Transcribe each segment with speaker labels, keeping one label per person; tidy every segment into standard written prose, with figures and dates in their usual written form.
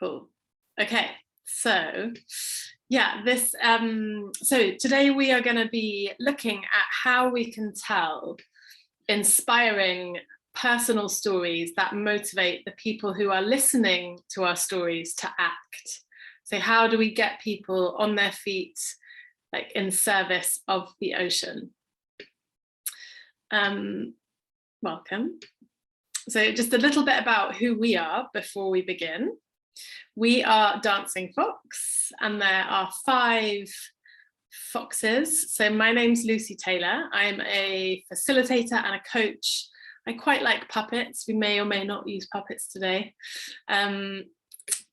Speaker 1: Cool. Okay, so yeah, so today we are going to be looking at how we can tell inspiring personal stories that motivate the people who are listening to our stories to act. So how do we get people on their feet, like in service of the ocean? Welcome. So just a little bit about who we are before we begin. We are Dancing Fox, and there are 5 foxes. So my name's Lucy Taylor. I'm a facilitator and a coach. I quite like puppets. We may or may not use puppets today. Brian,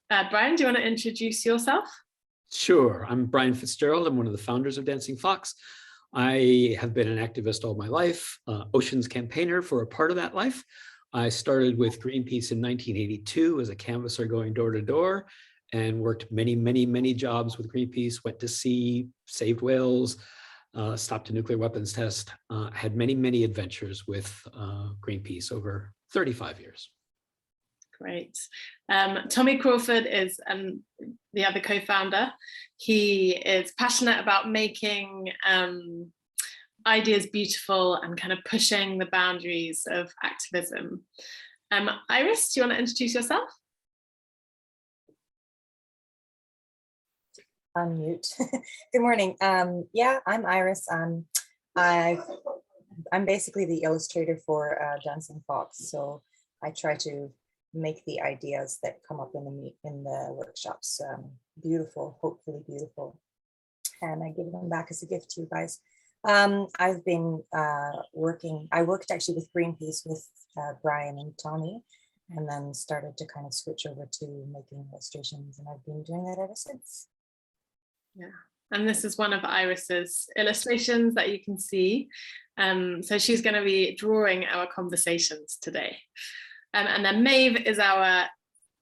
Speaker 1: do you want to introduce yourself?
Speaker 2: Sure. I'm Brian Fitzgerald. I'm one of the founders of Dancing Fox. I have been an activist all my life, oceans campaigner for a part of that life. I started with Greenpeace in 1982 as a canvasser going door to door and worked many jobs with Greenpeace, went to sea, saved whales, stopped a nuclear weapons test, had many adventures with Greenpeace over 35 years.
Speaker 1: Great. Tommy Crawford is the other co-founder. He is passionate about making ideas beautiful and kind of pushing the boundaries of activism. Iris, do you want to introduce yourself?
Speaker 3: Unmute. Good morning. Yeah, I'm Iris. I'm basically the illustrator for Dancing Fox, so I try to make the ideas that come up in the workshops beautiful, hopefully beautiful, and I give them back as a gift to you guys. I've been I worked actually with Greenpeace with Brian and Tommy, and then started to kind of switch over to making illustrations, and I've been doing that ever since.
Speaker 1: Yeah, and this is one of Iris's illustrations that you can see. So she's going to be drawing our conversations today. And then Maeve is our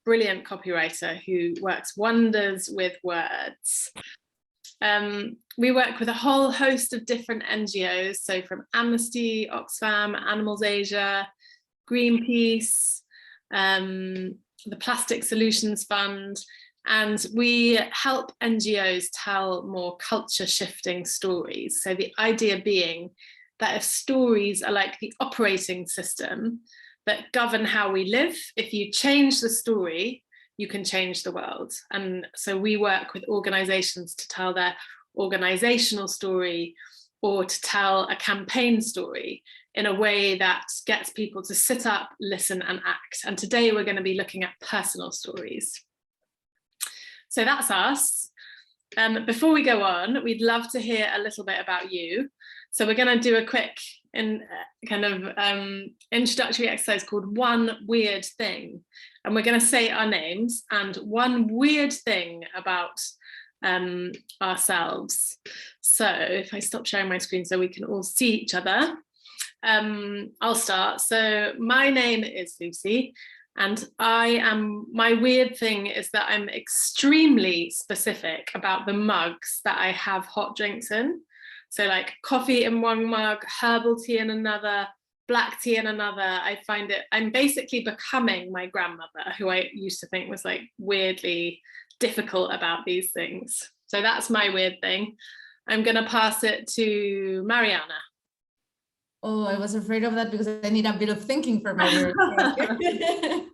Speaker 1: brilliant copywriter who works wonders with words. We work with a whole host of different NGOs, so from Amnesty, Oxfam, Animals Asia, Greenpeace, the Plastic Solutions Fund, and we help NGOs tell more culture shifting stories. So the idea being that if stories are like the operating system that govern how we live, if you change the story, you can change the world. And so we work with organizations to tell their organizational story or to tell a campaign story in a way that gets people to sit up, listen and act. And today we're going to be looking at personal stories. So that's us. Before we go on, we'd love to hear a little bit about you. So we're going to do a quick introductory exercise called One Weird Thing. And we're going to say our names and one weird thing about ourselves. So if I stop sharing my screen so we can all see each other, I'll start. So my name is Lucy, and my weird thing is that I'm extremely specific about the mugs that I have hot drinks in. So like coffee in one mug, herbal tea in another, black tea in another. I find I'm basically becoming my grandmother, who I used to think was like weirdly difficult about these things. So that's my weird thing. I'm going to pass it to Mariana.
Speaker 4: Oh, I was afraid of that because I need a bit of thinking for my weird thing.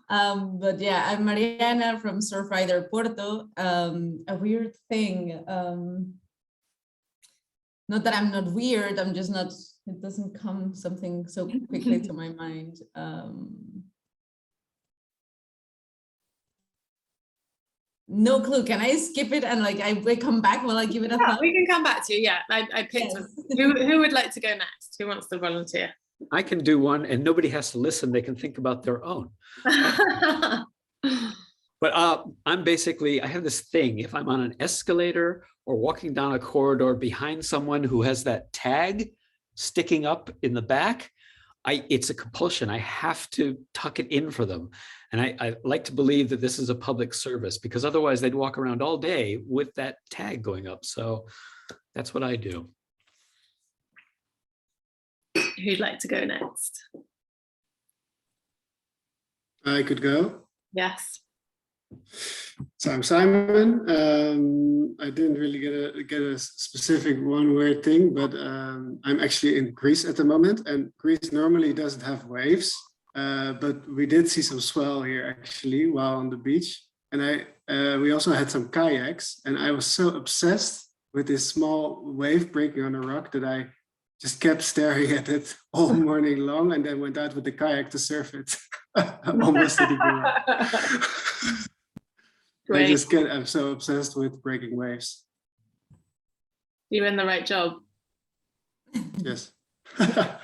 Speaker 4: But yeah, I'm Mariana from Surfrider Porto. A weird thing. Not that I'm not weird, I'm just not, it doesn't come something so quickly to my mind. No clue. Can I skip it and like I come back while I give it a thought?
Speaker 1: We can come back to you. Yeah, I picked
Speaker 4: Yes.
Speaker 1: who would like to go next? Who wants to volunteer?
Speaker 2: I can do one, and nobody has to listen. They can think about their own. But I'm basically, I have this thing. If I'm on an escalator or walking down a corridor behind someone who has that tag sticking up in the back, it's a compulsion. I have to tuck it in for them. And I like to believe that this is a public service, because otherwise they'd walk around all day with that tag going up. So that's what I do.
Speaker 1: Who'd like to go next?
Speaker 5: I could go.
Speaker 1: Yes.
Speaker 5: So I'm Simon. I didn't really get a specific one-word thing, but I'm actually in Greece at the moment, and Greece normally doesn't have waves, but we did see some swell here actually while on the beach, and we also had some kayaks, and I was so obsessed with this small wave breaking on a rock that I just kept staring at it all morning long, and then went out with the kayak to surf it. Almost didn't do it. I'm so obsessed with breaking waves.
Speaker 1: You're in the right job.
Speaker 5: Yes.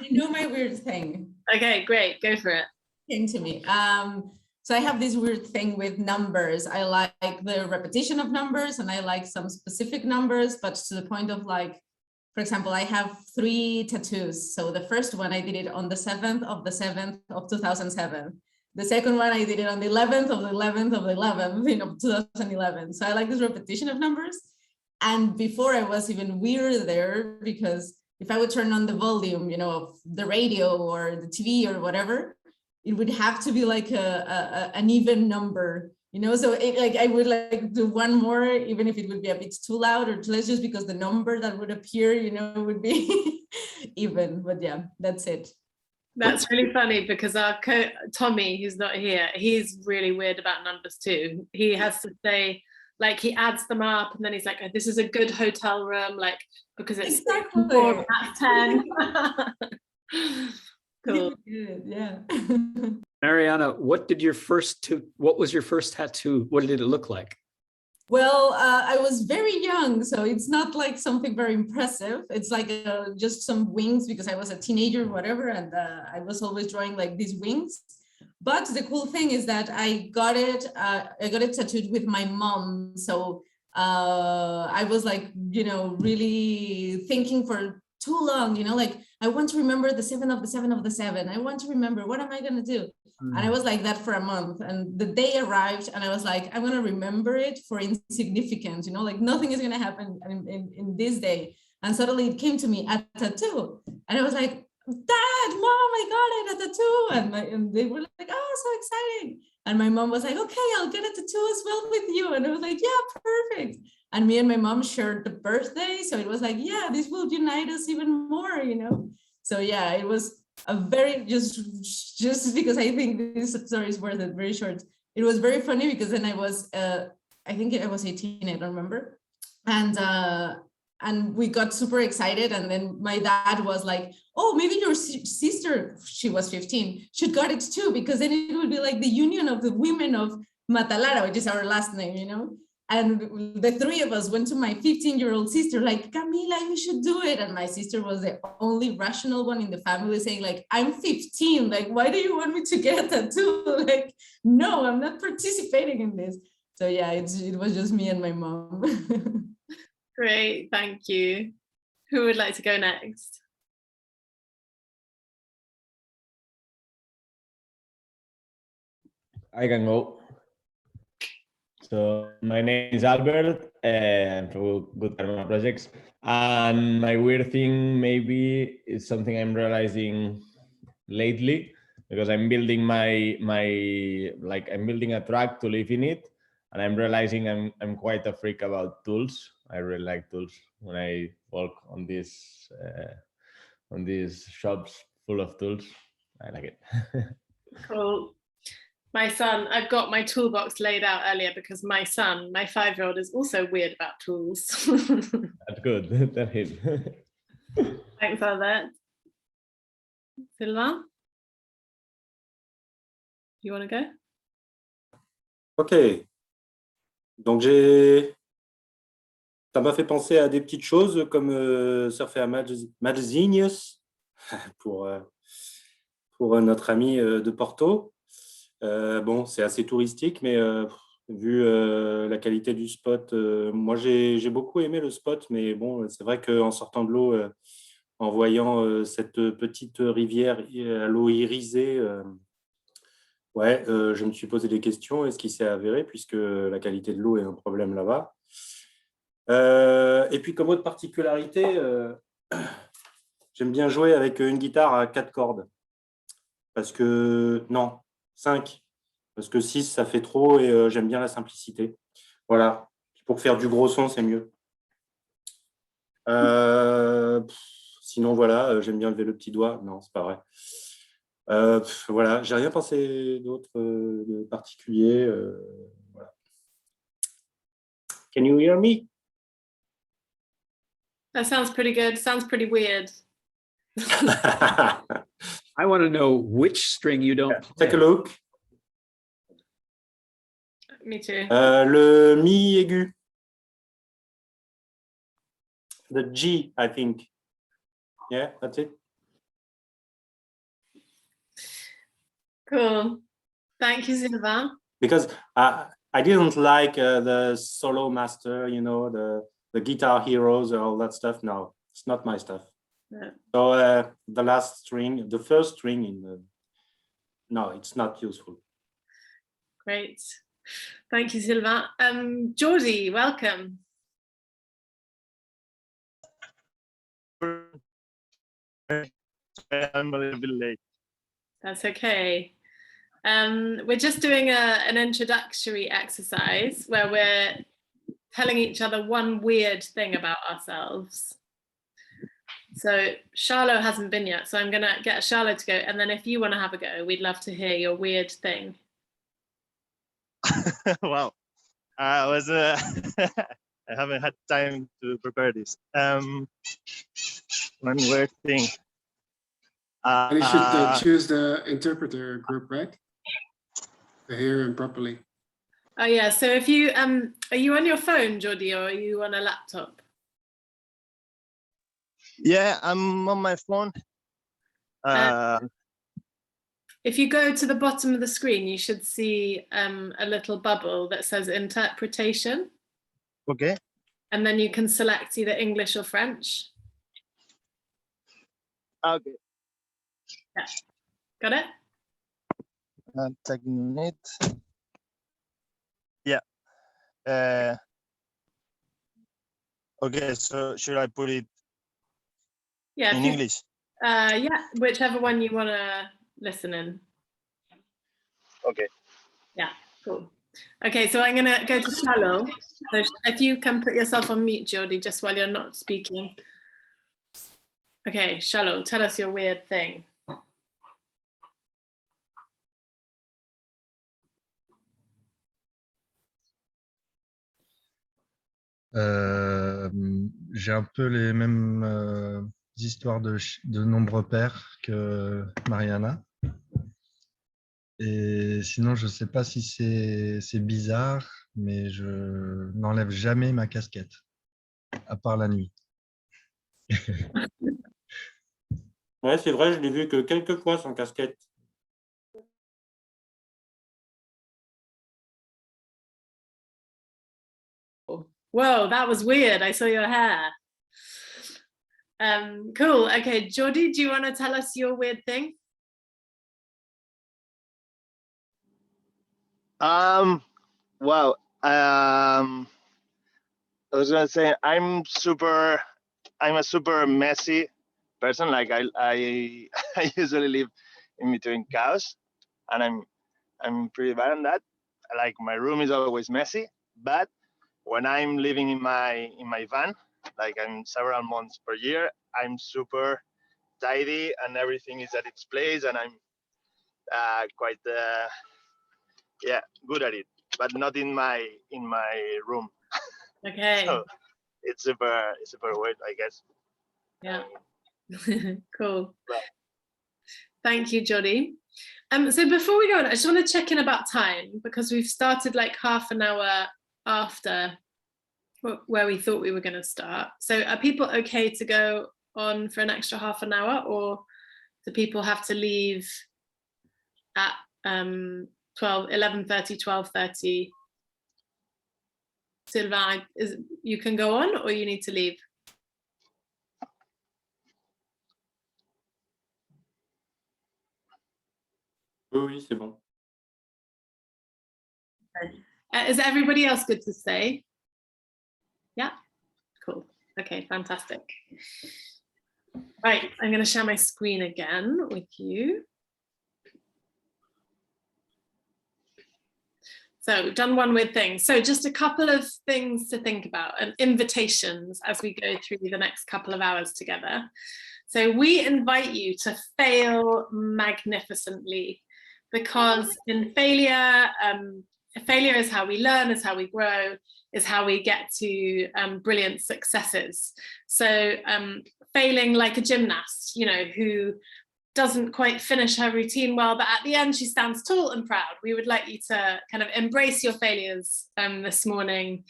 Speaker 4: You know my weird thing.
Speaker 1: Okay, great. Go for it.
Speaker 4: Came to me. So I have this weird thing with numbers. I like the repetition of numbers, and I like some specific numbers, but to the point of like, for example, I have 3 tattoos. So the first one, I did it on the 7th of the 7th of 2007. The second one, I did it on the 11th of the 11th of the 11th of 2011. So I like this repetition of numbers. And before, I was even weirder because if I would turn on the volume, of the radio or the TV or whatever, it would have to be like an even number, so I would like do one more, even if it would be a bit too loud or too less, just because the number that would appear, would be even. But yeah, that's it.
Speaker 1: That's really funny because our Tommy, who's not here, he's really weird about numbers too. He has to say, like, he adds them up, and then he's like, oh, this is a good hotel room, like, because it's
Speaker 4: exactly
Speaker 1: 4, that's 10. Cool.
Speaker 4: Yeah.
Speaker 2: Mariana, what was your first tattoo? What did it look like?
Speaker 4: Well, I was very young, so it's not like something very impressive. It's like just some wings because I was a teenager, whatever, and I was always drawing like these wings. But the cool thing is that I got it tattooed with my mom. So I was like, really thinking for too long, like, I want to remember the 7 of the 7 of the 7. I want to remember, what am I going to do? And I was like that for a month, and the day arrived and I was like, I'm going to remember it for insignificant, like nothing is going to happen in this day. And suddenly it came to me, a tattoo. And I was like, Dad, Mom, I got it, a tattoo. And they were like, oh, so exciting. And my mom was like, okay, I'll get a tattoo as well with you. And I was like, yeah, perfect. And me and my mom shared the birthday. So it was like, yeah, this will unite us even more, So yeah, it was a very, just because I think this story is worth it, very short. It was very funny because then I was, I think I was 18, I don't remember. And we got super excited. And then my dad was like, oh, maybe your sister, she was 15, should got it too, because then it would be like the union of the women of Matalara, which is our last name, And the 3 of us went to my 15-year-old sister, like, Camila, you should do it. And my sister was the only rational one in the family saying, like, I'm 15. Like, why do you want me to get a tattoo? Like, no, I'm not participating in this. So yeah, it was just me and my mom.
Speaker 1: Great, thank you. Who would like to go next?
Speaker 6: I can go. So my name is Albert. I'm from Good Karma Projects, and my weird thing maybe is something I'm realizing lately, because I'm building I'm building a truck to live in it, and I'm realizing I'm quite a freak about tools. I really like tools. When I walk on these shops full of tools, I like it.
Speaker 1: Cool. My son, I've got my toolbox laid out earlier because my son, my 5-year-old, is also weird about tools.
Speaker 6: That's good. That's it.
Speaker 1: Thanks, Albert. Sylvain? You want to go?
Speaker 7: Ok. Donc, ça m'a fait penser à des petites choses comme surfer à Madzinhos pour notre ami de Porto. Bon, c'est assez touristique, mais vu la qualité du spot, moi j'ai beaucoup aimé le spot, mais bon, c'est vrai qu'en sortant de l'eau, en voyant cette petite rivière à l'eau irisée, je me suis posé des questions, et ce qui s'est avéré, puisque la qualité de l'eau est un problème là-bas. Et puis comme autre particularité, j'aime bien jouer avec une guitare à 4 cordes, parce que non, 5, Parce que 6, ça fait trop et j'aime bien la simplicité. Voilà. Pour faire du gros son, c'est mieux. Sinon, voilà, j'aime bien lever le petit doigt. Non, c'est pas vrai. Voilà, j'ai rien pensé d'autre de particulier. Voilà. Can you hear me?
Speaker 1: That sounds pretty good. Sounds pretty weird.
Speaker 2: I want to know which string you don't play.
Speaker 7: Take a look.
Speaker 1: Me too.
Speaker 7: Le mi aigu. The G, I think. Yeah, that's it.
Speaker 1: Cool. Thank you, Sylvain.
Speaker 7: Because I didn't like the solo master, you know, the guitar heroes or all that stuff. No, it's not my stuff.
Speaker 1: Yeah.
Speaker 7: So the last string, the first string in the, no, it's not useful.
Speaker 1: Great. Thank you, Sylvain. Jordi, welcome.
Speaker 8: I'm a little bit late.
Speaker 1: That's okay. We're just doing an introductory exercise where we're telling each other one weird thing about ourselves. So Charlotte hasn't been yet, so I'm going to get Charlotte to go. And then if you want to have a go, we'd love to hear your weird thing.
Speaker 8: Wow. I was I haven't had time to prepare this. One weird thing.
Speaker 5: And you should choose the interpreter group, right? To hear him properly.
Speaker 1: Oh yeah, so if you are you on your phone, Jordi, or are you on a laptop?
Speaker 8: Yeah, I'm on my phone.
Speaker 1: If you go to the bottom of the screen, you should see a little bubble that says interpretation.
Speaker 8: Okay.
Speaker 1: And then you can select either English or French.
Speaker 8: Okay.
Speaker 1: Yeah. Got it?
Speaker 8: I'm taking it. Yeah. Okay, so should I put it
Speaker 1: Yeah.
Speaker 8: in English?
Speaker 1: Yeah, whichever one you want to listen in.
Speaker 8: Okay.
Speaker 1: Yeah, cool. Okay, so I'm going to go to Shallow. So if you can put yourself on mute, Jordi, just while you're not speaking. Okay, Shallow, tell us your weird thing.
Speaker 9: J'ai un peu les mêmes histoires de nombres pairs que Mariana. Et sinon, je ne sais pas si c'est bizarre, mais je n'enlève jamais ma casquette, à part la nuit.
Speaker 7: Ouais, c'est vrai, je l'ai vu que quelques fois sans casquette.
Speaker 1: Whoa, that was weird. I saw your hair. Cool. Okay, Jordi, do you want to tell us your weird thing?
Speaker 8: Wow. I was gonna say I'm a super messy person. Like I I usually live in between cows, and I'm pretty bad on that. Like my room is always messy, but when I'm living in my van, like I'm several months per year, I'm super tidy and everything is at its place, and I'm quite yeah, good at it, but not in my room.
Speaker 1: Okay.
Speaker 8: So it's super weird, I guess.
Speaker 1: Yeah. Cool. Thank you, Jordi. So before we go on, I just want to check in about time, because we've started like half an hour after where we thought we were going to start. So are people okay to go on for an extra half an hour, or do people have to leave at 11:30, 12:30? Sylvain, you can go on, or you need to leave?
Speaker 7: Oui, c'est bon.
Speaker 1: Is everybody else good to stay? Yeah, cool. Okay, fantastic. Right, I'm going to share my screen again with you. So we've done one with things. So just a couple of things to think about and invitations as we go through the next couple of hours together. So we invite you to fail magnificently, because in failure, failure is how we learn, is how we grow, is how we get to brilliant successes. So failing like a gymnast, you know, who doesn't quite finish her routine well, but at the end she stands tall and proud. We would like you to kind of embrace your failures this morning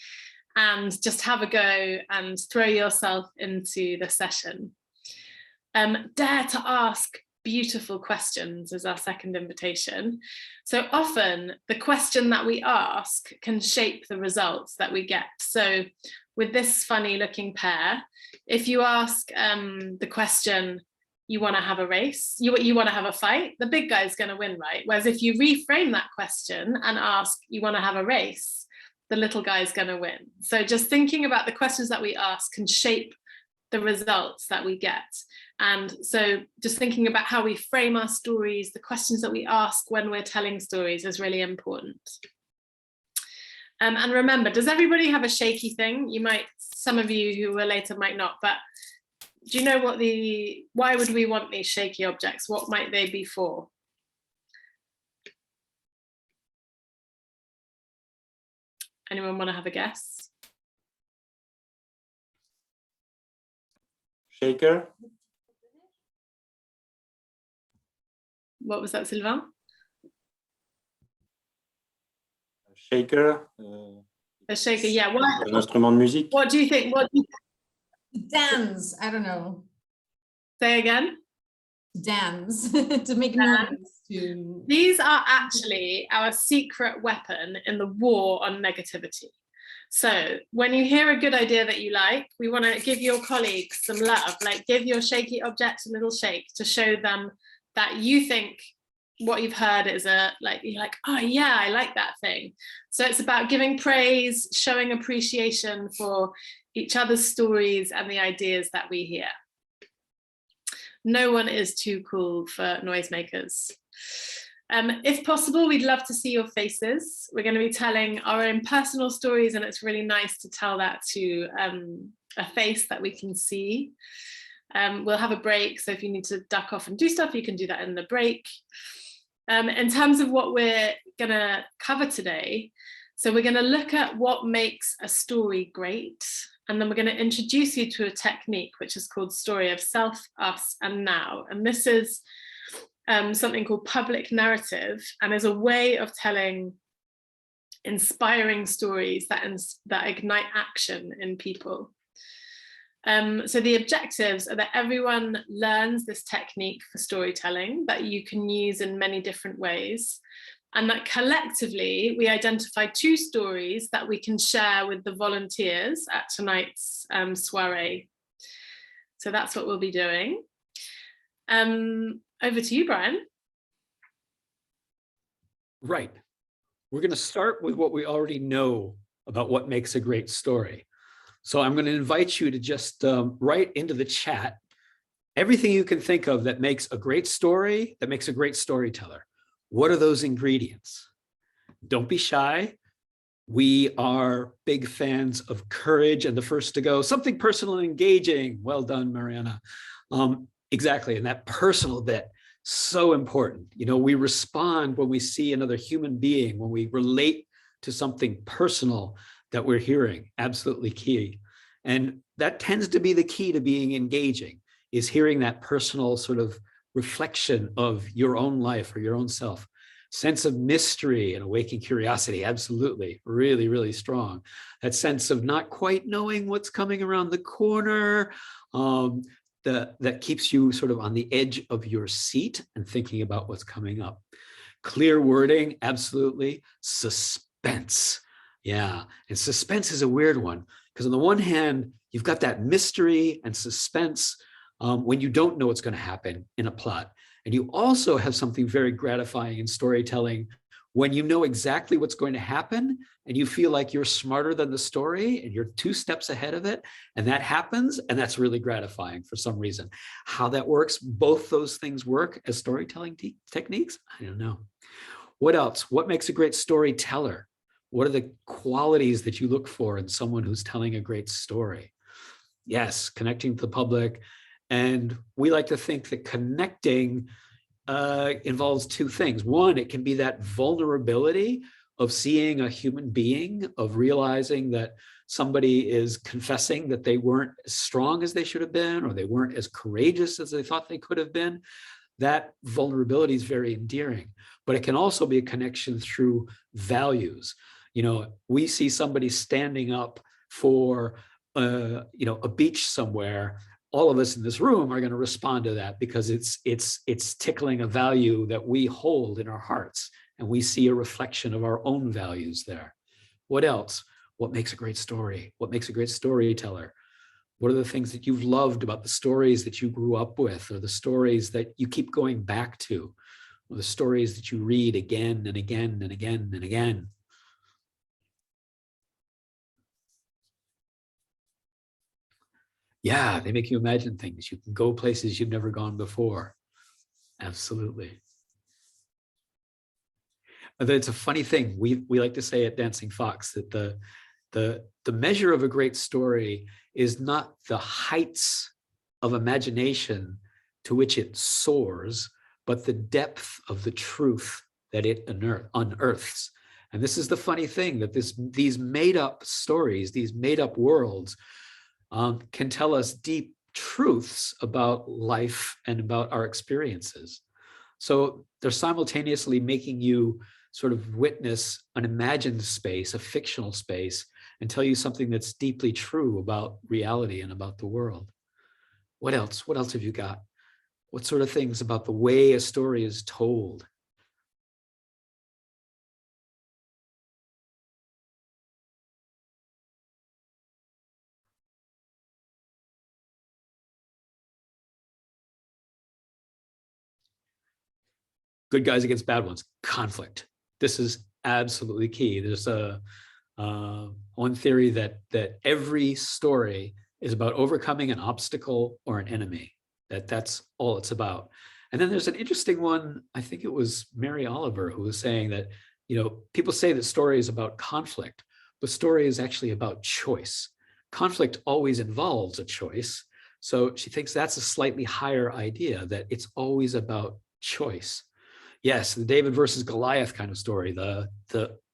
Speaker 1: and just have a go and throw yourself into the session. Dare to ask beautiful questions is our second invitation. So often the question that we ask can shape the results that we get. So with this funny looking pair, if you ask the question, you want to have a race, you want to have a fight, the big guy's going to win, right? Whereas if you reframe that question and ask, you want to have a race, the little guy's going to win. So just thinking about the questions that we ask can shape the results that we get. And so just thinking about how we frame our stories, the questions that we ask when we're telling stories is really important. And remember, does everybody have a shaky thing? You might, some of you who were later might not, but do you know what why would we want these shaky objects? What might they be for? Anyone want to have a guess?
Speaker 7: Shaker.
Speaker 1: What was that, Sylvain?
Speaker 7: Shaker.
Speaker 1: A shaker, yeah. What,
Speaker 7: Un instrument de musique.
Speaker 1: what do you think? What do you
Speaker 4: Dance, I don't know.
Speaker 1: say again?
Speaker 4: Dance, to make noise.
Speaker 1: These are actually our secret weapon in the war on negativity. So when you hear a good idea that you like, we want to give your colleagues some love, like give your shaky object a little shake to show them that you think what you've heard is you're like, oh yeah, I like that thing. So it's about giving praise, showing appreciation for each other's stories and the ideas that we hear. No one is too cool for noisemakers. If possible, we'd love to see your faces. We're going to be telling our own personal stories, and it's really nice to tell that to a face that we can see. We'll have a break, so if you need to duck off and do stuff, you can do that in the break. In terms of what we're going to cover today, so we're going to look at what makes a story great, and then we're going to introduce you to a technique which is called story of self, us, and now. And this is something called public narrative, and is a way of telling inspiring stories that ignite action in people. So the objectives are that everyone learns this technique for storytelling that you can use in many different ways, and that collectively we identify 2 stories that we can share with the volunteers at tonight's soiree. So that's what we'll be doing. Over to you, Brian.
Speaker 2: Right. We're going to start with what we already know about what makes a great story. So I'm going to invite you to just write into the chat everything you can think of that makes a great story, that makes a great storyteller. What are those ingredients? Don't be shy. We are big fans of courage and the first to go. Something personal and engaging. Well done, Mariana. Exactly, and that personal bit, so important. You know, we respond when we see another human being, when we relate to something personal that we're hearing, absolutely key. And that tends to be the key to being engaging, is hearing that personal sort of reflection of your own life or your own self. Sense of mystery and awakening curiosity, absolutely, really, really strong. That sense of not quite knowing what's coming around the corner, that keeps you sort of on the edge of your seat and thinking about what's coming up. Clear wording, absolutely. Suspense, yeah. And suspense is a weird one, because on the one hand, you've got that mystery and suspense when you don't know what's going to happen in a plot. And you also have something very gratifying in storytelling when you know exactly what's going to happen and you feel like you're smarter than the story and you're 2 steps ahead of it, and that happens, and that's really gratifying for some reason. How that works, both those things work as storytelling techniques, I don't know. What else? What makes a great storyteller? What are the qualities that you look for in someone who's telling a great story? Yes, connecting to the public. And we like to think that connecting involves two things. One, it can be that vulnerability of seeing a human being, of realizing that somebody is confessing that they weren't as strong as they should have been, or they weren't as courageous as they thought they could have been. That vulnerability is very endearing, but it can also be a connection through values. You know, we see somebody standing up for, you know, a beach somewhere. All of us in this room are going to respond to that because it's tickling a value that we hold in our hearts, and we see a reflection of our own values there. What else? What makes a great story? What makes a great storyteller? What are the things that you've loved about the stories that you grew up with, or the stories that you keep going back to, or the stories that you read again and again and again and again? Yeah, they make you imagine things. You can go places you've never gone before. Absolutely. It's a funny thing. We like to say at Dancing Fox that the measure of a great story is not the heights of imagination to which it soars, but the depth of the truth that it unearths. And this is the funny thing, that these made up stories, these made up worlds, can tell us deep truths about life and about our experiences. So they're simultaneously making you sort of witness an imagined space, a fictional space, and tell you something that's deeply true about reality and about the world. What else? What else have you got? What sort of things about the way a story is told? Good guys against bad ones. Conflict. This is absolutely key. There's one theory that every story is about overcoming an obstacle or an enemy. That's all it's about. And then there's an interesting one. I think it was Mary Oliver who was saying that, you know, people say that story is about conflict, but story is actually about choice. Conflict always involves a choice. So she thinks that's a slightly higher idea, that it's always about choice. Yes, the David versus Goliath kind of story, the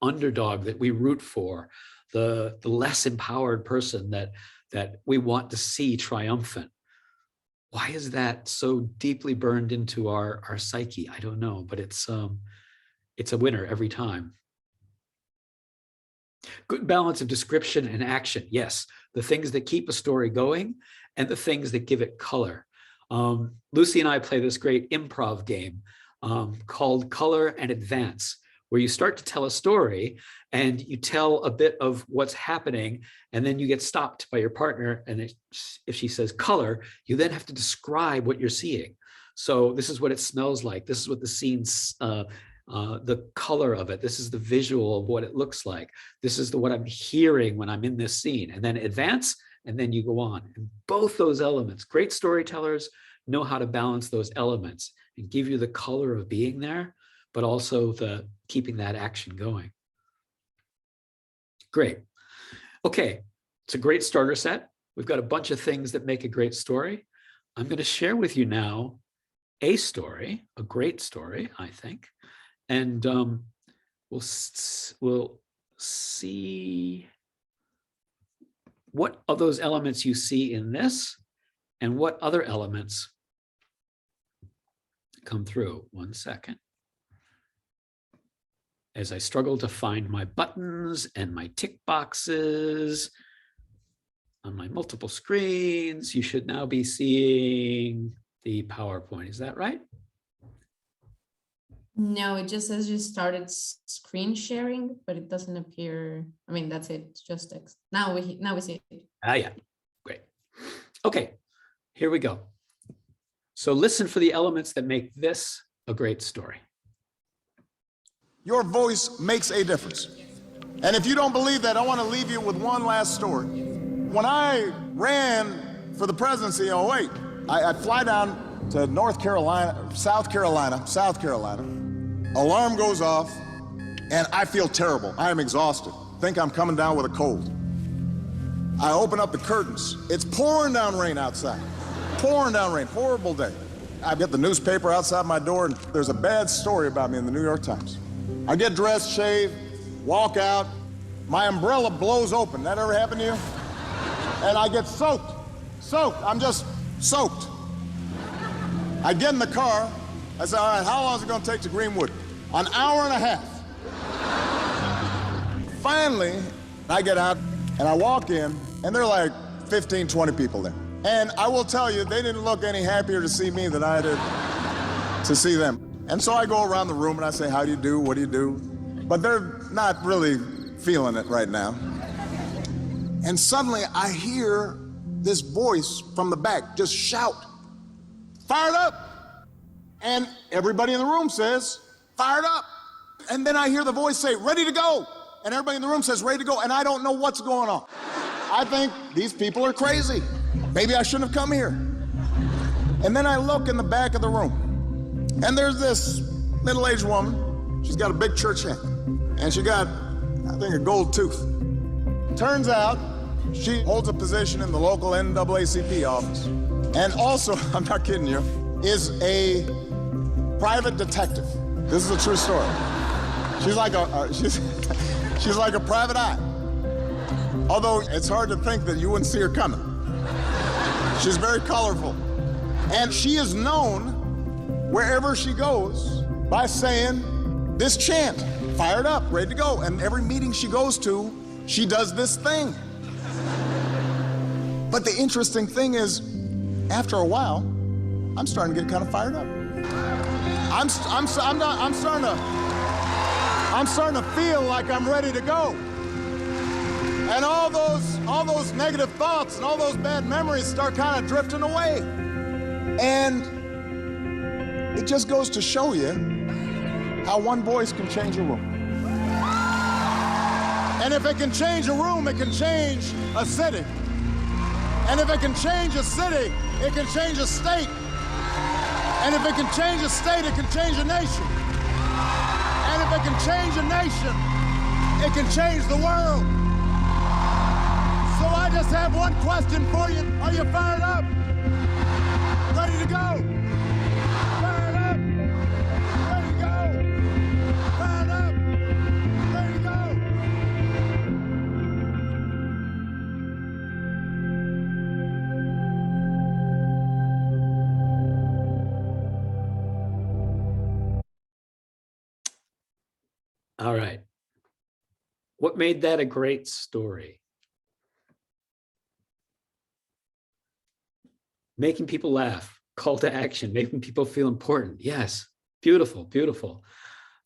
Speaker 2: underdog that we root for, the less empowered person that we want to see triumphant. Why is that so deeply burned into our psyche? I don't know, but it's a winner every time. Good balance of description and action. Yes, the things that keep a story going and the things that give it color. Lucy and I play this great improv game called Color and Advance, where you start to tell a story and you tell a bit of what's happening, and then you get stopped by your partner, and if she says color, you then have to describe what you're seeing. So this is what it smells like. This is what the scene's, the color of it. This is the visual of what it looks like. This is what I'm hearing when I'm in this scene. And then advance, and then you go on. And both those elements, great storytellers know how to balance those elements and give you the color of being there, but also the keeping that action going. Great. Okay, it's a great starter set. We've got a bunch of things that make a great story. I'm going to share with you now a story, a great story, I think, and we'll see what of those elements you see in this and what other elements come through. One second. As I struggle to find my buttons and my tick boxes on my multiple screens, you should now be seeing the PowerPoint. Is that right?
Speaker 4: No, it just says you started screen sharing, but it doesn't appear. I mean, that's it. It's just text. Now we see it.
Speaker 2: Ah, yeah. Great. Okay, here we go. So listen for the elements that make this a great story.
Speaker 10: Your voice makes a difference. And if you don't believe that, I want to leave you with one last story. When I ran for the presidency in 2008, I'd fly down to South Carolina. Alarm goes off. and I feel terrible. I am exhausted. Think I'm coming down with a cold. I open up the curtains. It's pouring down rain outside. Pouring down rain, horrible day. I get the newspaper outside my door, and there's a bad story about me in the New York Times. I get dressed, shave, walk out. My umbrella blows open. That ever happened to you? And I get soaked. I'm just soaked. I get in the car. I say, all right, how long is it going to take to Greenwood? An hour and a half. Finally, I get out and I walk in, and there are like 15, 20 people there. And I will tell you, they didn't look any happier to see me than I did to see them. And so I go around the room and I say, how do you do? What do you do? But they're not really feeling it right now. And suddenly I hear this voice from the back just shout, fired up. And everybody in the room says, fired up. And then I hear the voice say, ready to go. And everybody in the room says, ready to go. And I don't know what's going on. I think these people are crazy. Maybe I shouldn't have come here. And then I look in the back of the room, and there's this middle-aged woman. She's got a big church hat, and she got, I think, a gold tooth. Turns out she holds a position in the local NAACP office, and also, I'm not kidding you, is a private detective. This is a true story. She's like she's like a private eye. Although it's hard to think that you wouldn't see her coming. She's very colorful. And she is known wherever she goes by saying this chant, fired up, ready to go. And every meeting she goes to, she does this thing. But the interesting thing is, after a while, I'm starting to get kind of fired up. I'm starting to feel like I'm ready to go. And all those negative thoughts and all those bad memories start kind of drifting away. And it just goes to show you how one voice can change a room. And if it can change a room, it can change a city. And if it can change a city, it can change a state. And if it can change a state, it can change a nation. And if it can change a nation, it can change the world. So I just have one question for you. Are you fired up? Ready to go? Fired up? Ready to go? Fired up? Ready to go?
Speaker 2: All right. What made that a great story? Making people laugh, call to action, making people feel important. Yes, beautiful, beautiful.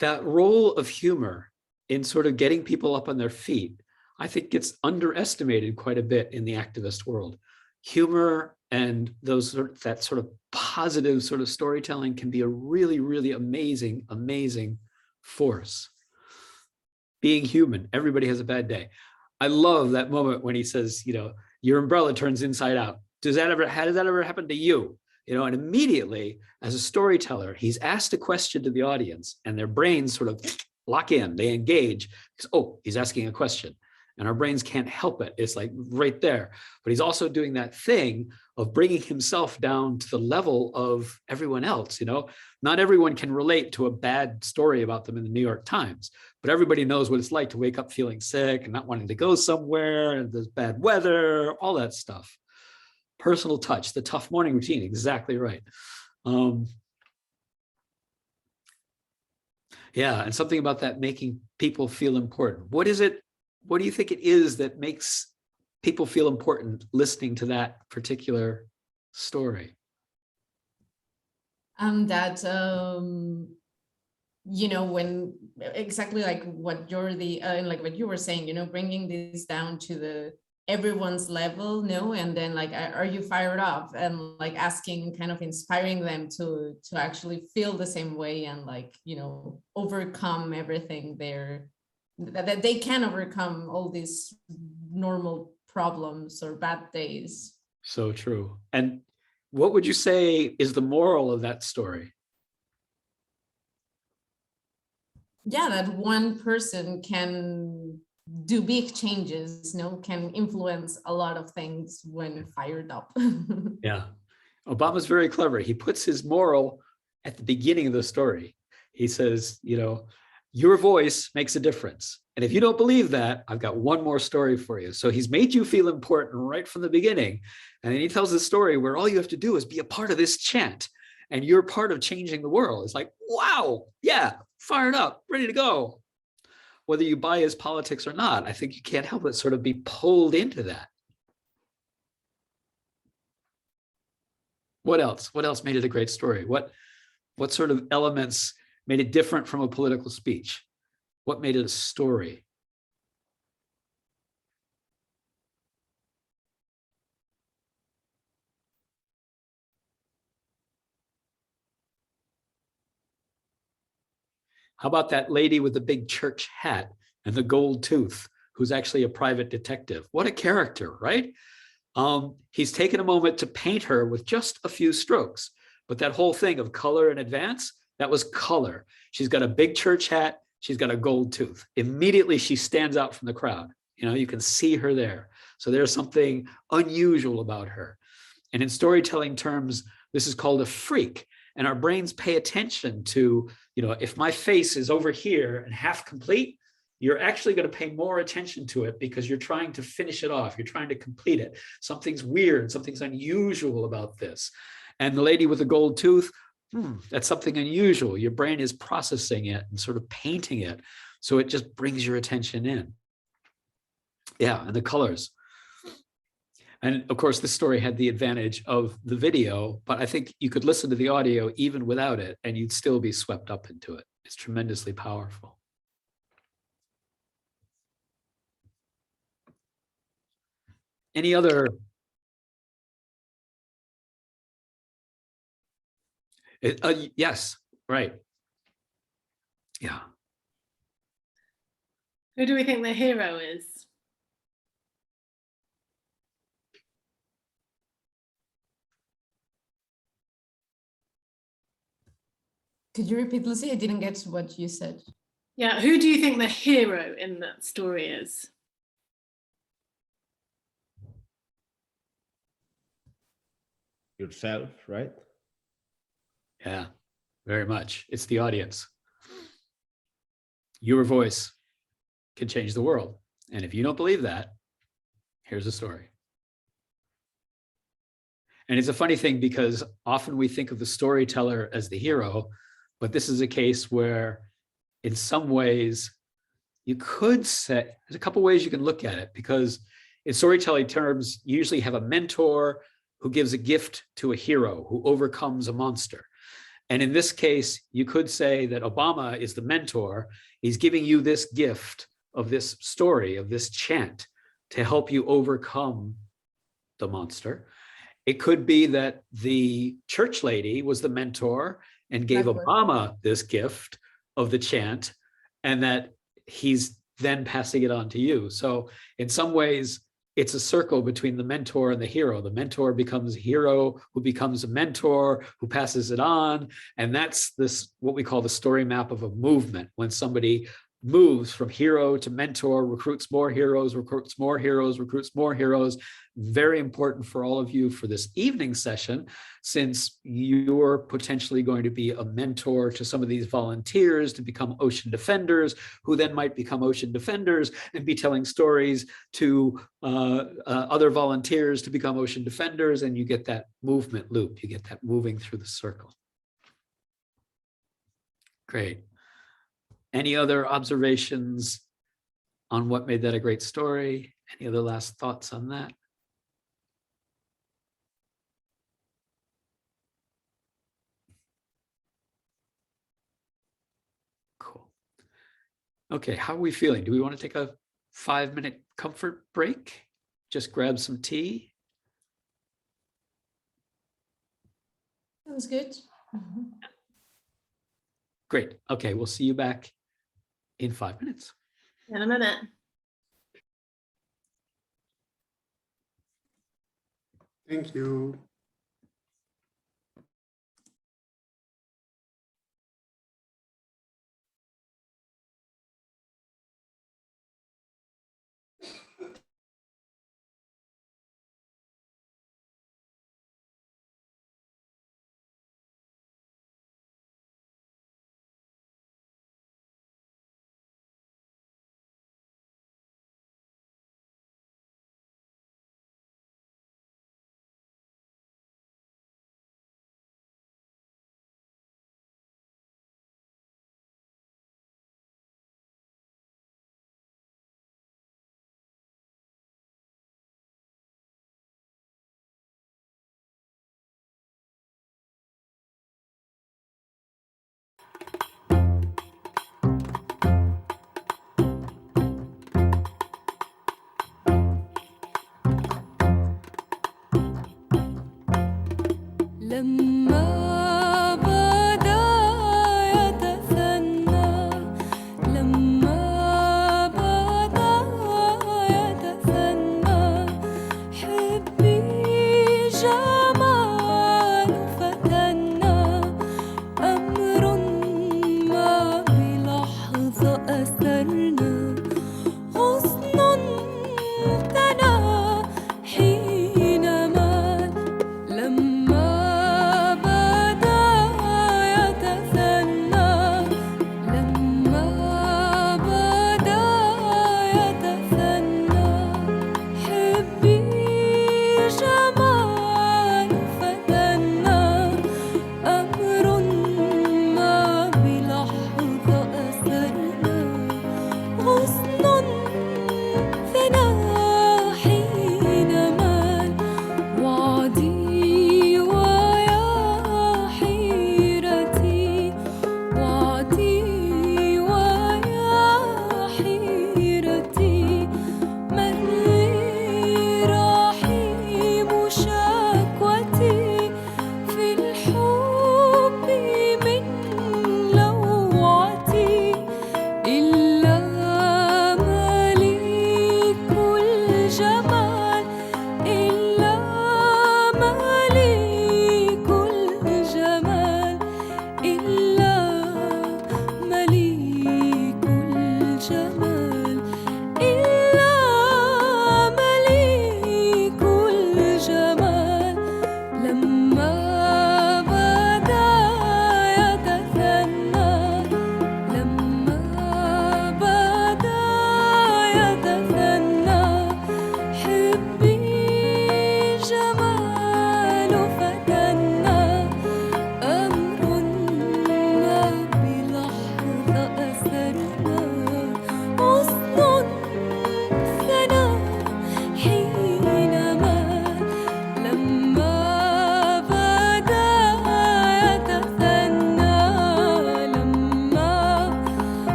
Speaker 2: That role of humor in sort of getting people up on their feet, I think gets underestimated quite a bit in the activist world. Humor and that sort of positive sort of storytelling can be a really, really amazing, amazing force. Being human, everybody has a bad day. I love that moment when he says, you know, your umbrella turns inside out. How does that ever happen to you? You know, and immediately as a storyteller, he's asked a question to the audience and their brains sort of lock in, they engage because, oh, he's asking a question and our brains can't help it. It's like right there, but he's also doing that thing of bringing himself down to the level of everyone else. You know, not everyone can relate to a bad story about them in the New York Times, but everybody knows what it's like to wake up feeling sick and not wanting to go somewhere and there's bad weather, all that stuff. Personal touch, the tough morning routine, exactly right. Yeah, and something about that making people feel important. What is it? What do you think it is that makes people feel important listening to that particular story?
Speaker 4: That you know, when exactly like what Jordi, like what you were saying, you know, bringing this down to the everyone's level, no, and then like, are you fired up, and like asking, kind of inspiring them to actually feel the same way and like, you know, overcome everything that they can overcome all these normal problems or bad days.
Speaker 2: So true. And what would you say is the moral of that story?
Speaker 4: yeah, that one person can do big changes, can influence a lot of things when fired up.
Speaker 2: Yeah. Obama's very clever. He puts his moral at the beginning of the story. He says, your voice makes a difference. And if you don't believe that, I've got one more story for you. So he's made you feel important right from the beginning. And then he tells a story where all you have to do is be a part of this chant. And you're part of changing the world. It's like, wow, yeah, fired up, ready to go. Whether you buy his politics or not, I think you can't help but sort of be pulled into that. What else? What else made it a great story? What sort of elements made it different from a political speech? What made it a story? How about that lady with the big church hat and the gold tooth, who's actually a private detective? What a character, right? He's taken a moment to paint her with just a few strokes, but that whole thing of color in advance, that was color. She's got a big church hat. She's got a gold tooth. Immediately she stands out from the crowd. You can see her there. So there's something unusual about her. And in storytelling terms, this is called a freak. And our brains pay attention to, if my face is over here and half complete, you're actually going to pay more attention to it because you're trying to finish it off. You're trying to complete it. Something's weird. Something's unusual about this. And the lady with the gold tooth, that's something unusual. Your brain is processing it and sort of painting it. So it just brings your attention in. Yeah, and the colors. And of course, this story had the advantage of the video, but I think you could listen to the audio even without it, and you'd still be swept up into it. It's tremendously powerful. Any other? Yes, right. Yeah.
Speaker 1: Who do we think the hero is?
Speaker 4: Could you repeat, Lucy? I didn't get what you said.
Speaker 1: Yeah, who do you think the hero in that story is?
Speaker 6: Yourself, right?
Speaker 2: Yeah, very much. It's the audience. Your voice can change the world. And if you don't believe that, here's a story. And it's a funny thing because often we think of the storyteller as the hero, but this is a case where in some ways you could say, there's a couple ways you can look at it, because in storytelling terms, you usually have a mentor who gives a gift to a hero who overcomes a monster. And in this case, you could say that Obama is the mentor. He's giving you this gift of this story, of this chant, to help you overcome the monster. It could be that the church lady was the mentor and gave Obama this gift of the chant, and that he's then passing it on to you. So in some ways, it's a circle between the mentor and the hero. The mentor becomes a hero who becomes a mentor who passes it on. And that's this, what we call the story map of a movement. When somebody moves from hero to mentor, recruits more heroes, recruits more heroes, recruits more heroes. Very important for all of you for this evening session, since you're potentially going to be a mentor to some of these volunteers to become ocean defenders, who then might become ocean defenders and be telling stories to other volunteers to become ocean defenders, and you get that movement loop. You get that moving through the circle. Great. Any other observations on what made that a great story? Any other last thoughts on that? Cool. Okay, how are we feeling? Do we want to take a 5-minute comfort break? Just grab some tea?
Speaker 4: Sounds good.
Speaker 2: Great. Okay, we'll see you back in 5 minutes.
Speaker 1: In a minute.
Speaker 5: Thank you.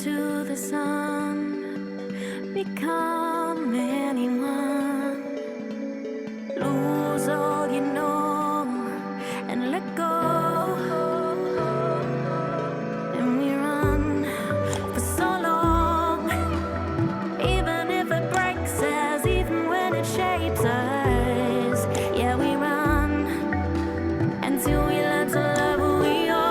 Speaker 11: into the sun, become anyone, lose all you know and let go. And we run for so long, even if it breaks us, even when it shapes us. Yeah, we run until we learn to love who we are.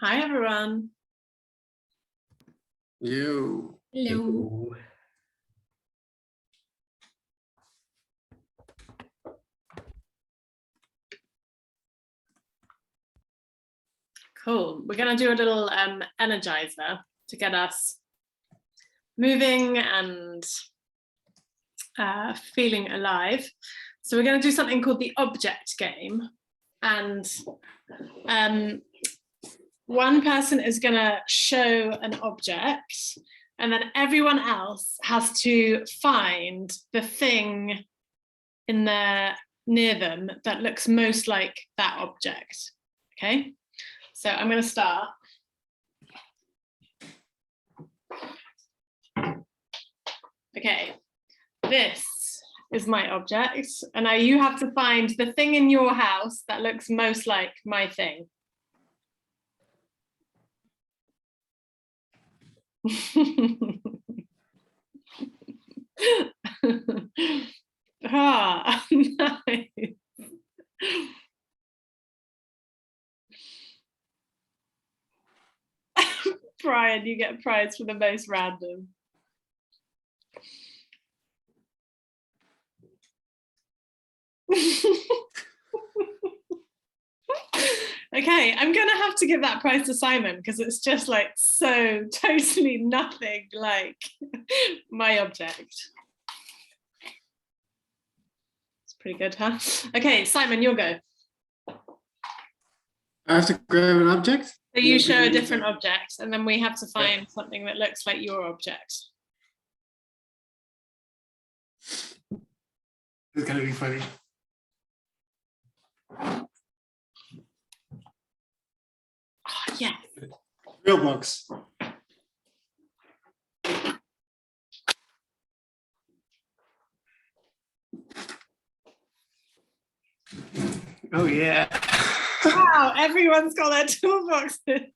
Speaker 1: Hi, everyone.
Speaker 5: You.
Speaker 4: Hello.
Speaker 1: Cool. We're going to do a little energizer to get us moving and feeling alive. So we're going to do something called the object game. And one person is going to show an object, and then everyone else has to find the thing in there near them that looks most like that object. Okay, so I'm going to start. Okay, this is my object, and now you have to find the thing in your house that looks most like my thing. Ah, nice. Brian, you get a prize for the most random. Okay, I'm gonna have to give that prize to Simon because it's just like so totally nothing like my object. It's pretty good, huh? Okay, Simon, you'll go.
Speaker 5: I have to grab an object?
Speaker 1: So you show a different object and then we have to find something that looks like your object.
Speaker 5: It's gonna be funny.
Speaker 1: Oh, yeah.
Speaker 5: Real box. Oh yeah.
Speaker 1: Wow, everyone's got their toolbox in.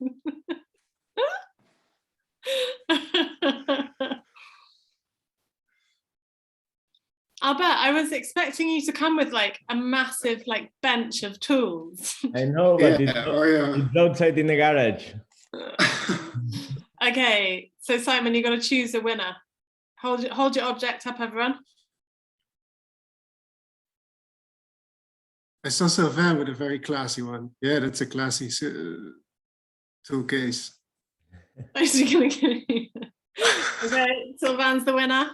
Speaker 1: I'll bet I was expecting you to come with like a massive like bench of tools.
Speaker 6: I know, but
Speaker 5: Yeah,
Speaker 6: it's outside in the garage.
Speaker 1: Okay, so Simon, you got to choose a winner. Hold your object up, everyone.
Speaker 5: I saw Sylvain with a very classy one. Yeah, that's a classy tool case.
Speaker 1: Okay, Sylvain's the winner.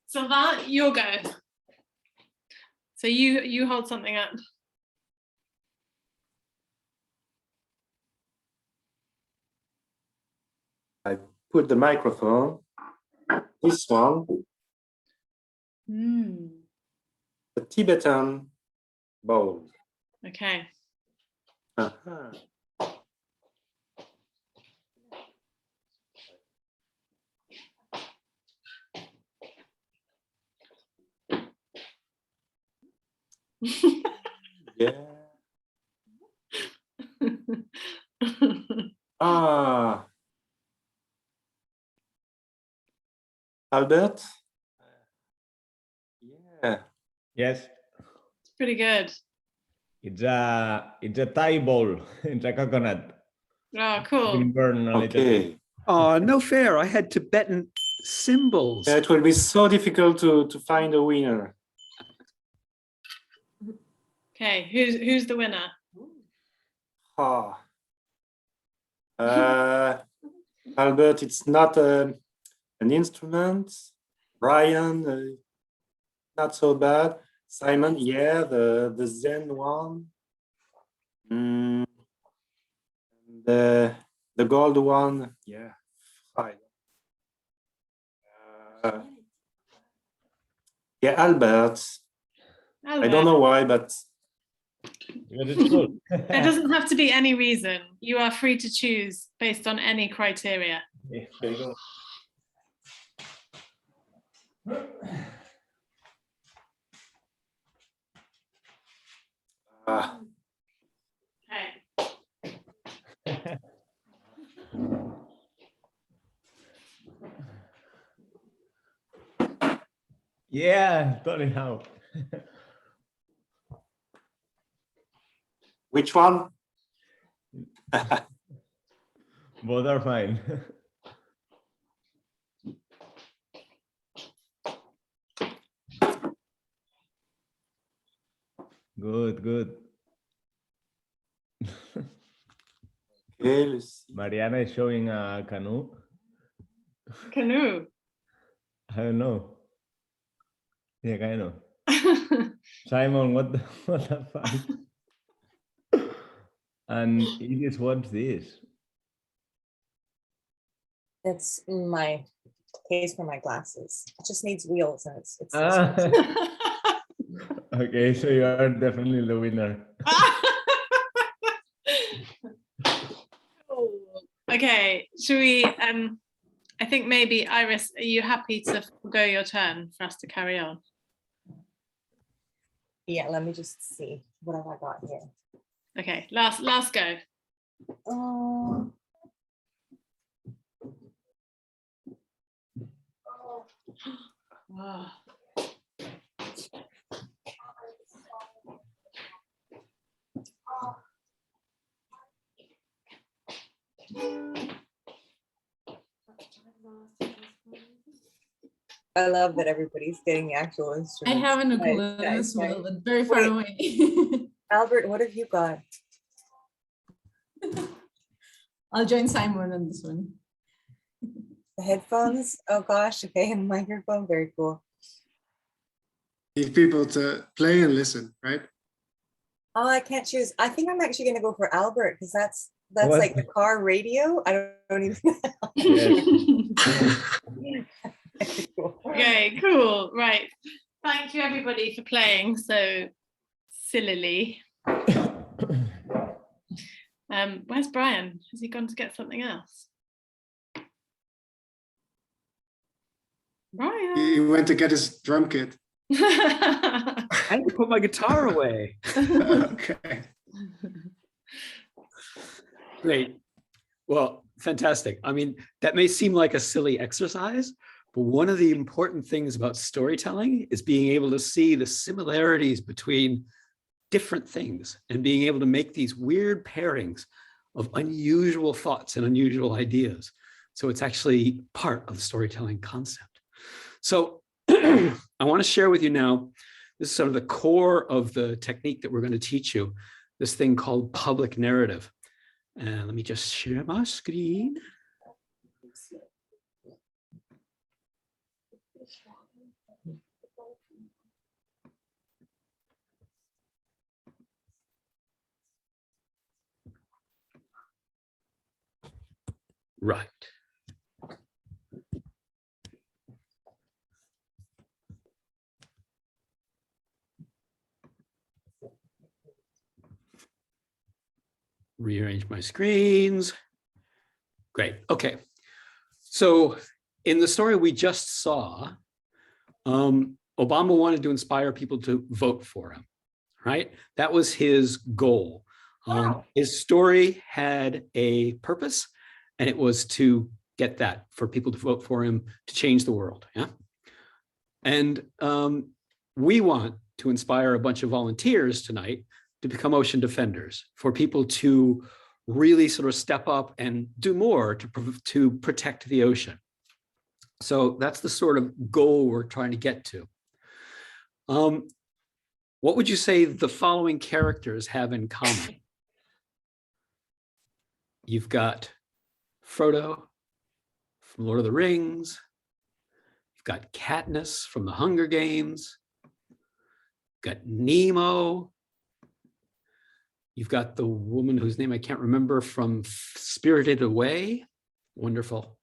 Speaker 1: Sylvain, you'll go. So you hold something up.
Speaker 7: I put the microphone, this one, the Tibetan bowl.
Speaker 1: Okay.
Speaker 7: Yeah. Ah. Albert? Yeah.
Speaker 6: Yes,
Speaker 1: It's pretty good.
Speaker 6: it's a Thai bowl. It's a coconut.
Speaker 1: Oh, cool.
Speaker 6: Been burned a little bit.
Speaker 7: Okay.
Speaker 2: Oh, no fair. I had Tibetan symbols.
Speaker 7: Yeah, it will be so difficult to find a winner.
Speaker 1: Okay, who's the winner?
Speaker 7: Ah. Albert, it's not an instrument. Brian, not so bad. Simon, yeah, the Zen one. The gold one, yeah. Fine. Yeah, Albert. I don't know why, but
Speaker 6: Because it's cool.
Speaker 1: There doesn't have to be any reason. You are free to choose based on any criteria.
Speaker 6: Yeah, there you go.
Speaker 1: Okay.
Speaker 6: Yeah, totally how.
Speaker 7: which one?
Speaker 6: Both are fine. Good, good.
Speaker 7: Okay, let's see.
Speaker 6: Mariana is showing a canoe.
Speaker 1: Canoe.
Speaker 6: I don't know. Yeah, kind of. Simon, what the fuck? And Edith, what's this?
Speaker 3: It's my case for my glasses. It just needs wheels and it's
Speaker 6: Ah. Okay, so you are definitely the winner.
Speaker 1: Okay, should we I think maybe Iris, are you happy to go your turn for us to carry on?
Speaker 3: Yeah, let me just see. What have I got here?
Speaker 1: Okay, last go. Wow.
Speaker 3: I love that everybody's getting the actual
Speaker 4: I
Speaker 3: instruments.
Speaker 4: have an
Speaker 3: Nice,
Speaker 4: ukulele
Speaker 3: nice,
Speaker 4: as well,
Speaker 3: nice.
Speaker 4: but very far
Speaker 3: Wait.
Speaker 4: away.
Speaker 3: Albert, what have you got?
Speaker 4: I'll join Simon on this one.
Speaker 3: The headphones? Oh gosh, okay, and microphone, very cool.
Speaker 5: Need people to play and listen, right?
Speaker 3: Oh, I can't choose. I think I'm actually gonna go for Albert because that's
Speaker 6: What?
Speaker 3: like the car radio. I don't even Cool.
Speaker 1: Okay, cool. Right. Thank you everybody for playing so sillily. Where's Brian? Has he gone to get something else? Brian.
Speaker 5: He went to get his drum kit.
Speaker 2: I had to put my guitar away.
Speaker 5: Okay.
Speaker 2: Great. Well, fantastic. I mean, that may seem like a silly exercise, but one of the important things about storytelling is being able to see the similarities between different things and being able to make these weird pairings of unusual thoughts and unusual ideas. So it's actually part of the storytelling concept. So I want to share with you now, this is sort of the core of the technique that we're going to teach you, this thing called public narrative. And let me just share my screen. Right. Rearrange my screens. Great. Okay. So in the story we just saw, Obama wanted to inspire people to vote for him, right? That was his goal. His story had a purpose, and it was to get that, for people to vote for him to change the world. Yeah. And we want to inspire a bunch of volunteers tonight to become ocean defenders, for people to really sort of step up and do more to protect the ocean. So that's the sort of goal we're trying to get to. What would you say the following characters have in common? You've got Frodo from Lord of the Rings. You've got Katniss from the Hunger Games. You've got Nemo. You've got the woman whose name I can't remember from Spirited Away. Wonderful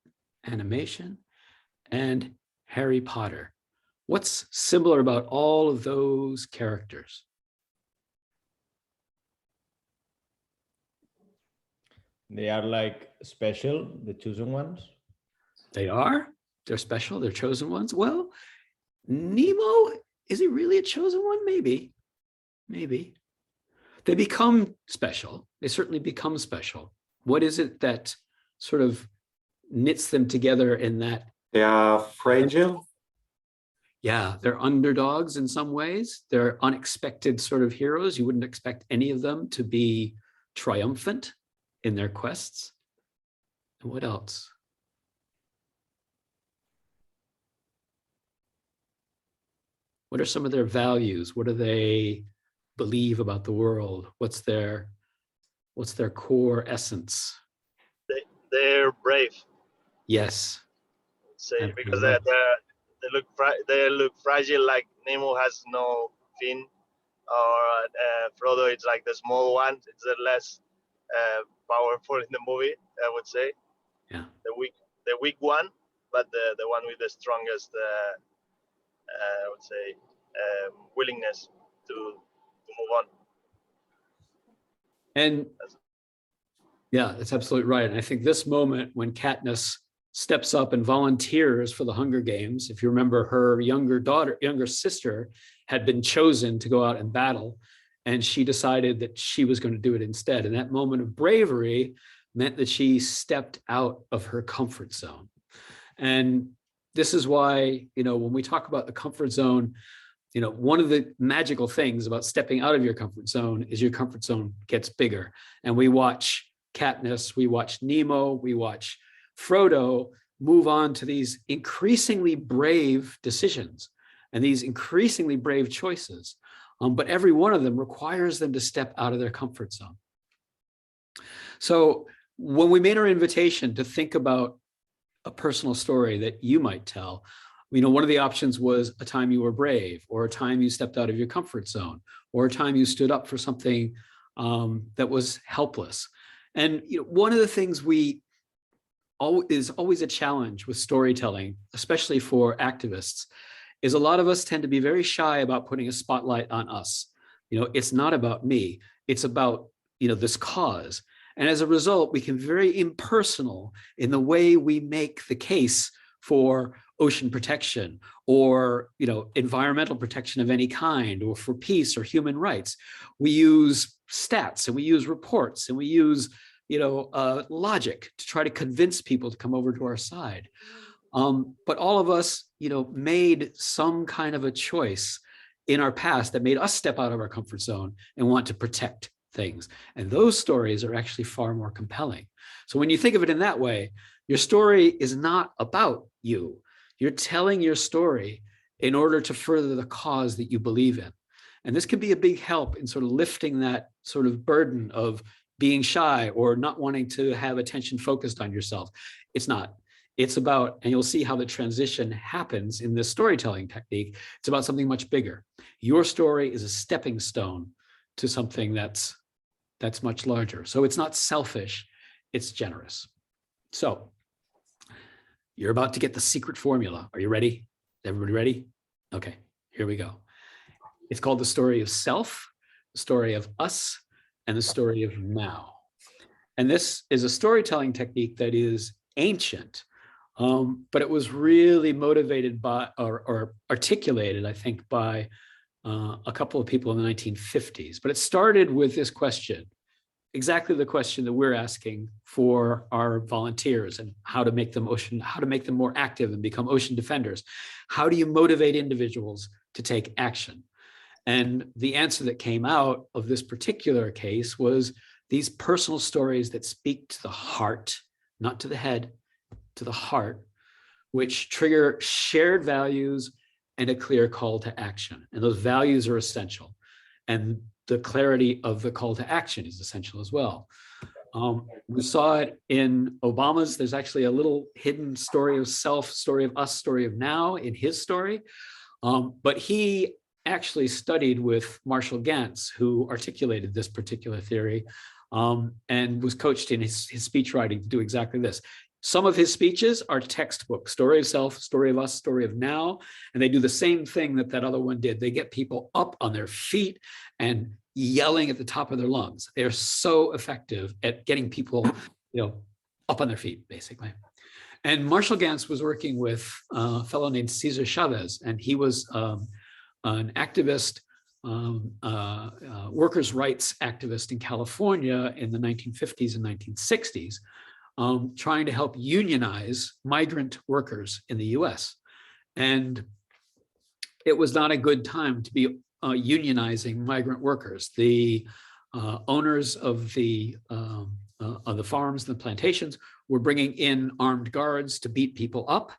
Speaker 2: animation. And Harry Potter. What's similar about all of those characters?
Speaker 6: They are like special, the chosen ones.
Speaker 2: They are. They're special. They're chosen ones. Well, Nemo, is he really a chosen one? Maybe. Maybe. They become special. They certainly become special. What is it that sort of knits them together in that?
Speaker 7: They are fragile.
Speaker 2: Yeah, they're underdogs in some ways. They're unexpected sort of heroes. You wouldn't expect any of them to be triumphant in their quests. And what else? What are some of their values? What do they believe about the world? What's their core essence?
Speaker 8: They're brave.
Speaker 2: Yes.
Speaker 8: Say because they look fragile. Like Nemo has no fin, or Frodo, it's like the small one. It's the less powerful in the movie, I would say.
Speaker 2: Yeah.
Speaker 8: The weak one, but the one with the strongest, I would say, willingness to move on.
Speaker 2: And yeah, that's absolutely right. And I think this moment when Katniss steps up and volunteers for the Hunger Games, if you remember, her younger sister had been chosen to go out and battle, and she decided that she was going to do it instead. And that moment of bravery meant that she stepped out of her comfort zone. And this is why, when we talk about the comfort zone, one of the magical things about stepping out of your comfort zone is your comfort zone gets bigger. And we watch Katniss, we watch Nemo, we watch Frodo move on to these increasingly brave decisions and these increasingly brave choices. But every one of them requires them to step out of their comfort zone. So when we made our invitation to think about a personal story that you might tell, one of the options was a time you were brave, or a time you stepped out of your comfort zone, or a time you stood up for something that was helpless. And one of the things is always a challenge with storytelling, especially for activists, is a lot of us tend to be very shy about putting a spotlight on us. It's not about me, it's about, this cause. And as a result, we can be very impersonal in the way we make the case for ocean protection, or, environmental protection of any kind, or for peace or human rights. We use stats, and we use reports, and we use logic to try to convince people to come over to our side. But all of us, made some kind of a choice in our past that made us step out of our comfort zone and want to protect things. And those stories are actually far more compelling. So when you think of it in that way, your story is not about you. You're telling your story in order to further the cause that you believe in. And this can be a big help in sort of lifting that sort of burden of being shy or not wanting to have attention focused on yourself. It's not. It's about, and you'll see how the transition happens in this storytelling technique, it's about something much bigger. Your story is a stepping stone to something that's much larger. So it's not selfish, it's generous. So you're about to get the secret formula. Are you ready? Everybody ready? Okay, here we go. It's called the story of self, the story of us, and the story of now. And this is a storytelling technique that is ancient, but it was really motivated by, or articulated, I think, by a couple of people in the 1950s, but it started with this question, exactly the question that we're asking for our volunteers, and how to make them more active and become ocean defenders. How do you motivate individuals to take action? And the answer that came out of this particular case was these personal stories that speak to the heart, not to the head, to the heart, which trigger shared values and a clear call to action. And those values are essential. And the clarity of the call to action is essential as well. We saw it in Obama's. There's actually a little hidden story of self, story of us, story of now in his story. But he actually studied with Marshall Gantz, who articulated this particular theory, and was coached in his speech writing to do exactly this. Some of his speeches are textbook, story of self, story of us, story of now, and they do the same thing that that other one did. They get people up on their feet and yelling at the top of their lungs. They're so effective at getting people, up on their feet, basically. And Marshall Gantz was working with a fellow named Cesar Chavez, and he was an activist, workers' rights activist in California in the 1950s and 1960s. Trying to help unionize migrant workers in the US. And it was not a good time to be unionizing migrant workers. The owners of the farms and the plantations were bringing in armed guards to beat people up.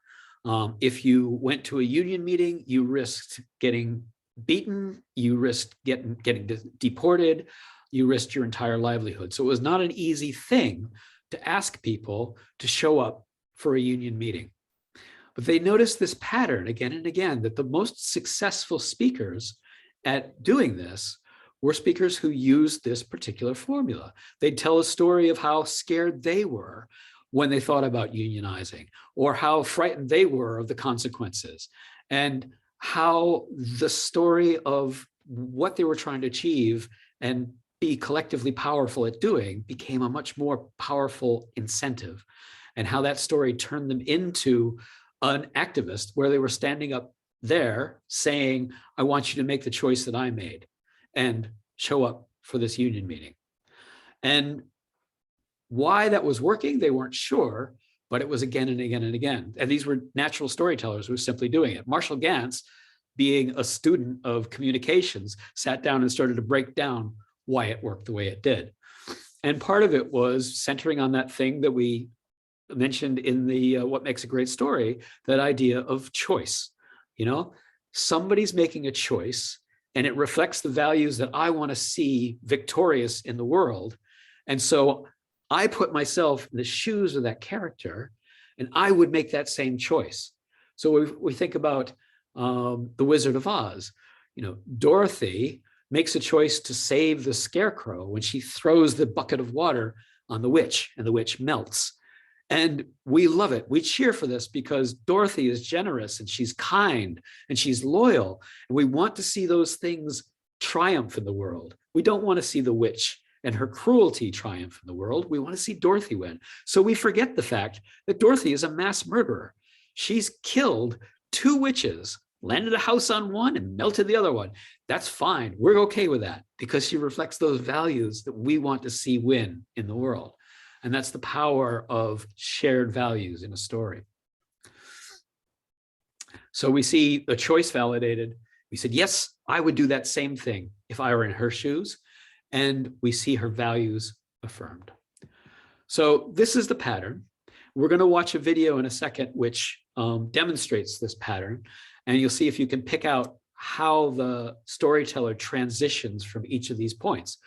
Speaker 2: If you went to a union meeting, you risked getting beaten, you risked getting deported, you risked your entire livelihood. So it was not an easy thing to ask people to show up for a union meeting. But they noticed this pattern again and again, that the most successful speakers at doing this were speakers who used this particular formula. They'd tell a story of how scared they were when they thought about unionizing, or how frightened they were of the consequences, and how the story of what they were trying to achieve and be collectively powerful at doing became a much more powerful incentive, and how that story turned them into an activist where they were standing up there saying, I want you to make the choice that I made and show up for this union meeting. And why that was working, they weren't sure, but it was again and again and again. And these were natural storytellers who were simply doing it. Marshall Gantz, being a student of communications, sat down and started to break down why it worked the way it did. And part of it was centering on that thing that we mentioned in the What Makes a Great Story, that idea of choice. Somebody's making a choice and it reflects the values that I want to see victorious in the world. And so I put myself in the shoes of that character and I would make that same choice. So we think about The Wizard of Oz. Dorothy makes a choice to save the scarecrow when she throws the bucket of water on the witch, and the witch melts. And we love it. We cheer for this because Dorothy is generous and she's kind and she's loyal. And we want to see those things triumph in the world. We don't want to see the witch and her cruelty triumph in the world. We want to see Dorothy win. So we forget the fact that Dorothy is a mass murderer. She's killed 2 witches, landed a house on one and melted the other one. That's fine. We're okay with that because she reflects those values that we want to see win in the world. And that's the power of shared values in a story. So we see the choice validated. We said, yes, I would do that same thing if I were in her shoes. And we see her values affirmed. So this is the pattern. We're going to watch a video in a second, which demonstrates this pattern. And you'll see if you can pick out how the storyteller transitions from each of these points.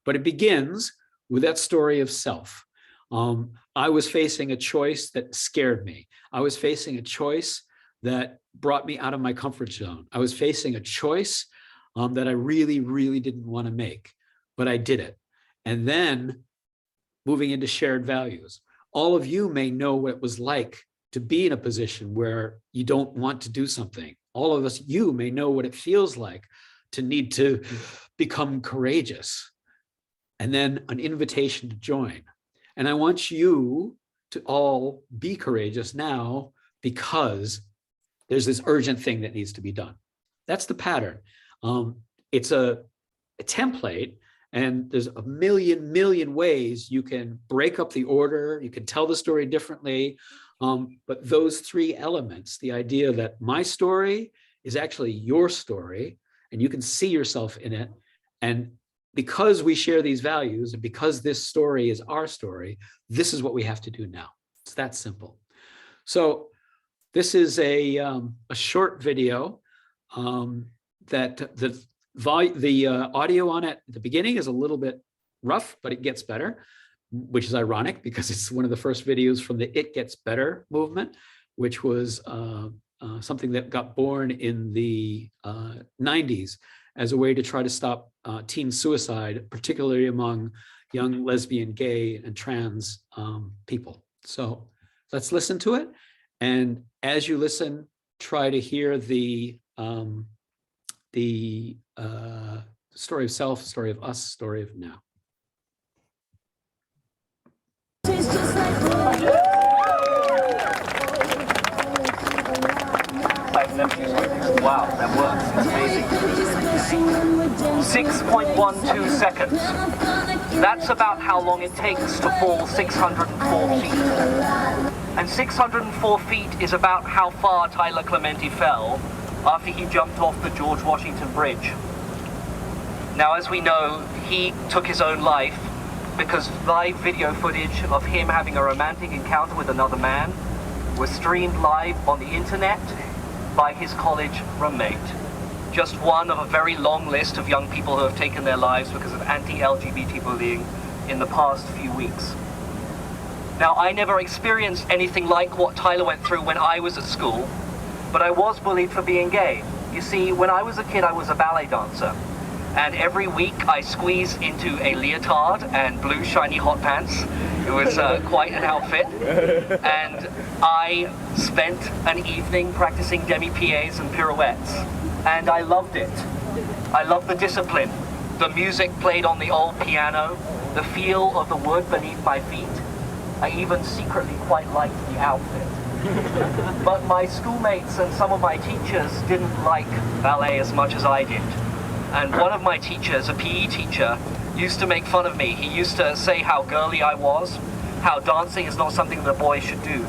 Speaker 2: But it begins with that story of self. I was facing a choice that scared me. I was facing a choice that brought me out of my comfort zone. I was facing a choice that I really, really didn't want to make, but I did it. And then moving into shared values. All of you may know what it was like to be in a position where you don't want to do something. All of us, you may know what it feels like to need to become courageous. And then an invitation to join. And I want you to all be courageous now because there's this urgent thing that needs to be done. That's the pattern. It's a template, and there's a million ways you can break up the order, you can tell the story differently. But those three elements, the idea that my story is actually your story, and you can see yourself in it. And because we share these values, and because this story is our story, this is what we have to do now. It's that simple. So this is a short video that the audio on it at the beginning is a little bit rough, but it gets better, which is ironic because it's one of the first videos from the It Gets Better movement, which was something that got born in the 90s as a way to try to stop teen suicide, particularly among young lesbian, gay, and trans people. So let's listen to it. And as you listen, try to hear the story of self, story of us, story of now.
Speaker 12: Wow, that works. It's amazing. 6.12 seconds. That's about how long it takes to fall 604 feet. And 604 feet is about how far Tyler Clementi fell after he jumped off the George Washington Bridge. Now, as we know, he took his own life because live video footage of him having a romantic encounter with another man was streamed live on the internet by his college roommate. Just one of a very long list of young people who have taken their lives because of anti-LGBT bullying in the past few weeks. Now, I never experienced anything like what Tyler went through when I was at school, but I was bullied for being gay. You see, when I was a kid, I was a ballet dancer. And every week I squeezed into a leotard and blue shiny hot pants. It was quite an outfit. And I spent an evening practicing demi-pieds and pirouettes. And I loved it. I loved the discipline. The music played on the old piano, the feel of the wood beneath my feet. I even secretly quite liked the outfit. But my schoolmates and some of my teachers didn't like ballet as much as I did. And one of my teachers, a PE teacher, used to make fun of me. He used to say how girly I was, how dancing is not something that a boy should do.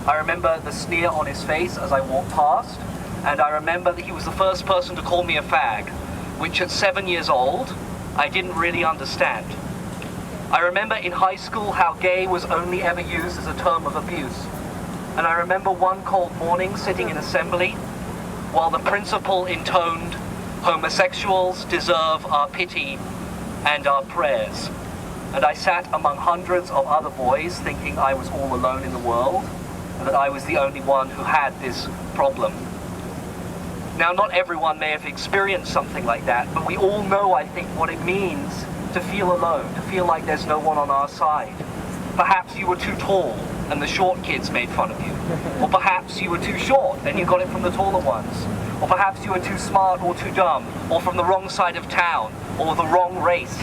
Speaker 12: I remember the sneer on his face as I walked past, and I remember that he was the first person to call me a fag, which at 7 years old, I didn't really understand. I remember in high school how gay was only ever used as a term of abuse. And I remember one cold morning sitting in assembly while the principal intoned, "Homosexuals deserve our pity and our prayers." And I sat among hundreds of other boys thinking I was all alone in the world and that I was the only one who had this problem. Now, not everyone may have experienced something like that, but we all know, I think, what it means to feel alone, to feel like there's no one on our side. Perhaps you were too tall and the short kids made fun of you. Or perhaps you were too short and you got it from the taller ones. Or perhaps you were too smart or too dumb, or from the wrong side of town, or the wrong race.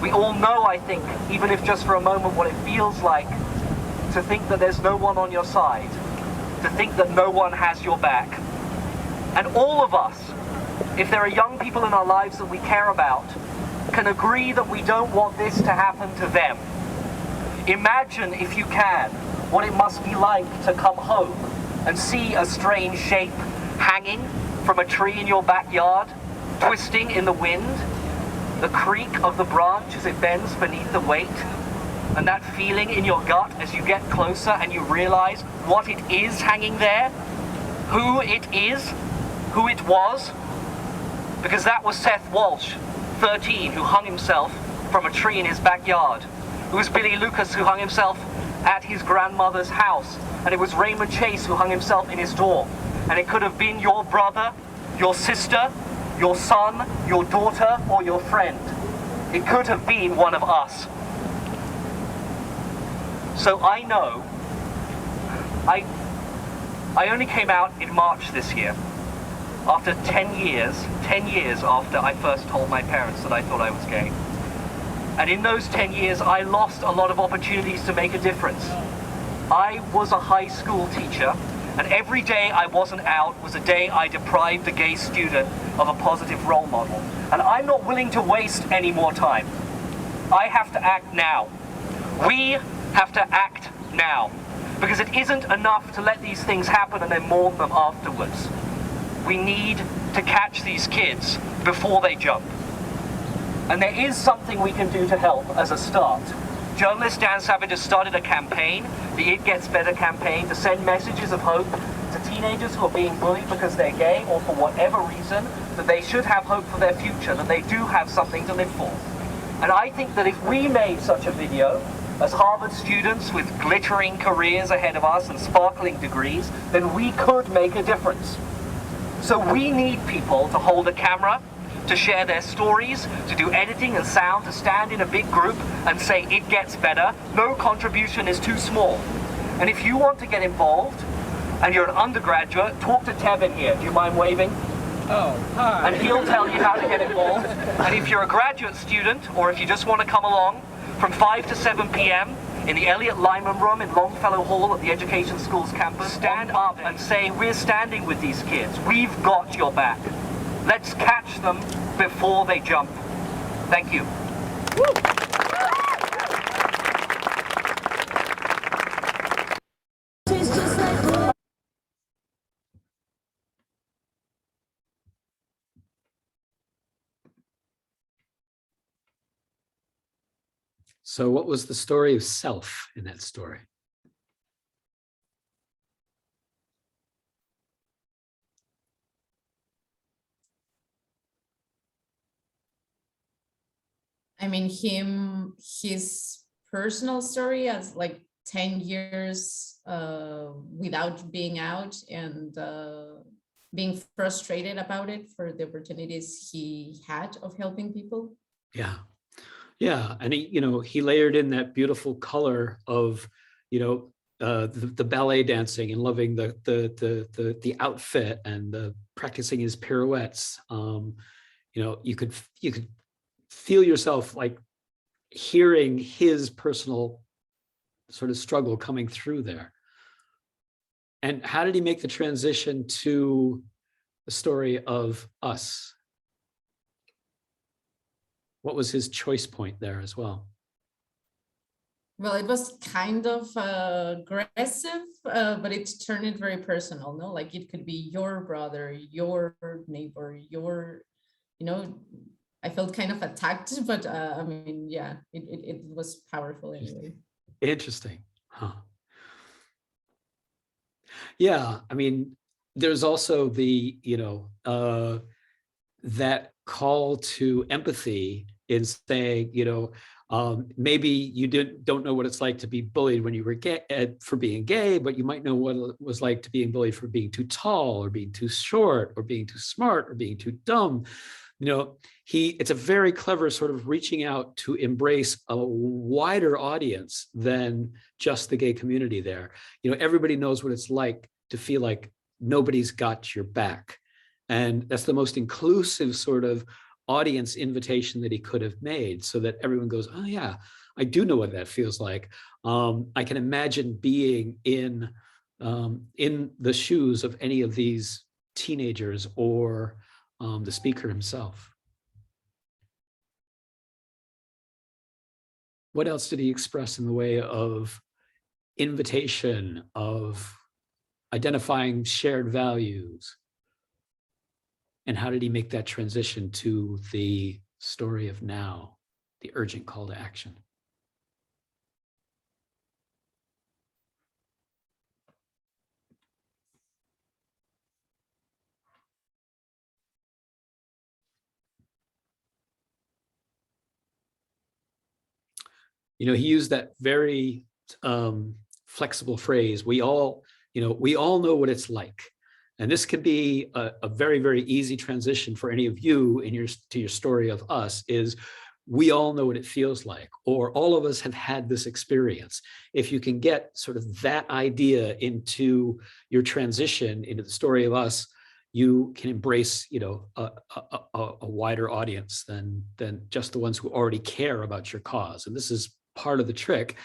Speaker 12: We all know, I think, even if just for a moment, what it feels like to think that there's no one on your side, to think that no one has your back. And all of us, if there are young people in our lives that we care about, can agree that we don't want this to happen to them. Imagine, if you can, what it must be like to come home and see a strange shape hanging from a tree in your backyard, twisting in the wind, the creak of the branch as it bends beneath the weight, and that feeling in your gut as you get closer and you realize what it is hanging there, who it is, who it was. Because that was Seth Walsh, 13, who hung himself from a tree in his backyard. It was Billy Lucas who hung himself at his grandmother's house. And it was Raymond Chase who hung himself in his door. And it could have been your brother, your sister, your son, your daughter, or your friend. It could have been one of us. So I know, I only came out in March this year, after 10 years after I first told my parents that I thought I was gay. And in those 10 years, I lost a lot of opportunities to make a difference. I was a high school teacher, And every day I wasn't out was a day I deprived the gay student of a positive role model. And I'm not willing to waste any more time. I have to act now. We have to act now. Because it isn't enough to let these things happen and then mourn them afterwards. We need to catch these kids before they jump. And there is something we can do to help as a start. Journalist Dan Savage has started a campaign, the It Gets Better campaign, to send messages of hope to teenagers who are being bullied because they're gay or for whatever reason, that they should have hope for their future, that they do have something to live for. And I think that if we made such a video, as Harvard students with glittering careers ahead of us and sparkling degrees, then we could make a difference. So we need people to hold a camera, to share their stories, to do editing and sound, to stand in a big group and say it gets better. No contribution is too small. And if you want to get involved and you're an undergraduate, talk to Tevin here. Do you mind waving?
Speaker 13: Oh, hi.
Speaker 12: And he'll tell you how to get involved. And if you're a graduate student, or if you just want to come along, from 5 to 7 p.m. in the Elliot Lyman Room in Longfellow Hall at the Education Schools campus, stand up and say, we're standing with these kids. We've got your back. Let's catch them before they jump. Thank you.
Speaker 2: So what was the story of self in that story?
Speaker 4: I mean, his personal story as like 10 years without being out and being frustrated about it for the opportunities he had of helping people.
Speaker 2: Yeah. Yeah. And he layered in that beautiful color of, the ballet dancing and loving the outfit and the practicing his pirouettes. You could feel yourself like hearing his personal sort of struggle coming through there. And how did he make the transition to the story of us? What was his choice point there as well?
Speaker 4: Well, it was kind of aggressive, but it turned it very personal, no? Like it could be your brother, your neighbor, I felt kind of attacked, but I mean, yeah, it was powerful anyway.
Speaker 2: Interesting. Huh. Yeah, I mean, there's also the, that call to empathy in saying, maybe you don't know what it's like to be bullied when you were gay, for being gay, but you might know what it was like to being bullied for being too tall or being too short or being too smart or being too dumb. It's a very clever sort of reaching out to embrace a wider audience than just the gay community there. Everybody knows what it's like to feel like nobody's got your back. And that's the most inclusive sort of audience invitation that he could have made, so that everyone goes, oh yeah, I do know what that feels like. I can imagine being in the shoes of any of these teenagers or the speaker himself. What else did he express in the way of invitation, of identifying shared values? And how did he make that transition to the story of now, the urgent call to action? He used that very flexible phrase, we all know what it's like. And this could be a very, very easy transition for any of you to your story of us, is we all know what it feels like, or all of us have had this experience. If you can get sort of that idea into your transition into the story of us, you can embrace, a wider audience than just the ones who already care about your cause. And this is part of the trick,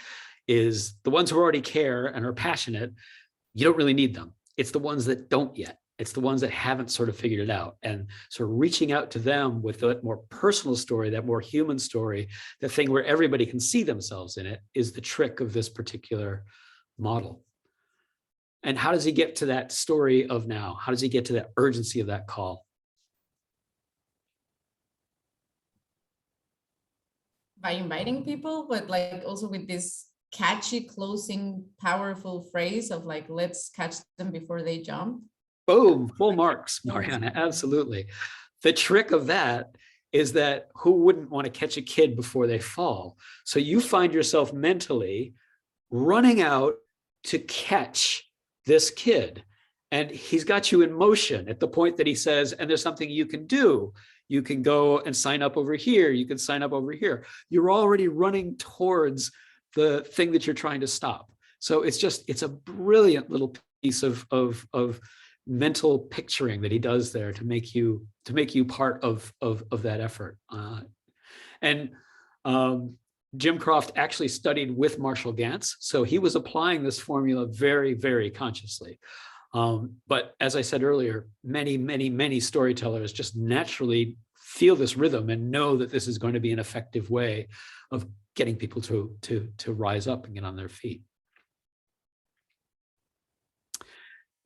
Speaker 2: is the ones who already care and are passionate, you don't really need them. it's the ones that don't yet. It's the ones that haven't sort of figured it out, and sort of reaching out to them with that more personal story, that more human story, the thing where everybody can see themselves in it, is the trick of this particular model. And how does he get to that story of now? How does he get to that urgency of that call?
Speaker 4: By inviting people, but like also with this catchy closing powerful phrase of like, let's catch them before they jump.
Speaker 2: Boom, full marks, Mariana, absolutely. The trick of that is that who wouldn't want to catch a kid before they fall? So you find yourself mentally running out to catch this kid, and he's got you in motion at the point that he says, and there's something you can do. You can go and sign up over here. You can sign up over here. You're already running towards the thing that you're trying to stop. So it's a brilliant little piece of mental picturing that he does there to make you part of that effort. Jim Croft actually studied with Marshall Gantz, so he was applying this formula very, very consciously. But as I said earlier, many storytellers just naturally feel this rhythm and know that this is going to be an effective way of getting people to rise up and get on their feet.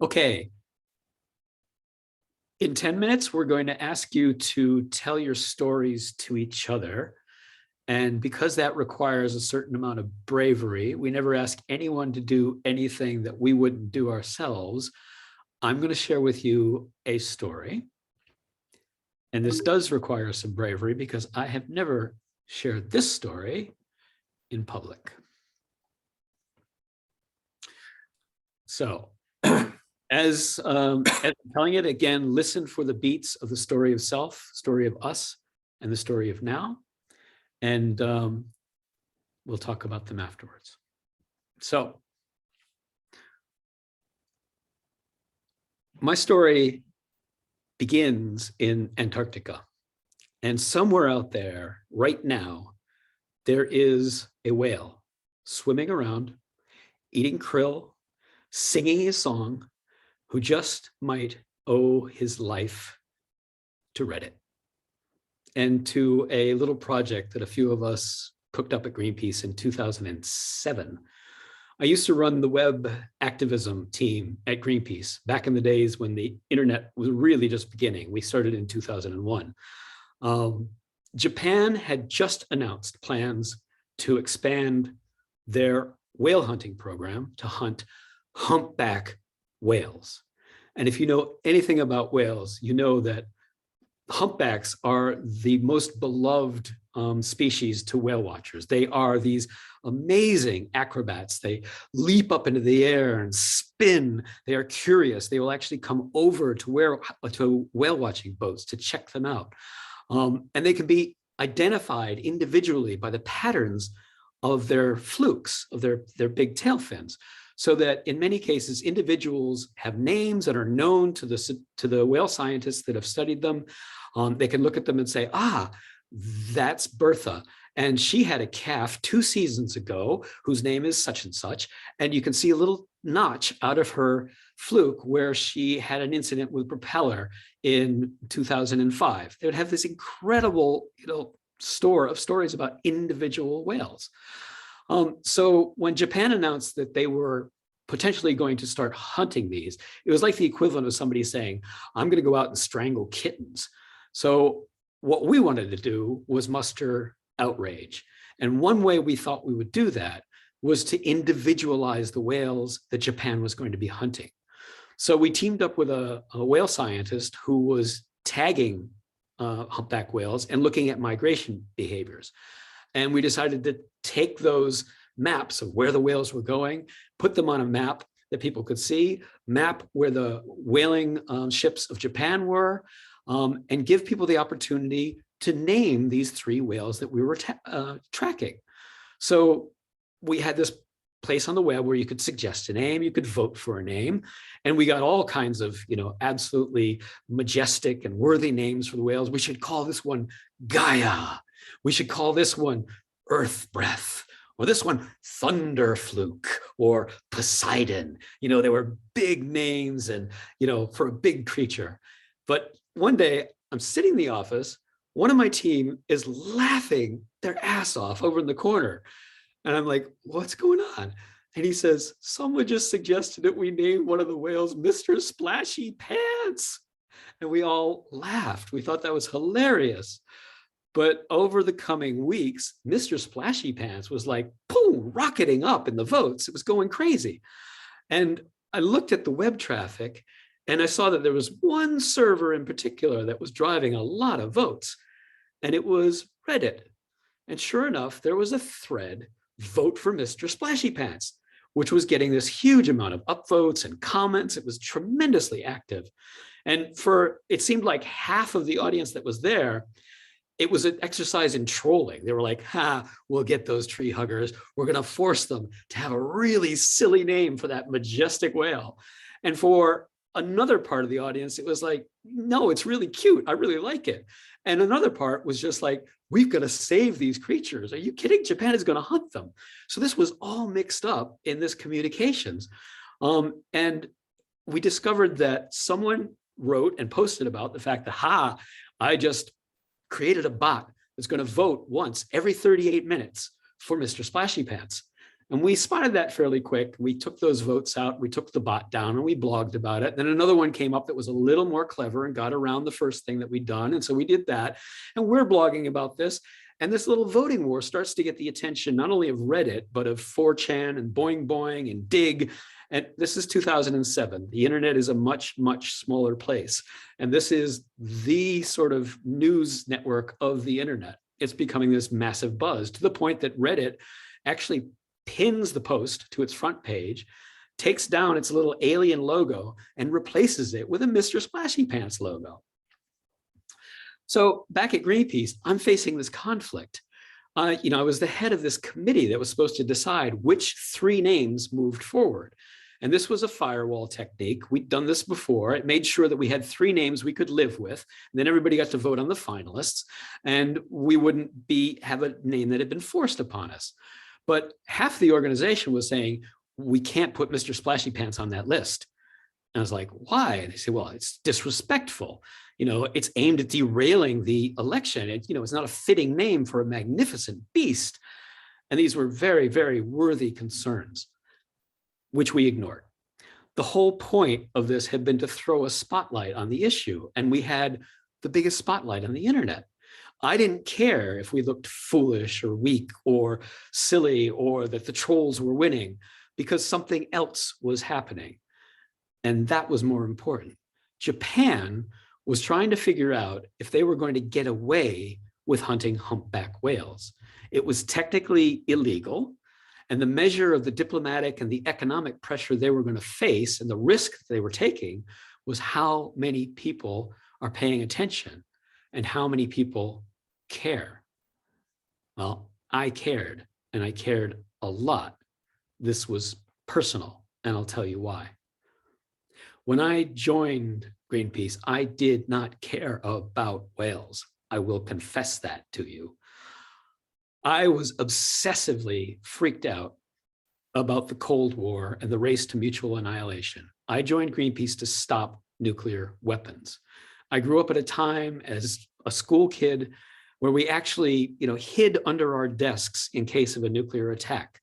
Speaker 2: Okay. In 10 minutes, we're going to ask you to tell your stories to each other. And because that requires a certain amount of bravery, we never ask anyone to do anything that we wouldn't do ourselves. I'm going to share with you a story. And this does require some bravery because I have never shared this story in public. So, as I'm telling it again, listen for the beats of the story of self, story of us, and the story of now. And we'll talk about them afterwards. So, my story begins in Antarctica. And somewhere out there, right now, there is a whale swimming around, eating krill, singing a song, who just might owe his life to Reddit and to a little project that a few of us cooked up at Greenpeace in 2007. I used to run the web activism team at Greenpeace back in the days when the internet was really just beginning. We started in 2001. Japan had just announced plans to expand their whale hunting program to hunt humpback whales. And if you know anything about whales, you know that humpbacks are the most beloved species to whale watchers. They are these amazing acrobats. They leap up into the air and spin. They are curious. They will actually come over to whale watching boats to check them out. And they can be identified individually by the patterns of their flukes, of their big tail fins. So that in many cases, individuals have names that are known to the whale scientists that have studied them. They can look at them and say, ah, that's Bertha. And she had a calf 2 seasons ago whose name is such and such. And you can see a little notch out of her fluke where she had an incident with propeller in 2005. They would have this incredible, store of stories about individual whales. So when Japan announced that they were potentially going to start hunting these, it was like the equivalent of somebody saying, I'm going to go out and strangle kittens. So what we wanted to do was muster outrage. And one way we thought we would do that was to individualize the whales that Japan was going to be hunting. So we teamed up with a whale scientist who was tagging humpback whales and looking at migration behaviors. And we decided to take those maps of where the whales were going, put them on a map that people could see, map where the whaling ships of Japan were, and give people the opportunity to name these 3 whales that we were tracking. So we had this place on the web where you could suggest a name, you could vote for a name, and we got all kinds of, absolutely majestic and worthy names for the whales. We should call this one Gaia. We should call this one Earth Breath, or this one, Thunderfluke or Poseidon. You know, they were big names and, you know, for a big creature. But one day I'm sitting in the office, one of my team is laughing their ass off over in the corner. And I'm like, what's going on? And he says, someone just suggested that we name one of the whales Mr. Splashy Pants. And we all laughed. We thought that was hilarious. But over the coming weeks, Mr. Splashy Pants was like, boom, rocketing up in the votes. It was going crazy. And I looked at the web traffic and I saw that there was one server in particular that was driving a lot of votes. And it was Reddit. And sure enough, there was a thread, vote for Mr. Splashy Pants, which was getting this huge amount of upvotes and comments. It was tremendously active. And for, it seemed like half of the audience that was there, it was an exercise in trolling. They were like, we'll get those tree huggers. We're going to force them to have a really silly name for that majestic whale. And for another part of the audience, it was like, no, it's really cute. I really like it. And another part was just like, we've got to save these creatures. Are you kidding? Japan is going to hunt them. So this was all mixed up in this communications. And we discovered that someone wrote and posted about the fact that, I just created a bot that's going to vote once every 38 minutes for Mr. Splashy Pants. And we spotted that fairly quick. We took those votes out, we took the bot down and we blogged about it. Then another one came up that was a little more clever and got around the first thing that we'd done. And so we did that. And we're blogging about this. And this little voting war starts to get the attention, not only of Reddit, but of 4chan and Boing Boing and Dig. And this is 2007. The internet is a much, much smaller place. And this is the sort of news network of the internet. It's becoming this massive buzz to the point that Reddit actually pins the post to its front page, takes down its little alien logo and replaces it with a Mr. Splashy Pants logo. So back at Greenpeace, I'm facing this conflict. I was the head of this committee that was supposed to decide which 3 names moved forward. And this was a firewall technique. We'd done this before. It made sure that we had 3 names we could live with. And then everybody got to vote on the finalists. And we wouldn't have a name that had been forced upon us. But half the organization was saying, we can't put Mr. Splashy Pants on that list. And I was like, why? And they said, well, it's disrespectful. It's aimed at derailing the election. It's not a fitting name for a magnificent beast. And these were very, very worthy concerns, which we ignored. The whole point of this had been to throw a spotlight on the issue. And we had the biggest spotlight on the internet. I didn't care if we looked foolish or weak or silly or that the trolls were winning, because something else was happening. And that was more important. Japan was trying to figure out if they were going to get away with hunting humpback whales. It was technically illegal, and the measure of the diplomatic and the economic pressure they were going to face and the risk they were taking was how many people are paying attention and how many people care. Well, I cared, and I cared a lot. This was personal, and I'll tell you why. When I joined Greenpeace, I did not care about whales. I will confess that to you. I was obsessively freaked out about the Cold War and the race to mutual annihilation. I joined Greenpeace to stop nuclear weapons. I grew up at a time as a school kid where we actually, hid under our desks in case of a nuclear attack.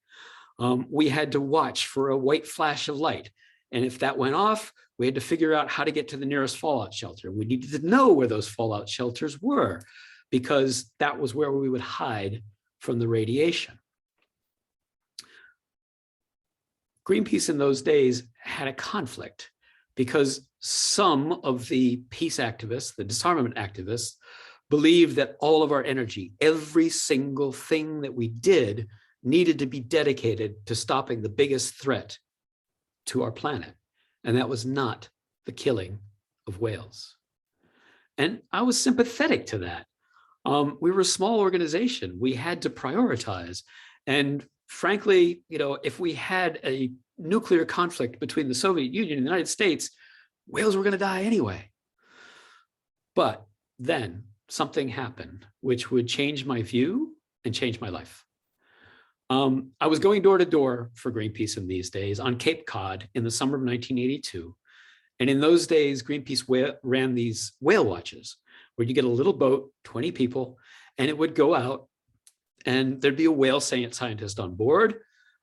Speaker 2: We had to watch for a white flash of light. And if that went off, we had to figure out how to get to the nearest fallout shelter. We needed to know where those fallout shelters were, because that was where we would hide from the radiation. Greenpeace in those days had a conflict because some of the peace activists, the disarmament activists, believed that all of our energy, every single thing that we did, needed to be dedicated to stopping the biggest threat to our planet. And that was not the killing of whales. And I was sympathetic to that. We were a small organization. We had to prioritize. And frankly, if we had a nuclear conflict between the Soviet Union and the United States, whales were going to die anyway. But then something happened which would change my view and change my life. I was going door to door for Greenpeace in these days on Cape Cod in the summer of 1982. And in those days, Greenpeace ran these whale watches where you get a little boat, 20 people, and it would go out and there'd be a whale scientist on board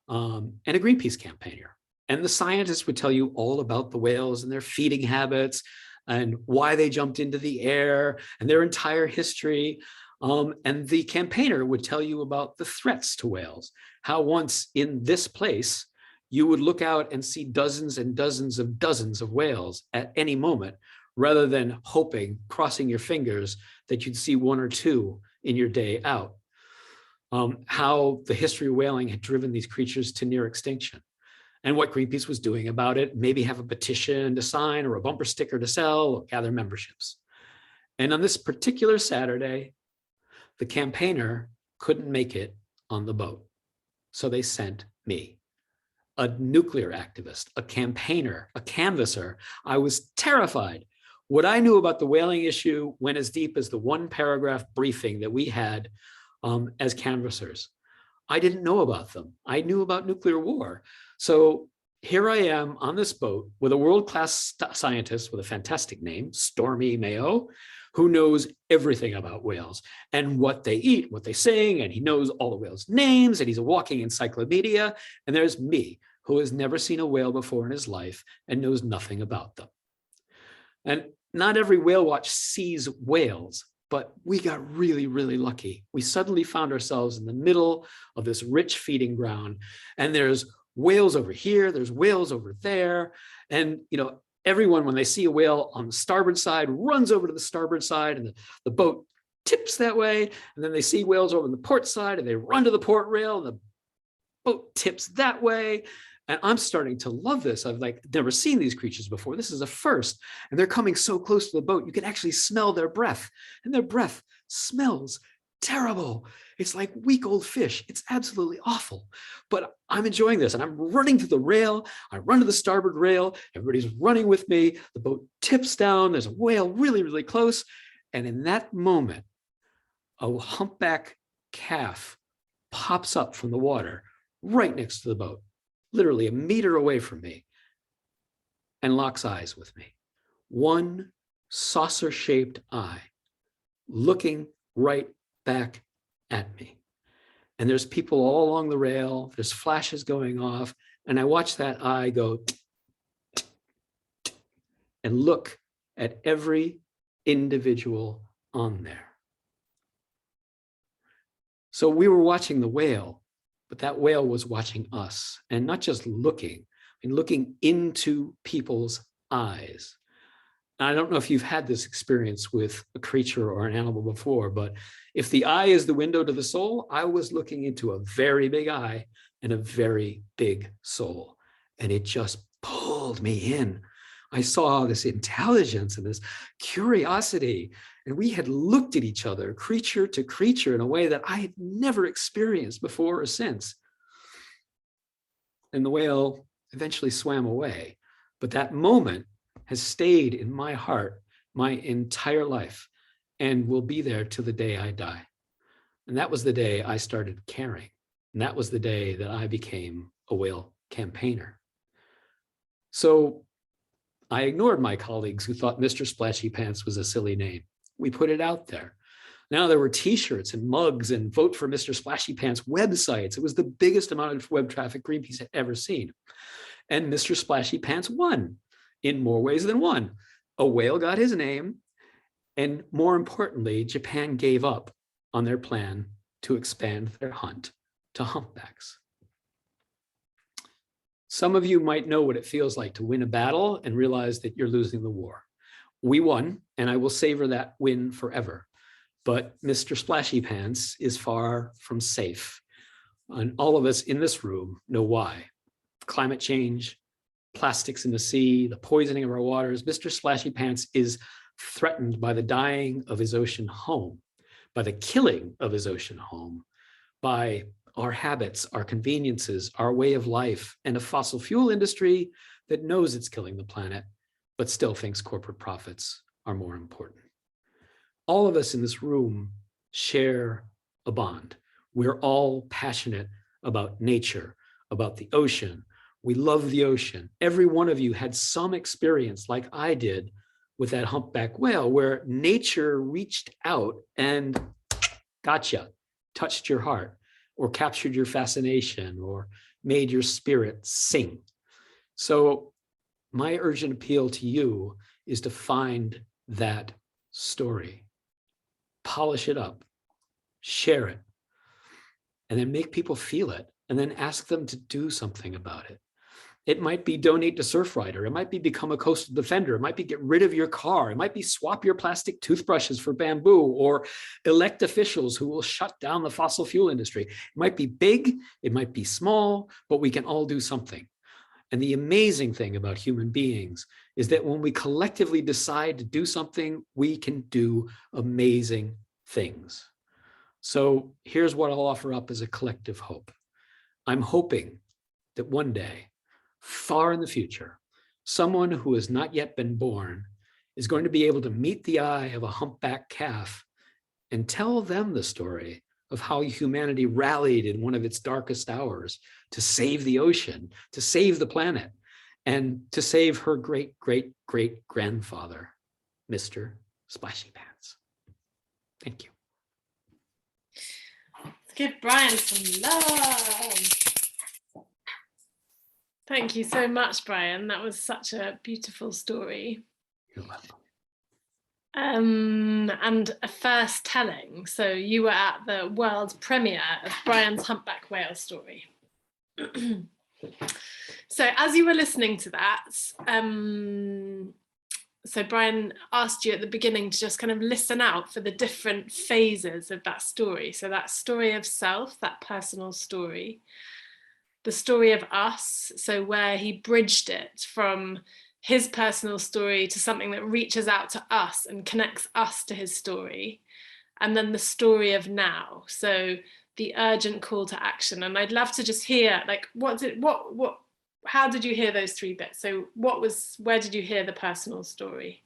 Speaker 2: and a Greenpeace campaigner. And the scientists would tell you all about the whales and their feeding habits and why they jumped into the air and their entire history. And the campaigner would tell you about the threats to whales, how once in this place, you would look out and see dozens and dozens of whales at any moment, rather than hoping, crossing your fingers, that you'd see one or two in your day out. How the history of whaling had driven these creatures to near extinction, and what Greenpeace was doing about it, maybe have a petition to sign or a bumper sticker to sell or gather memberships. And on this particular Saturday, the campaigner couldn't make it on the boat. So they sent me, a nuclear activist, a campaigner, a canvasser. I was terrified. What I knew about the whaling issue went as deep as the one paragraph briefing that we had as canvassers. I didn't know about them. I knew about nuclear war. So here I am on this boat with a world-class scientist with a fantastic name, Stormy Mayo, who knows everything about whales and what they eat, what they sing, and he knows all the whales' names, and he's a walking encyclopedia. And there's me, who has never seen a whale before in his life and knows nothing about them. And not every whale watch sees whales, but we got really, really lucky. We suddenly found ourselves in the middle of this rich feeding ground, and there's whales over here, there's whales over there. And, you know, everyone, when they see a whale on the starboard side, runs over to the starboard side, and the boat tips that way. And then they see whales over on the port side, and they run to the port rail, and the boat tips that way. And I'm starting to love this. I've never seen these creatures before. This is a first. And they're coming so close to the boat, you can actually smell their breath. And their breath smells terrible. It's like weak old fish. It's absolutely awful. But I'm enjoying this. And I'm running to the rail. I run to the starboard rail. Everybody's running with me. The boat tips down. There's a whale really, really close. And in that moment, a humpback calf pops up from the water right next to the boat, literally a meter away from me, and locks eyes with me. One saucer-shaped eye looking right back at me. And there's people all along the rail, there's flashes going off, and I watch that eye go and look at every individual on there. So we were watching the whale, but that whale was watching us, and not just looking, I mean, looking into people's eyes. And I don't know if you've had this experience with a creature or an animal before, but if the eye is the window to the soul, I was looking into a very big eye and a very big soul, and it just pulled me in. I saw this intelligence and this curiosity, and we had looked at each other, creature to creature, in a way that I had never experienced before or since. And the whale eventually swam away, but that moment has stayed in my heart my entire life and will be there till the day I die. And that was the day I started caring. And that was the day that I became a whale campaigner. So I ignored my colleagues who thought Mr. Splashy Pants was a silly name. We put it out there. Now there were t-shirts and mugs and Vote for Mr. Splashy Pants websites. It was the biggest amount of web traffic Greenpeace had ever seen. And Mr. Splashy Pants won in more ways than one. A whale got his name, and more importantly, Japan gave up on their plan to expand their hunt to humpbacks. Some of you might know what it feels like to win a battle and realize that you're losing the war. We won, and I will savor that win forever. But Mr. Splashy Pants is far from safe. And all of us in this room know why. Climate change, plastics in the sea, the poisoning of our waters. Mr. Splashy Pants is threatened by the dying of his ocean home, by the killing of his ocean home, by our habits, our conveniences, our way of life, and a fossil fuel industry that knows it's killing the planet, but still thinks corporate profits are more important. All of us in this room share a bond. We're all passionate about nature, about the ocean. We love the ocean. Every one of you had some experience like I did with that humpback whale, where nature reached out and gotcha, touched your heart, or captured your fascination, or made your spirit sing. So my urgent appeal to you is to find that story, polish it up, share it, and then make people feel it, and then ask them to do something about it. It might be donate to Surfrider. It might be become a coastal defender. It might be get rid of your car. It might be swap your plastic toothbrushes for bamboo, or elect officials who will shut down the fossil fuel industry. It might be big, it might be small, but we can all do something. And the amazing thing about human beings is that when we collectively decide to do something, we can do amazing things. So here's what I'll offer up as a collective hope. I'm hoping that one day, far in the future, someone who has not yet been born is going to be able to meet the eye of a humpback calf and tell them the story of how humanity rallied in one of its darkest hours to save the ocean, to save the planet, and to save her great-great-great-grandfather, Mr. Splashy Pants. Thank you.
Speaker 1: Let's give Brian some love. Thank you so much, Brian. That was such a beautiful story.
Speaker 2: You're welcome.
Speaker 1: And a first telling. So you were at the world premiere of Brian's humpback whale story. So as you were listening to that, so Brian asked you at the beginning to just kind of listen out for the different phases of that story. So that story of self, that personal story, the story of us, so where he bridged it from his personal story to something that reaches out to us and connects us to his story, and then the story of now, so the urgent call to action. And I'd love to just hear, like, how did you hear those three bits? So where did you hear the personal story?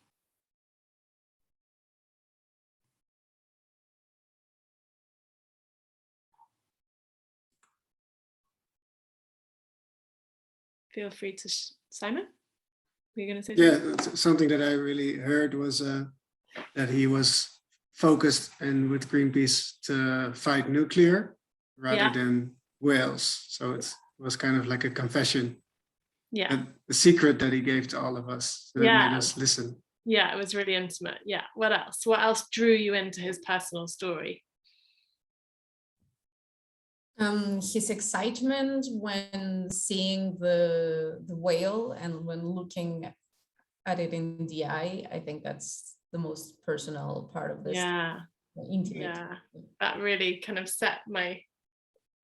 Speaker 1: Feel free to, Simon, were you going to say something?
Speaker 5: Yeah, something that I really heard was that he was focused and with Greenpeace to fight nuclear rather than whales. So it was kind of like a confession.
Speaker 1: Yeah.
Speaker 5: The secret that he gave to all of us. So that made us listen.
Speaker 1: Yeah, it was really intimate. Yeah. What else? What else drew you into his personal story?
Speaker 4: His excitement when seeing the whale and when looking at it in the eye. I think that's the most personal part of this.
Speaker 1: Yeah.
Speaker 4: Intimate.
Speaker 1: Yeah. That really kind of set my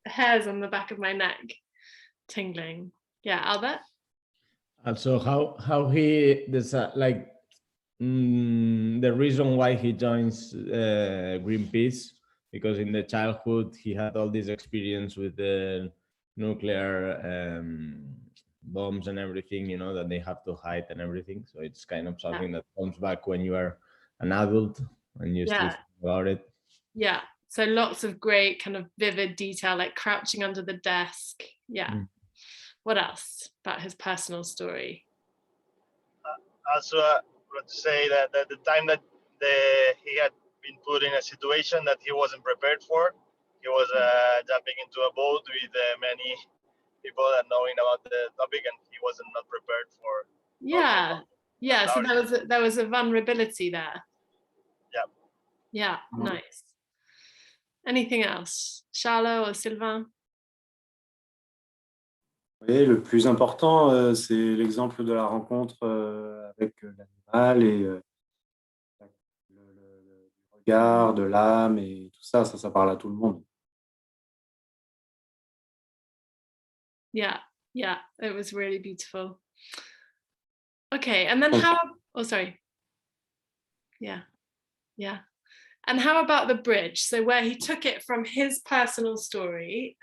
Speaker 1: hairs on the back of my neck tingling. Yeah, Albert?
Speaker 6: Also, how he like the reason why he joins Greenpeace, because in the childhood he had all this experience with the nuclear bombs and everything, you know, that they have to hide and everything. So it's kind of something that comes back when you are an adult and you still think about it.
Speaker 1: Yeah. So lots of great kind of vivid detail, like crouching under the desk. Yeah. What else about his personal story?
Speaker 8: Also, I want to say that at the time that he had been put in a situation that he wasn't prepared for, he was jumping into a boat with many people that knowing about the topic, and he wasn't not prepared for.
Speaker 1: Yeah. So there was a vulnerability there.
Speaker 8: Yeah.
Speaker 1: Yeah. Nice. Anything else, Charlotte or Sylvain?
Speaker 7: Oui, le plus important, c'est l'exemple de la rencontre avec l'animal et le regard, de l'âme et tout ça, ça parle à tout le monde.
Speaker 1: Yeah, it was really beautiful. Okay, and then sorry. Yeah. And how about the bridge? So where he took it from his personal story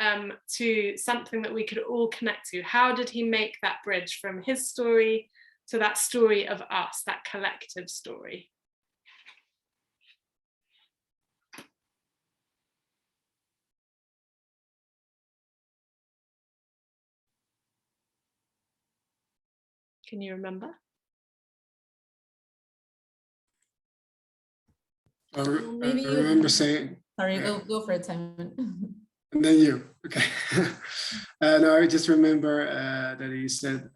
Speaker 1: to something that we could all connect to. How did he make that bridge from his story to that story of us, that collective story? Can you remember?
Speaker 4: Maybe
Speaker 5: I
Speaker 4: you
Speaker 5: remember saying.
Speaker 4: Sorry, go for it, Simon.
Speaker 5: And then you, okay. No, I just remember that he said,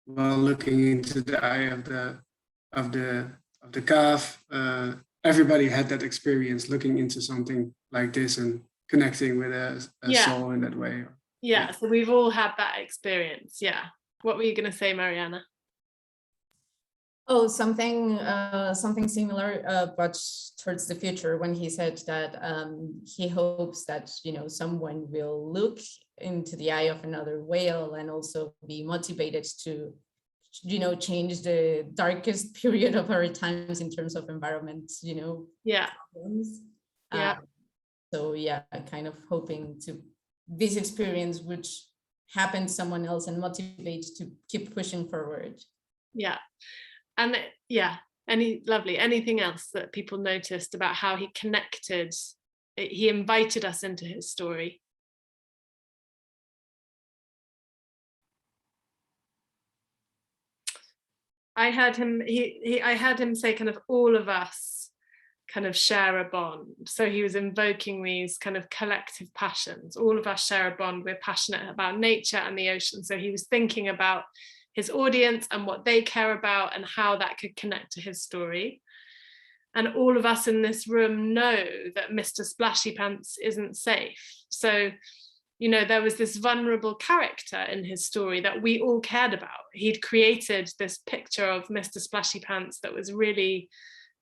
Speaker 5: while looking into the eye of the calf, everybody had that experience looking into something like this and connecting with a soul in that way.
Speaker 1: Yeah, so we've all had that experience. Yeah. What were you going to say, Mariana?
Speaker 4: Oh, something similar, but towards the future, when he said that he hopes that, you know, someone will look into the eye of another whale and also be motivated to, you know, change the darkest period of our times in terms of environment, you know.
Speaker 1: Yeah.
Speaker 4: Problems.
Speaker 1: Yeah.
Speaker 4: So yeah, kind of hoping to this experience which happened to someone else and motivate to keep pushing forward.
Speaker 1: Yeah. And yeah, anything else that people noticed about how he connected, he invited us into his story? I heard him, I heard him say kind of all of us kind of share a bond. So he was invoking these kind of collective passions. All of us share a bond. We're passionate about nature and the ocean. So he was thinking about his audience and what they care about and how that could connect to his story. And all of us in this room know that Mr. Splashy Pants isn't safe. So, you know, there was this vulnerable character in his story that we all cared about. He'd created this picture of Mr. Splashy Pants that was really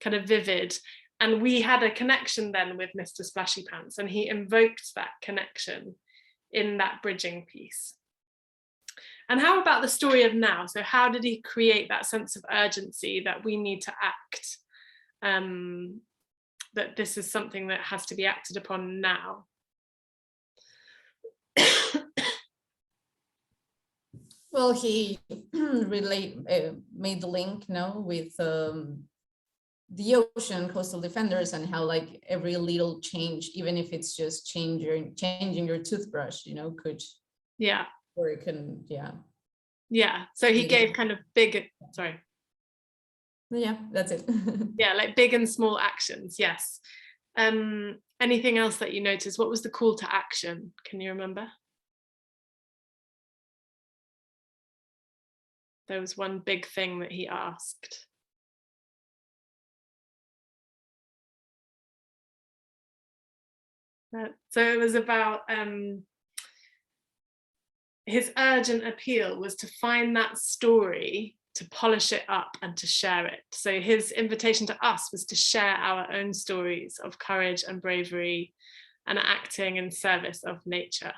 Speaker 1: kind of vivid. And we had a connection then with Mr. Splashy Pants, and he invoked that connection in that bridging piece. And how about the story of now? So how did he create that sense of urgency that we need to act, that this is something that has to be acted upon now?
Speaker 4: Well, he really made the link now with the ocean coastal defenders and how like every little change, even if it's just changing your toothbrush, you know, could or it can
Speaker 1: yeah, so he gave kind of big, sorry,
Speaker 4: yeah, that's it.
Speaker 1: Yeah, like big and small actions. Yes. Anything else that you noticed? What was the call to action? Can you remember? There was one big thing that he asked. So it was about his urgent appeal was to find that story, to polish it up and to share it. So his invitation to us was to share our own stories of courage and bravery and acting in service of nature.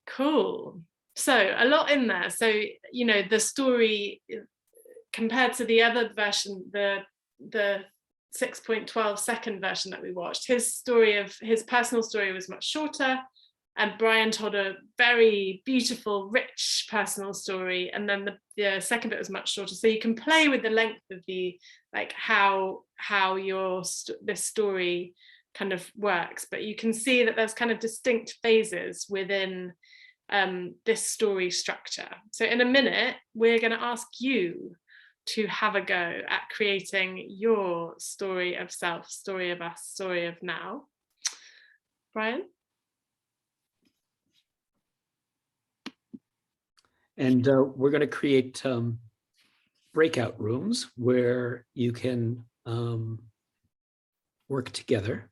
Speaker 1: Cool. So a lot in there. So, you know, the story compared to the other version, the 6.12 second version that we watched, his personal story was much shorter, and Brian told a very beautiful, rich personal story, and then the second bit was much shorter. So you can play with the length of the, like how this story kind of works, but you can see that there's kind of distinct phases within this story structure. So in a minute, we're going to ask you to have a go at creating your story of self, story of us, story of now. Brian?
Speaker 2: And we're going to create breakout rooms where you can work together.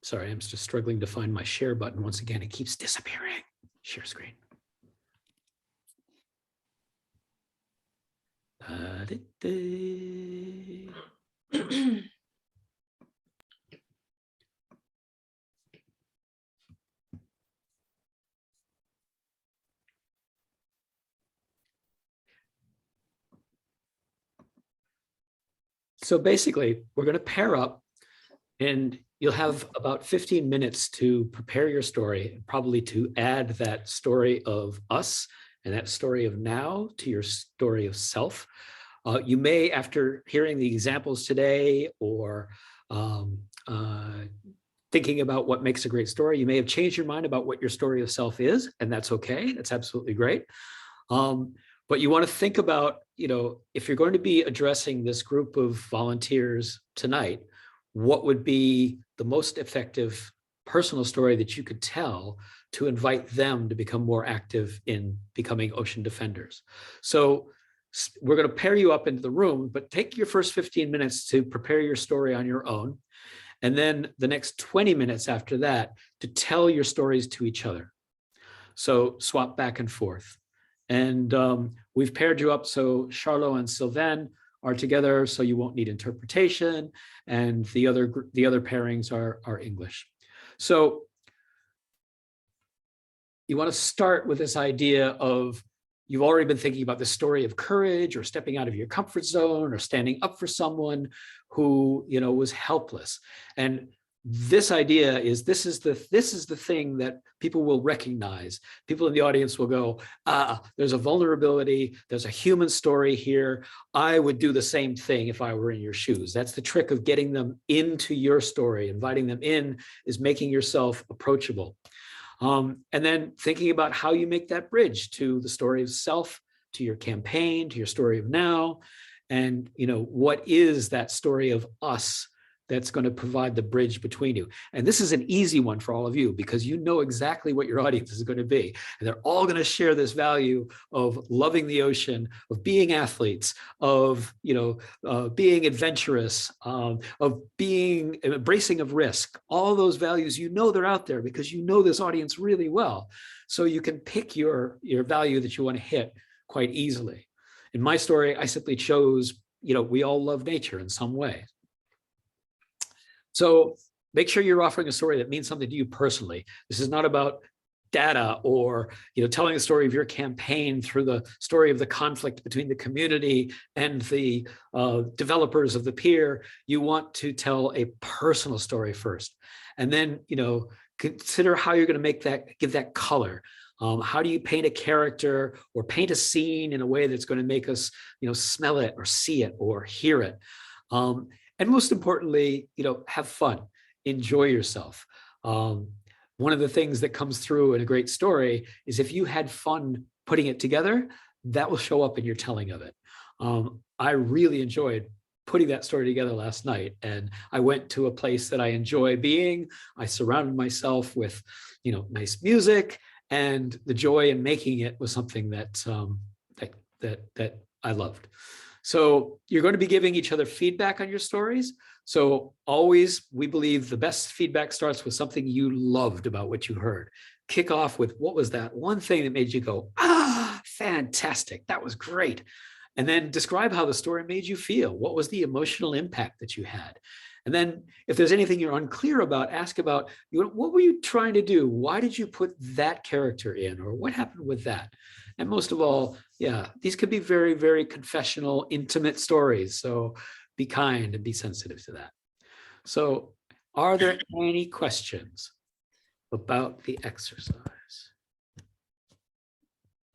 Speaker 2: Sorry, I'm just struggling to find my share button. Once again, it keeps disappearing. Share screen. So basically, we're going to pair up, and you'll have about 15 minutes to prepare your story, probably to add that story of us and that story of now to your story of self. You may, after hearing the examples today or thinking about what makes a great story. You may have changed your mind about what your story of self is, and that's okay. That's absolutely great. But you want to think about, if you're going to be addressing this group of volunteers tonight, what would be the most effective personal story that you could tell to invite them to become more active in becoming ocean defenders? So we're going to pair you up into the room, but take your first 15 minutes to prepare your story on your own. And then the next 20 minutes after that to tell your stories to each other. So swap back and forth. And we've paired you up so Charlot and Sylvain are together, so you won't need interpretation, and the other pairings are English. So you want to start with this idea of, you've already been thinking about the story of courage or stepping out of your comfort zone or standing up for someone who, was helpless. And this idea is, this is the thing that people will recognize. People in the audience will go, there's a vulnerability, there's a human story here. I would do the same thing if I were in your shoes. That's the trick of getting them into your story. Inviting them in is making yourself approachable. And then thinking about how you make that bridge to the story of self, to your campaign, to your story of now, and what is that story of us that's going to provide the bridge between you. And this is an easy one for all of you, because you know exactly what your audience is going to be. And they're all going to share this value of loving the ocean, of being athletes, of being adventurous, of being embracing of risk. All those values, they're out there because you know this audience really well. So you can pick your value that you want to hit quite easily. In my story, I simply chose, we all love nature in some way. So make sure you're offering a story that means something to you personally. This is not about data or telling the story of your campaign through the story of the conflict between the community and the developers of the pier. You want to tell a personal story first, and then consider how you're going to give that color. How do you paint a character or paint a scene in a way that's going to make us smell it or see it or hear it? And most importantly, have fun, enjoy yourself. One of the things that comes through in a great story is if you had fun putting it together, that will show up in your telling of it. I really enjoyed putting that story together last night, and I went to a place that I enjoy being. I surrounded myself with, nice music, and the joy in making it was something that I loved. So you're going to be giving each other feedback on your stories. So always, we believe the best feedback starts with something you loved about what you heard. Kick off with, what was that one thing that made you go, fantastic, that was great. And then describe how the story made you feel. What was the emotional impact that you had? And then if there's anything you're unclear about, ask about, what were you trying to do? Why did you put that character in? Or what happened with that? And most of all, these could be very, very confessional, intimate stories. So be kind and be sensitive to that. So are there any questions about the exercise?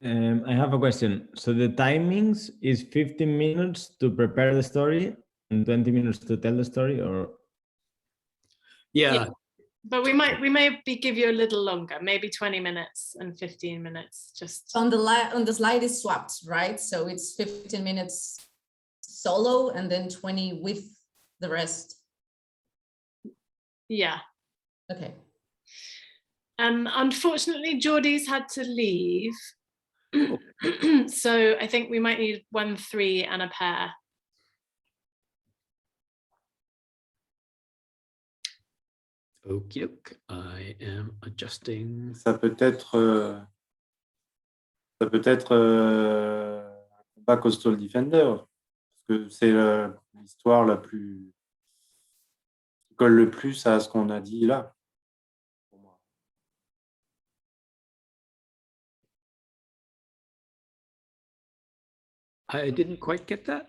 Speaker 6: I have a question. So the timings is 15 minutes to prepare the story and 20 minutes to tell the story, or?
Speaker 1: Yeah. But we may give you a little longer, maybe 20 minutes and 15 minutes. Just
Speaker 4: on the slide is swapped, right? So it's 15 minutes solo and then 20 with the rest.
Speaker 1: Yeah.
Speaker 4: Okay.
Speaker 1: Unfortunately, Geordie's had to leave. So I think we might need 1, 3 and a pair.
Speaker 2: Okay, I am adjusting.
Speaker 7: Ça peut être un combat Coastal Defender, parce que c'est l'histoire la plus qui colle le plus à ce qu'on a dit là. Pour moi.
Speaker 2: I didn't quite get that.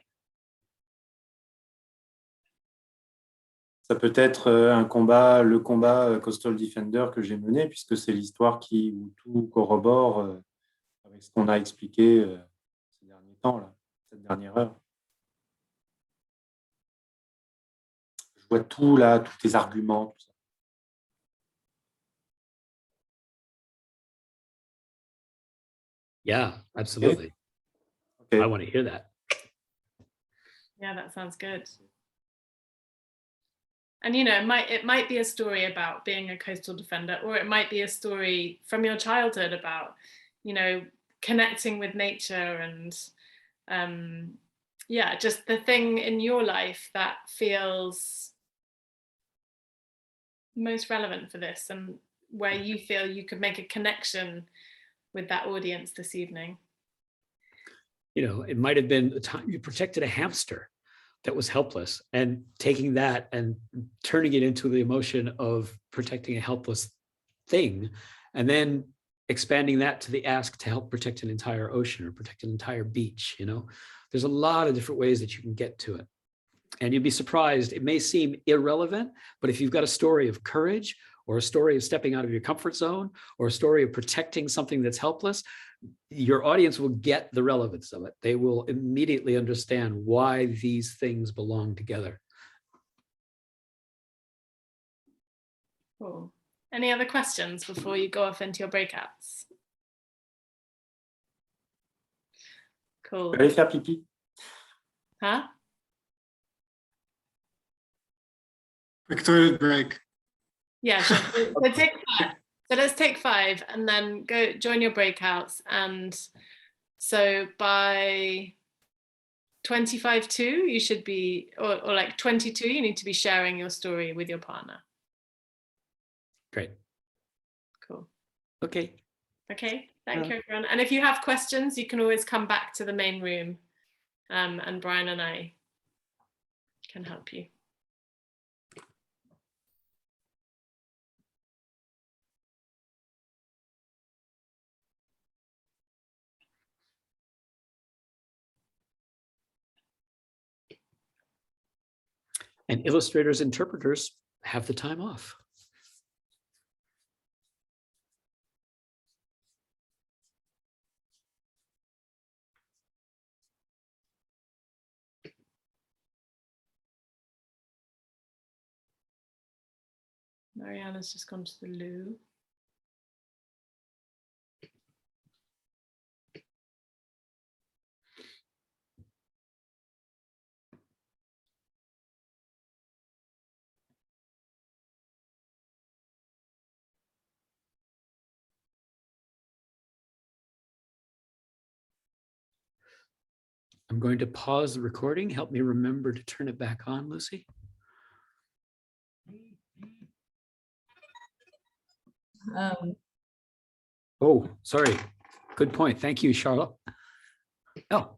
Speaker 7: Ça peut être le combat Coastal Defender que j'ai mené, puisque c'est l'histoire où tout corrobore avec ce qu'on a expliqué ces derniers temps, là, cette dernière heure. Je vois tout là, tous tes arguments, tout ça.
Speaker 2: Yeah, absolutely.
Speaker 7: Okay.
Speaker 2: I want to hear that.
Speaker 1: Yeah, that sounds good. And, you know, it might be a story about being a coastal defender, or it might be a story from your childhood about, you know, connecting with nature and, yeah, just the thing in your life that feels most relevant for this, and where you feel you could make a connection with that audience this evening.
Speaker 2: You know, it might have been the time you protected a hamster that was helpless, and taking that and turning it into the emotion of protecting a helpless thing, and then expanding that to the ask to help protect an entire ocean or protect an entire beach. You know, there's a lot of different ways that you can get to it. And you'd be surprised, it may seem irrelevant, but if you've got a story of courage, or a story of stepping out of your comfort zone, or a story of protecting something that's helpless, your audience will get the relevance of it. They will immediately understand why these things belong together.
Speaker 1: Cool. Any other questions before you go off into your breakouts? Cool.
Speaker 7: Allez faire pipi.
Speaker 1: Huh?
Speaker 5: Quick toilet break.
Speaker 1: Yeah, sure. So take 5. So let's take 5 and then go join your breakouts. And so by 25-2, you should be, or like 22, you need to be sharing your story with your partner.
Speaker 2: Great.
Speaker 1: Cool.
Speaker 2: Okay.
Speaker 1: Okay, thank you everyone. And if you have questions, you can always come back to the main room, and Brian and I can help you.
Speaker 2: And illustrators, interpreters have the time off.
Speaker 1: Mariana's just gone to the loo.
Speaker 2: I'm going to pause the recording. Help me remember to turn it back on, Lucy. Oh, sorry. Good point. Thank you, Charlotte. Oh.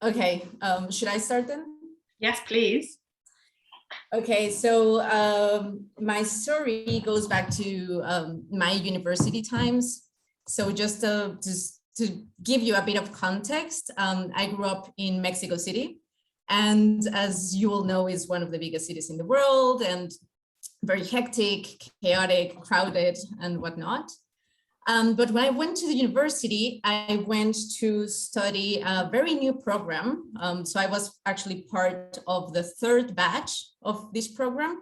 Speaker 4: Okay, should I start then?
Speaker 1: Yes, please.
Speaker 4: Okay, so my story goes back to my university times. So just to give you a bit of context, I grew up in Mexico City, and as you all know, is one of the biggest cities in the world, and very hectic, chaotic, crowded, and whatnot. But when I went to the university, I went to study a very new program. So I was actually part of the 3rd batch of this program.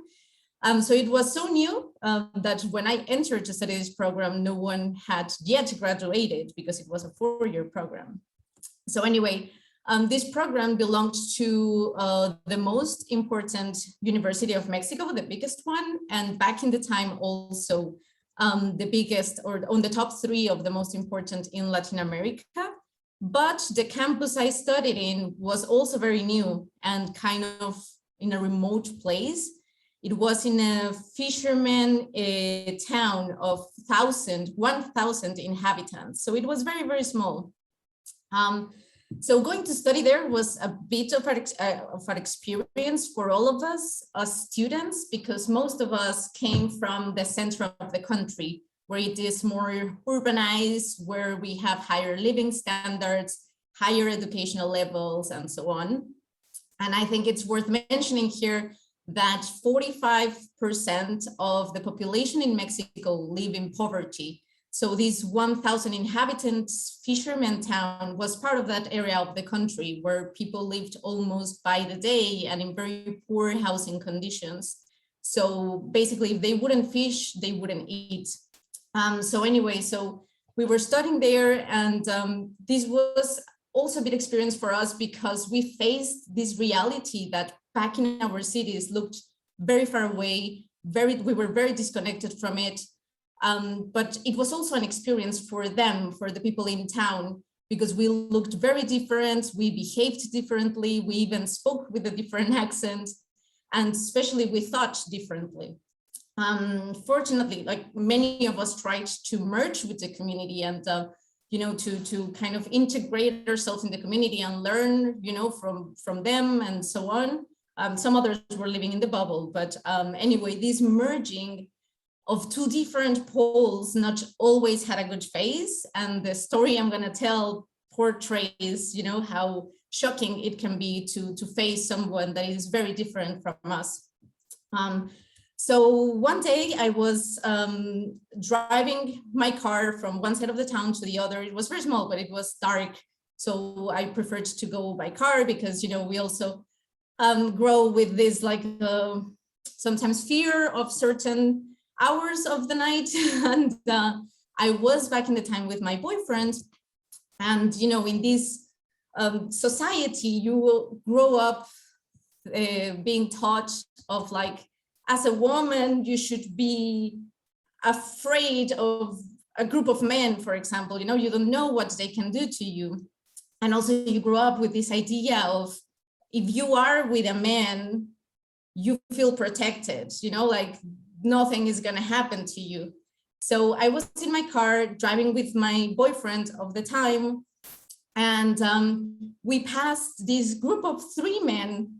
Speaker 4: So it was so new that when I entered to study this program, no one had yet graduated because it was a 4-year program. So anyway, this program belonged to the most important university of Mexico, the biggest one, and back in the time also the biggest, or on the top 3 of the most important in Latin America. But the campus I studied in was also very new and kind of in a remote place. It was in a fisherman town of 1,000 inhabitants. So it was very, very small. So going to study there was a bit of an experience for all of us as students, because most of us came from the center of the country, where it is more urbanized, where we have higher living standards, higher educational levels, and so on. And I think it's worth mentioning here that 45% of the population in Mexico live in poverty. So this 1,000 inhabitants fisherman town was part of that area of the country where people lived almost by the day and in very poor housing conditions. So basically, if they wouldn't fish, they wouldn't eat. So anyway, so we were studying there, and this was also a big experience for us because we faced this reality that back in our cities looked very far away, we were very disconnected from it. But it was also an experience for them, for the people in town, because we looked very different, we behaved differently, we even spoke with a different accent, and especially we thought differently. Fortunately, like many of us tried to merge with the community and you know, to kind of integrate ourselves in the community and learn, you know, from them and so on. Some others were living in the bubble, but anyway, this merging of two different poles not always had a good face, and the story I'm going to tell portrays, you know, how shocking it can be to face someone that is very different from us. So one day I was driving my car from one side of the town to the other. It was very small, but it was dark, so I preferred to go by car because, you know, we also grow with this like sometimes fear of certain hours of the night. And I was back in the time with my boyfriend, and you know, in this society you will grow up being taught of like, as a woman you should be afraid of a group of men, for example. You know, you don't know what they can do to you. And also you grow up with this idea of, if you are with a man, you feel protected, you know, like nothing is going to happen to you. So I was in my car driving with my boyfriend of the time, and we passed this group of 3 men,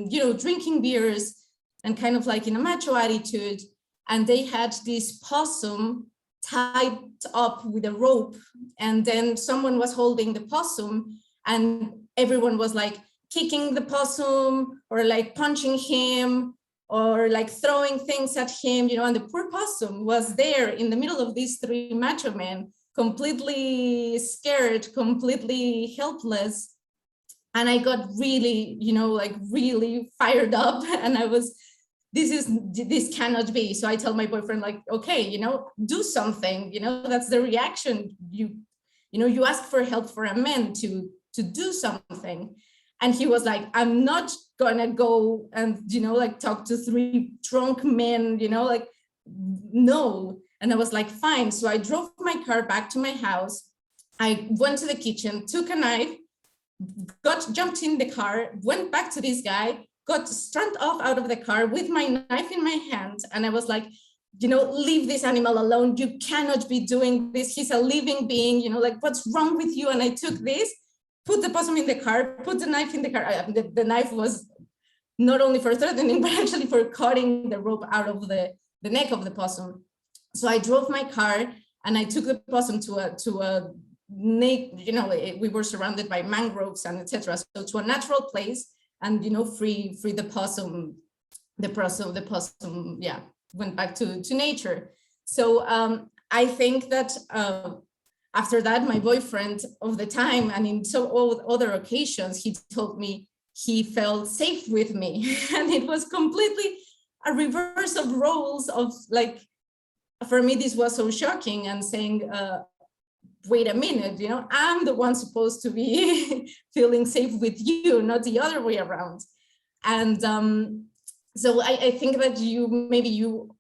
Speaker 4: you know, drinking beers and kind of like in a macho attitude. And they had this possum tied up with a rope, and then someone was holding the possum, and everyone was like kicking the possum or like punching him or like throwing things at him, you know, and the poor possum was there in the middle of these 3 macho men, completely scared, completely helpless. And I got really, you know, like really fired up, and I was, this cannot be. So I tell my boyfriend, like, okay, you know, do something, you know, that's the reaction. You know, you ask for help for a man to do something. And he was like, I'm not gonna go and, you know, like talk to 3 drunk men, you know, like, no. And I was like, fine. So I drove my car back to my house. I went to the kitchen, took a knife, jumped in the car, went back to this guy, got struck off out of the car with my knife in my hand. And I was like, you know, leave this animal alone. You cannot be doing this. He's a living being, you know, like, what's wrong with you? And I took this, put the possum in the car, put the knife in the car. The knife was not only for threatening, but actually for cutting the rope out of the neck of the possum. So I drove my car and I took the possum to a you know, we were surrounded by mangroves and etc. So to a natural place, and, you know, free the possum, yeah, went back to nature. So I think that after that, my boyfriend of the time, and in all other occasions, he told me he felt safe with me. And it was completely a reverse of roles of like, for me, this was so shocking, and saying, wait a minute, you know, I'm the one supposed to be feeling safe with you, not the other way around. And so I think that maybe you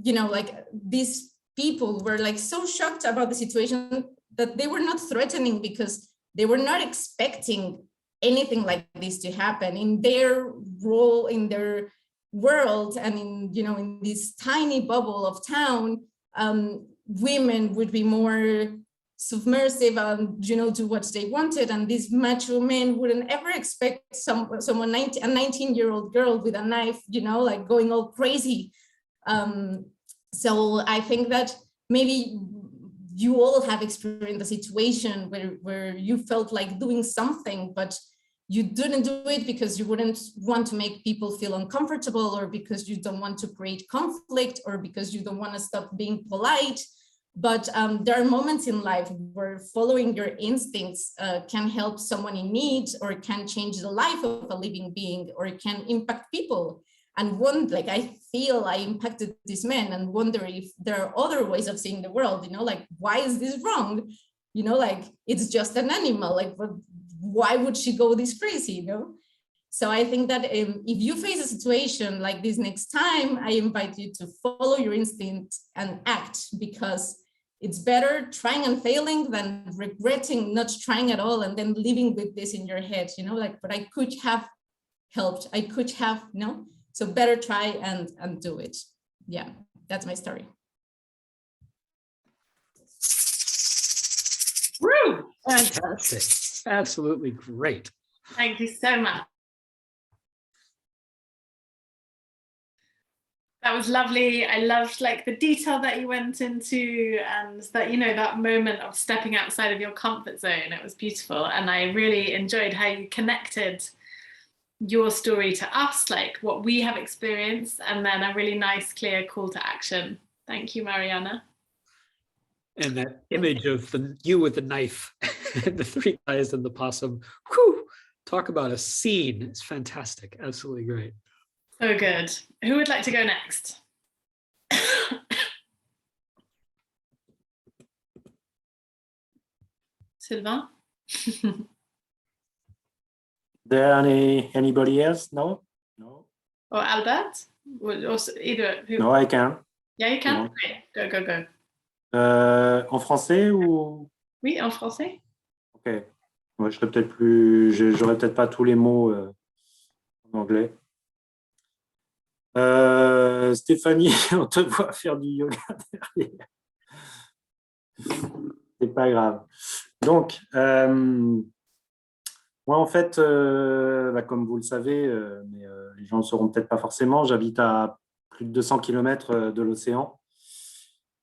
Speaker 4: know, like these people were like so shocked about the situation that they were not threatening, because they were not expecting anything like this to happen in their role, in their world, and in, you know, in this tiny bubble of town. Women would be more submersive and, you know, do what they wanted, and these macho men wouldn't ever expect someone, a 19-year-old girl with a knife, you know, like going all crazy. So I think that maybe you all have experienced a situation where you felt like doing something, but you didn't do it because you wouldn't want to make people feel uncomfortable, or because you don't want to create conflict, or because you don't want to stop being polite. But there are moments in life where following your instincts can help someone in need, or can change the life of a living being, or it can impact people. and like I feel I impacted these men and wonder if there are other ways of seeing the world, like, why is this wrong? Like, it's just an animal, like, why would she go this crazy, So I think that if you face a situation like this next time, I invite you to follow your instinct and act, because it's better trying and failing than regretting not trying at all and then living with this in your head, like, but I could have helped, I could have, so better try and do it. Yeah, that's my story.
Speaker 1: Woo!
Speaker 2: Fantastic. Absolutely great.
Speaker 1: Thank you so much. That was lovely. I loved like the detail that you went into, and that, that moment of stepping outside of your comfort zone. It was beautiful. And I really enjoyed how you connected your story to us, like what we have experienced, and then a really nice, clear call to action. Thank you, Mariana.
Speaker 2: And that image of you with the knife and the three guys and the possum, whew, talk about a scene. It's fantastic. Absolutely great.
Speaker 1: So good. Who would like to go next? Sylvain?
Speaker 7: There anybody else? No? No?
Speaker 1: Or Albert? Or either. Who?
Speaker 7: No, I can.
Speaker 1: Yeah, you can?
Speaker 7: No.
Speaker 1: Great. Go.
Speaker 7: En français ou?
Speaker 1: Oui, en français.
Speaker 7: Ok. Moi, j'aurais peut-être pas tous les mots en anglais. Stéphanie, on te voit faire du yoga derrière. C'est pas grave. Donc, moi, en fait, comme vous le savez, mais les gens ne le sauront peut-être pas forcément, j'habite à plus de 200 km de l'océan.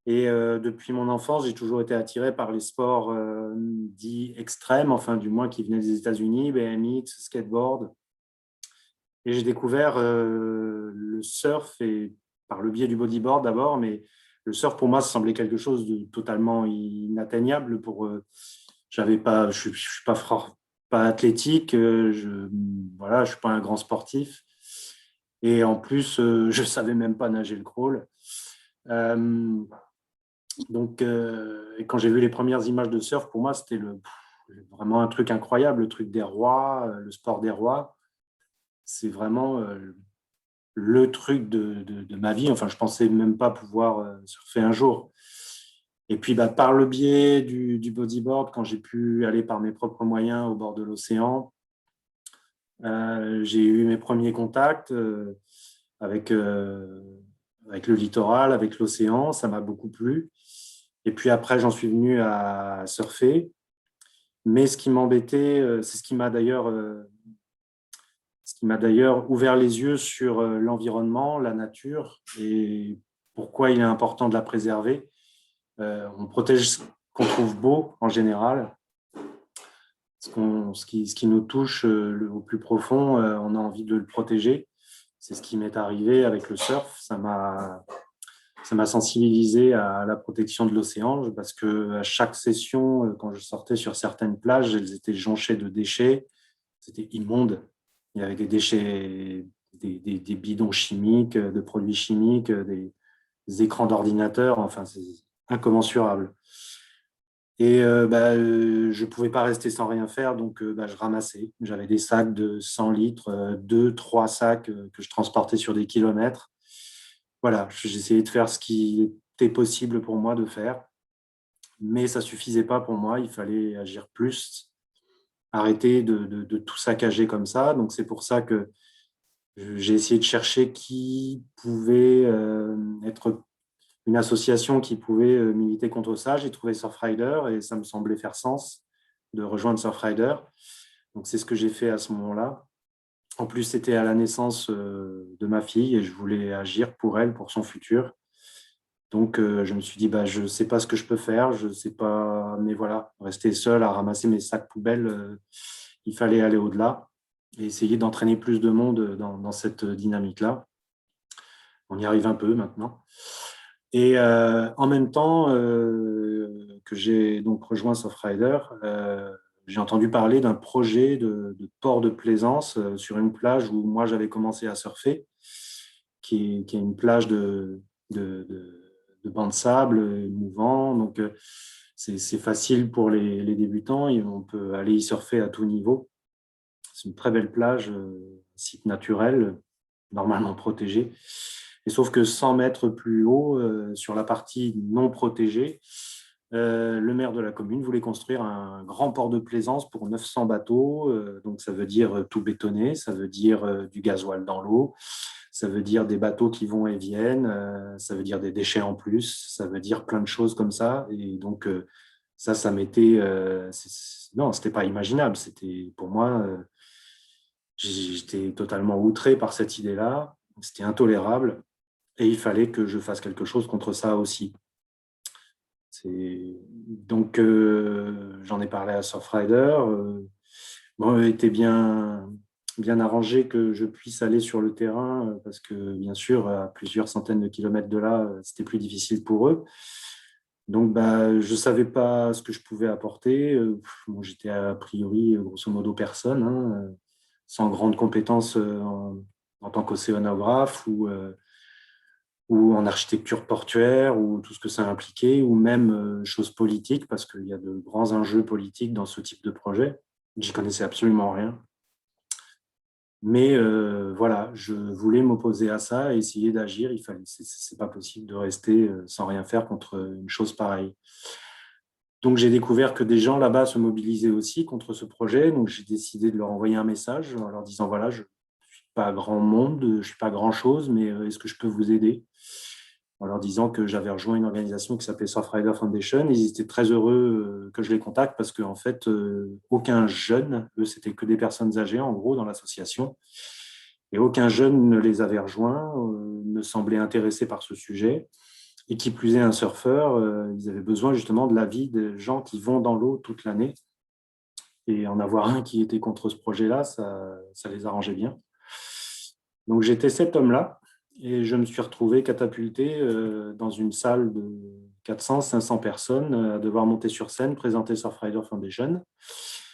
Speaker 7: Et depuis mon enfance, j'ai toujours été attiré par les sports dits extrêmes, enfin du moins qui venaient des États-Unis, BMX, skateboard. Et j'ai découvert le surf, et par le biais du bodyboard d'abord, mais le surf pour moi, ça semblait quelque chose de totalement inatteignable. Je suis pas athlétique, je suis pas un grand sportif, et en plus, je savais même pas nager le crawl. Donc, et quand j'ai vu les premières images de surf, pour moi, c'était vraiment un truc incroyable, le truc des rois, le sport des rois. C'est vraiment le truc de ma vie. Enfin, je pensais même pas pouvoir surfer un jour. Et puis, par le biais du bodyboard, quand j'ai pu aller par mes propres moyens au bord de l'océan, j'ai eu mes premiers contacts avec le littoral, avec l'océan. Ça m'a beaucoup plu. Et puis après, j'en suis venu à surfer. Mais ce qui m'embêtait, c'est ce qui m'a d'ailleurs ouvert les yeux sur l'environnement, la nature, et pourquoi il est important de la préserver. On protège ce qu'on trouve beau en général. Ce qui nous touche au plus profond, on a envie de le protéger. C'est ce qui m'est arrivé avec le surf. Ça m'a sensibilisé à la protection de l'océan, parce qu'à chaque session, quand je sortais sur certaines plages, elles étaient jonchées de déchets. C'était immonde. Il y avait des déchets, des bidons chimiques, de produits chimiques, des écrans d'ordinateur. Enfin, c'est incommensurable. Et je ne pouvais pas rester sans rien faire, donc je ramassais. J'avais des sacs de 100 litres, 2-3 sacs que je transportais sur des kilomètres. Voilà, j'essayais de faire ce qui était possible pour moi de faire, mais ça ne suffisait pas pour moi, il fallait agir plus, arrêter de tout saccager comme ça. Donc c'est pour ça que j'ai essayé de chercher qui pouvait être une association qui pouvait militer contre ça. J'ai trouvé Surfrider et ça me semblait faire sens de rejoindre Surfrider. Donc c'est ce que j'ai fait à ce moment-là. En plus, c'était à la naissance de ma fille et je voulais agir pour elle, pour son futur. Donc, je me suis dit, je ne sais pas ce que je peux faire, je ne sais pas, mais voilà, rester seul à ramasser mes sacs poubelles, il fallait aller au-delà et essayer d'entraîner plus de monde dans cette dynamique-là. On y arrive un peu maintenant. Et en même temps que j'ai donc rejoint Surfrider, j'ai entendu parler d'un projet de port de plaisance sur une plage où moi j'avais commencé à surfer. qui est une plage de bancs de sable mouvant. Donc, c'est facile pour les débutants. On peut aller y surfer à tout niveau. C'est une très belle plage, site naturel, normalement protégé. Et sauf que 100 mètres plus haut, sur la partie non protégée, le maire de la commune voulait construire un grand port de plaisance pour 900 bateaux. Donc, ça veut dire tout bétonné, ça veut dire du gasoil dans l'eau, ça veut dire des bateaux qui vont et viennent, ça veut dire des déchets en plus, ça veut dire plein de choses comme ça. Et donc, ça m'était... non, c'était pas imaginable. C'était, pour moi, j'étais totalement outré par cette idée-là. C'était intolérable. Et il fallait que je fasse quelque chose contre ça aussi. Donc, j'en ai parlé à Surfrider. Bon, il était bien arrangé que je puisse aller sur le terrain parce que, bien sûr, à plusieurs centaines de kilomètres de là, c'était plus difficile pour eux. Donc, je ne savais pas ce que je pouvais apporter. Bon, j'étais a priori, grosso modo, personne, hein, sans grande compétence en tant qu'océanographe ou en architecture portuaire, ou tout ce que ça impliquait, ou même choses politiques, parce qu'il y a de grands enjeux politiques dans ce type de projet. J'y connaissais absolument rien. Mais voilà, je voulais m'opposer à ça et essayer d'agir. C'est pas possible de rester sans rien faire contre une chose pareille. Donc, j'ai découvert que des gens là-bas se mobilisaient aussi contre ce projet. Donc, j'ai décidé de leur envoyer un message en leur disant, voilà, je ne suis pas grand monde, je ne suis pas grand-chose, mais est-ce que je peux vous aider? En leur disant que j'avais rejoint une organisation qui s'appelait Surfrider Foundation. Ils étaient très heureux que je les contacte parce qu'en fait, aucun jeune, eux, c'était que des personnes âgées, en gros, dans l'association. Et aucun jeune ne les avait rejoints, ne semblait intéressé par ce sujet. Et qui plus est, un surfeur, ils avaient besoin justement de l'avis des gens qui vont dans l'eau toute l'année. Et en avoir un qui était contre ce projet-là, ça les arrangeait bien. Donc, j'étais cet homme-là. Et je me suis retrouvé catapulté dans une salle de 400-500 personnes à devoir monter sur scène, présenter Surfrider Foundation,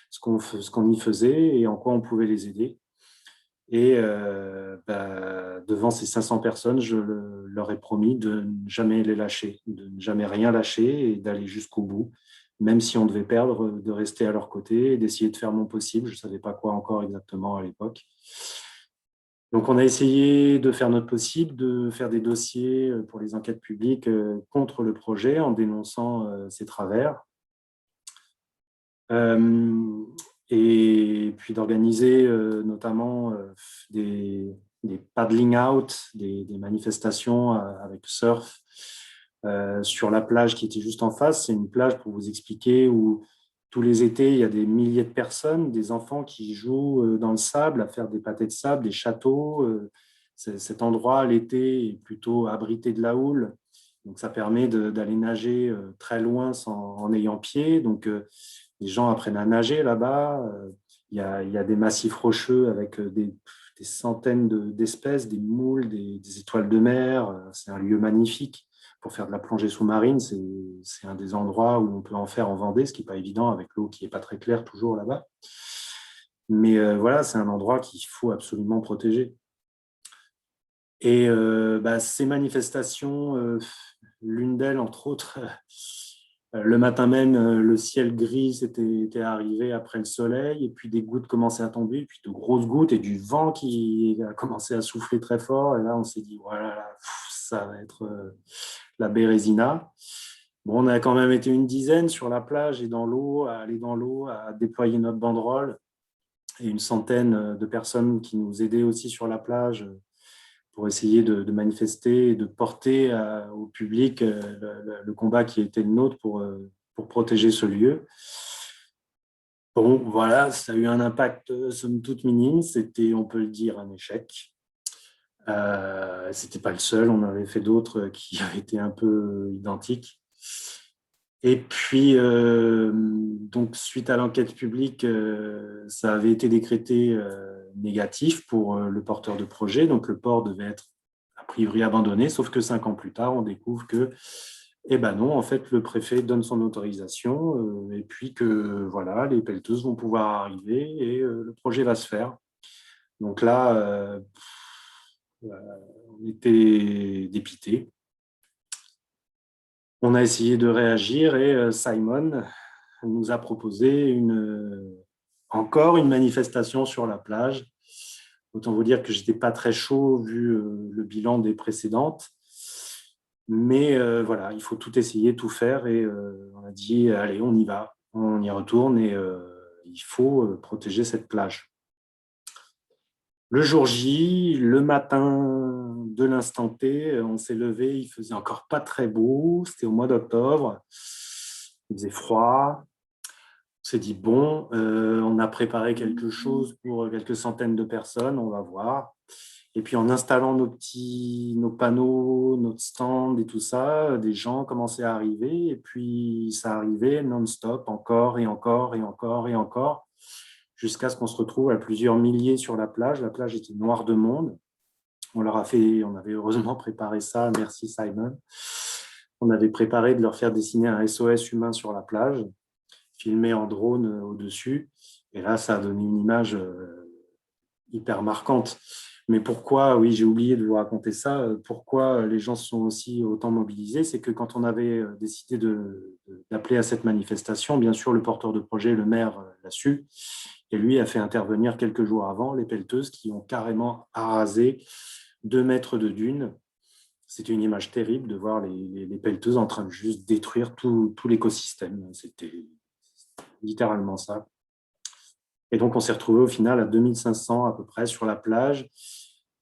Speaker 7: ce qu'on y faisait et en quoi on pouvait les aider. Et devant ces 500 personnes, je leur ai promis de ne jamais les lâcher, de ne jamais rien lâcher et d'aller jusqu'au bout, même si on devait perdre, de rester à leur côté et d'essayer de faire mon possible. Je ne savais pas quoi encore exactement à l'époque. Donc, on a essayé de faire notre possible, de faire des dossiers pour les enquêtes publiques contre le projet en dénonçant ses travers. Et puis d'organiser notamment des paddling out, des manifestations avec surf sur la plage qui était juste en face. C'est une plage, pour vous expliquer, où tous les étés, il y a des milliers de personnes, des enfants qui jouent dans le sable, à faire des pâtés de sable, des châteaux. Cet endroit, l'été, est plutôt abrité de la houle. Donc, ça permet d'aller nager très loin en ayant pied. Donc, les gens apprennent à nager là-bas. Il y a des massifs rocheux avec des centaines d'espèces, des moules, des étoiles de mer. C'est un lieu magnifique. Pour faire de la plongée sous-marine, c'est un des endroits où on peut en faire en Vendée, ce qui n'est pas évident avec l'eau qui n'est pas très claire toujours là-bas. Mais voilà, c'est un endroit qu'il faut absolument protéger. Et ces manifestations, l'une d'elles, entre autres, le matin même, le ciel gris était arrivé après le soleil, et puis des gouttes commençaient à tomber, puis de grosses gouttes, et du vent qui a commencé à souffler très fort. Et là, on s'est dit, voilà, ça va être la Bérésina. Bon, on a quand même été une dizaine sur la plage et dans l'eau, à aller dans l'eau, à déployer notre banderole, et une centaine de personnes qui nous aidaient aussi sur la plage pour essayer de manifester et de porter au public le combat qui était le nôtre pour protéger ce lieu. Bon, voilà, ça a eu un impact somme toute minime. C'était, on peut le dire, un échec. C'était pas le seul, on en avait fait d'autres qui avaient été un peu identiques. Et puis, donc, suite à l'enquête publique, ça avait été décrété négatif pour le porteur de projet. Donc, le port devait être a priori abandonné, sauf que 5 ans plus tard, on découvre que, eh ben non, en fait, le préfet donne son autorisation et puis que, voilà, les pelleteuses vont pouvoir arriver et le projet va se faire. Donc là, On était dépités. On a essayé de réagir et Simon nous a proposé encore une manifestation sur la plage. Autant vous dire que je n'étais pas très chaud vu le bilan des précédentes. Mais voilà, il faut tout essayer, tout faire. Et on a dit, allez, on y va, on y retourne et il faut protéger cette plage. Le jour J, le matin de l'instant T, on s'est levé, il faisait encore pas très beau, c'était au mois d'octobre, il faisait froid. On s'est dit, bon, on a préparé quelque chose pour quelques centaines de personnes, on va voir. Et puis en installant nos panneaux, notre stand et tout ça, des gens commençaient à arriver et puis ça arrivait non-stop, encore et encore et encore et encore, jusqu'à ce qu'on se retrouve à plusieurs milliers sur la plage. La plage était noire de monde. On avait heureusement préparé ça, merci Simon. On avait préparé de leur faire dessiner un SOS humain sur la plage, filmé en drone au-dessus. Et là, ça a donné une image hyper marquante. Mais pourquoi, oui, j'ai oublié de vous raconter ça, pourquoi les gens se sont aussi autant mobilisés, c'est que quand on avait décidé d'appeler à cette manifestation, bien sûr, le porteur de projet, le maire, l'a su, et lui a fait intervenir quelques jours avant les pelleteuses qui ont carrément arasé 2 mètres de dunes. C'était une image terrible de voir les pelleteuses en train de juste détruire tout l'écosystème. C'était littéralement ça. Et donc, on s'est retrouvé au final à 2500 à peu près sur la plage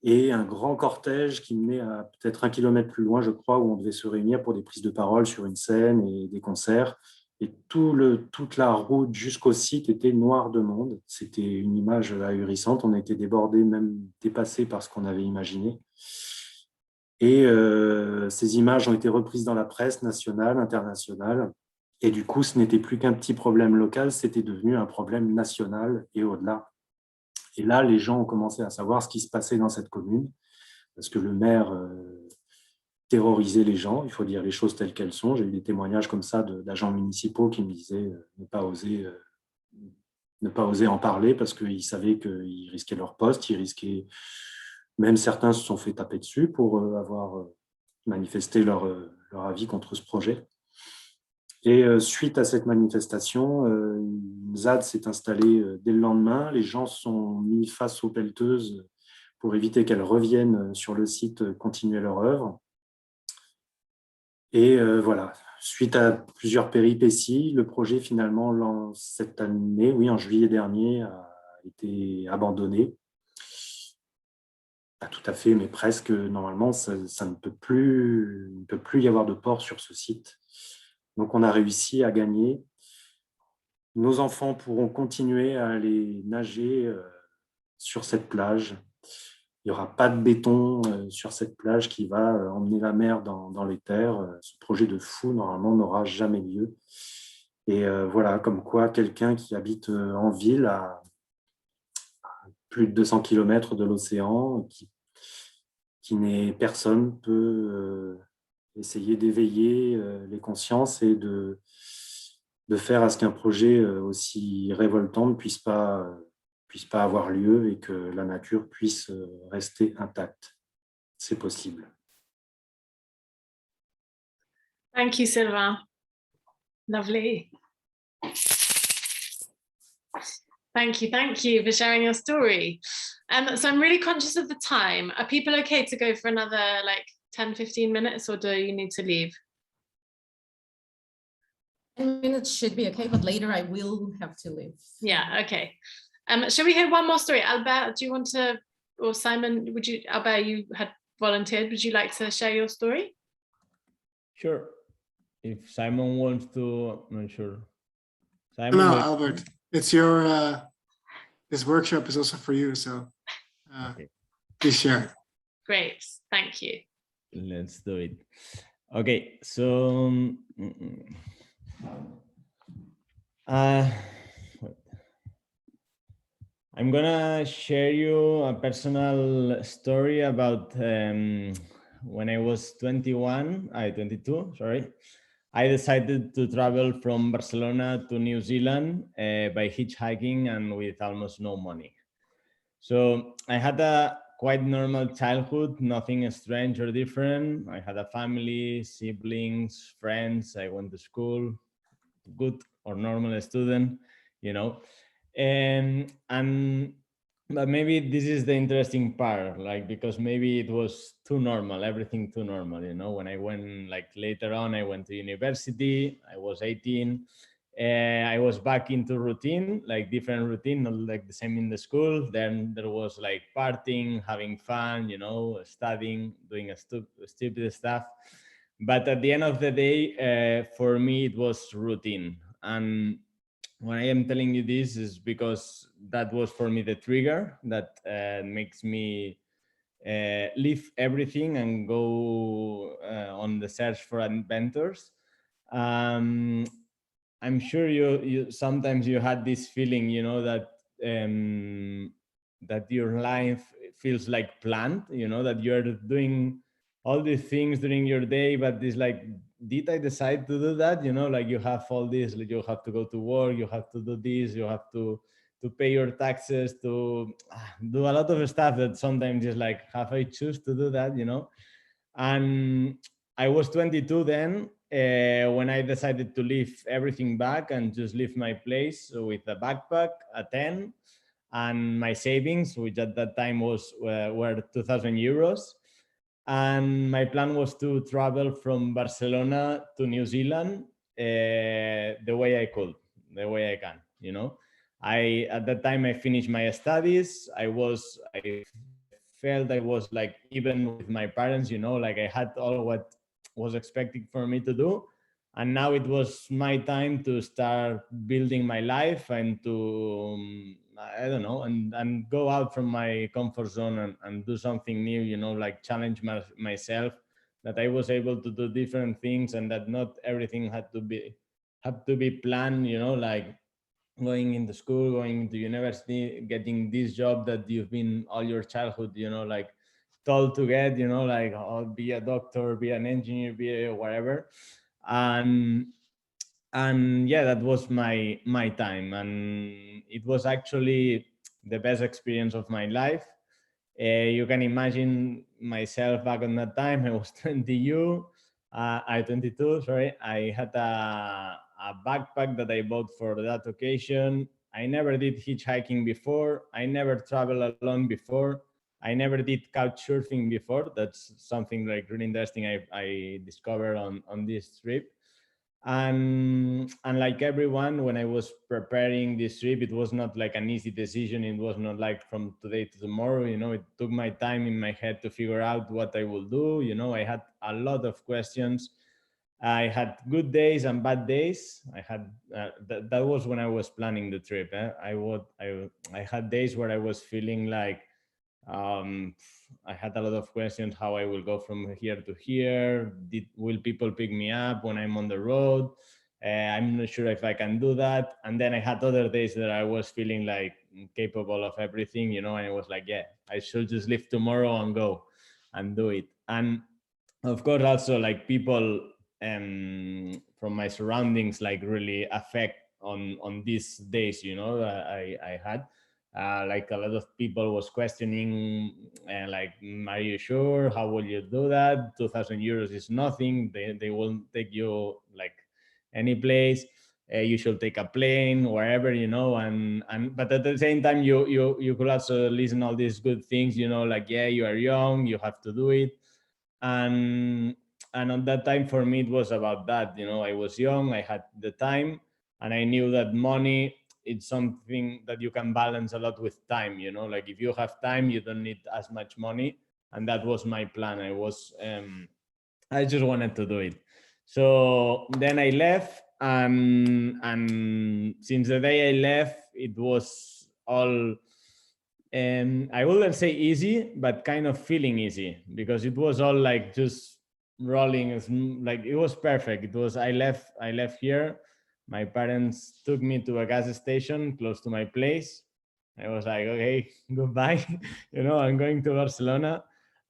Speaker 7: et un grand cortège qui menait à peut-être 1 kilomètre plus loin, je crois, où on devait se réunir pour des prises de parole sur une scène et des concerts. Et toute la route jusqu'au site était noire de monde. C'était une image ahurissante. On a été débordés, même dépassés par ce qu'on avait imaginé. Et ces images ont été reprises dans la presse nationale, internationale. Et du coup, ce n'était plus qu'un petit problème local, c'était devenu un problème national et au-delà. Et là, les gens ont commencé à savoir ce qui se passait dans cette commune, parce que le maire terrorisait les gens, il faut dire les choses telles qu'elles sont. J'ai eu des témoignages comme ça d'agents municipaux qui me disaient ne pas oser en parler parce qu'ils savaient qu'ils risquaient leur poste, ils risquaient... Même certains se sont fait taper dessus pour avoir manifesté leur avis contre ce projet. Et suite à cette manifestation, une ZAD s'est installée dès le lendemain. Les gens sont mis face aux pelleteuses pour éviter qu'elles reviennent sur le site continuer leur œuvre. Et voilà, suite à plusieurs péripéties, le projet finalement, cette année, oui, en juillet dernier, a été abandonné. Pas tout à fait, mais presque. Normalement, ça ne peut plus y avoir de port sur ce site. Donc, on a réussi à gagner. Nos enfants pourront continuer à aller nager sur cette plage. Il n'y aura pas de béton sur cette plage qui va emmener la mer dans les terres. Ce projet de fou, normalement, n'aura jamais lieu. Et voilà, comme quoi quelqu'un qui habite en ville à plus de 200 km de l'océan, qui n'est personne, peut essayer d'éveiller les consciences et de faire à ce qu'un projet aussi révoltant ne puisse pas avoir lieu et que la nature puisse rester intacte. C'est possible.
Speaker 1: Thank you, Sylvain. Lovely. Thank you for sharing your story. So I'm really conscious of the time. Are people okay to go for another 10-15 minutes, or do you need to leave?
Speaker 4: 10 minutes should be okay, but later I will have to leave.
Speaker 1: Yeah, okay. Shall we hear one more story? Albert, do you want to, or Simon, Albert, you had volunteered, would you like to share your story?
Speaker 6: Sure. If Simon wants to, I'm not sure. Simon,
Speaker 5: no, Albert, it's your, this workshop is also for you, so okay. Please share.
Speaker 1: Great, thank you.
Speaker 6: Let's do it. Okay, so I'm gonna share you a personal story about when I was 22, sorry. I decided to travel from Barcelona to New Zealand by hitchhiking and with almost no money. So I had a quite normal childhood, nothing strange or different. I had a family, siblings, friends. I went to school, good or normal student, you know. But maybe this is the interesting part, like, because maybe it was too normal, everything too normal, you know. When I went, like, later on, I went to university, I was 18, I was back into routine, like different routine, not like the same in the school. Then there was like partying, having fun, you know, studying, doing stupid stuff. But at the end of the day, for me, it was routine. And when I am telling you this is because that was for me the trigger that makes me leave everything and go on the search for adventures. I'm sure you sometimes you had this feeling, you know, that that your life feels like planned, you know, that you're doing all these things during your day, but it's like, did I decide to do that? You know, like you have all this, like you have to go to work, you have to do this, you have to pay your taxes, to do a lot of stuff that sometimes is like, have I choose to do that, you know? And I was 22 then when I decided to leave everything back and just leave my place with a backpack, a tent, and my savings, which at that time was were 2,000 euros. And my plan was to travel from Barcelona to New Zealand the way I could, the way I can, you know. At that time I finished my studies. I felt I was like even with my parents, you know, like I had all what was expected for me to do. And now it was my time to start building my life and to, I don't know, and go out from my comfort zone and do something new, you know, like challenge myself, that I was able to do different things and that not everything had to be planned, you know, like going into school, going into university, getting this job that you've been all your childhood, you know, like told to get, you know, like, oh, be a doctor, be an engineer, be a whatever. And yeah, that was my time, and it was actually the best experience of my life. You can imagine myself back on that time. I was 22, sorry. I had a backpack that I bought for that occasion. I never did hitchhiking before. I never traveled alone before. I never did couch surfing before. That's something like really interesting I discovered on this trip. And like everyone, when I was preparing this trip, it was not like an easy decision. It was not like from today to tomorrow, you know. It took my time in my head to figure out what I will do, you know. I had a lot of questions. I had good days and bad days. I had that was when I was planning the trip. I had days where I was feeling like I had a lot of questions, how I will go from here to here. Will people pick me up when I'm on the road? I'm not sure if I can do that. And then I had other days that I was feeling like capable of everything, you know, and I was like, yeah, I should just leave tomorrow and go and do it. And of course, also like people from my surroundings like really affect on these days, you know, I had. Like a lot of people was questioning, like, are you sure? How will you do that? 2,000 euros is nothing. They won't take you like any place. You should take a plane, wherever, you know. But at the same time, you could also listen all these good things, you know, like, yeah, you are young, you have to do it. And on that time for me, it was about that, you know. I was young, I had the time, and I knew that money, it's something that you can balance a lot with time, you know, like if you have time, you don't need as much money. And that was my plan. I just wanted to do it. So then I left, and since the day I left, it was all, I wouldn't say easy, but kind of feeling easy, because it was all like just rolling, like it was perfect. It was, I left here. My parents took me to a gas station close to my place. I was like, okay, goodbye. You know, I'm going to Barcelona.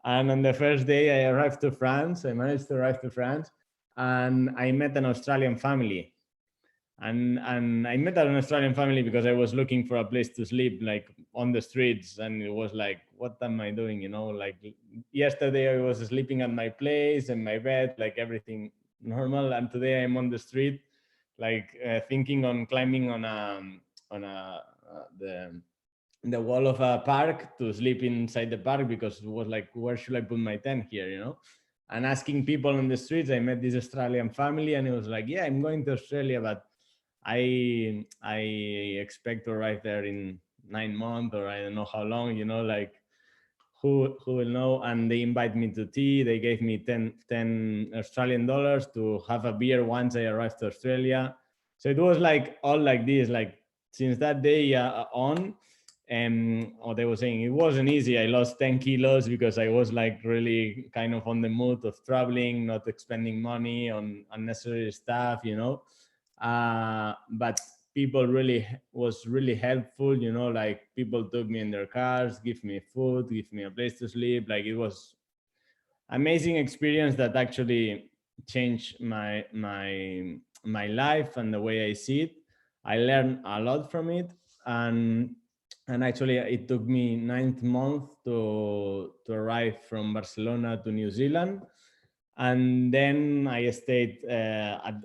Speaker 6: And on the first day I arrived to France, I managed to arrive to France, and I met an Australian family. And I met an Australian family because I was looking for a place to sleep, like on the streets, and it was like, what am I doing? You know, like yesterday I was sleeping at my place and my bed, like everything normal, and today I'm on the street, like thinking on climbing on the wall of a park to sleep inside the park, because it was like, where should I put my tent here, you know? And asking people on the streets, I met this Australian family, and it was like, yeah, I'm going to Australia, but I expect to arrive there in 9 months, or I don't know how long, you know, like who will know. And they invite me to tea. They gave me 10 Australian dollars to have a beer once I arrived to Australia. So it was like all like this, like since that day on. Or they were saying it wasn't easy. I lost 10 kilos because I was like really kind of on the mood of traveling, not expending money on unnecessary stuff, you know. But people was really helpful, you know, like people took me in their cars, give me food, give me a place to sleep. Like it was amazing experience that actually changed my life and the way I see it. I learned a lot from it, and actually it took me 9 months to arrive from Barcelona to New Zealand. And then I stayed at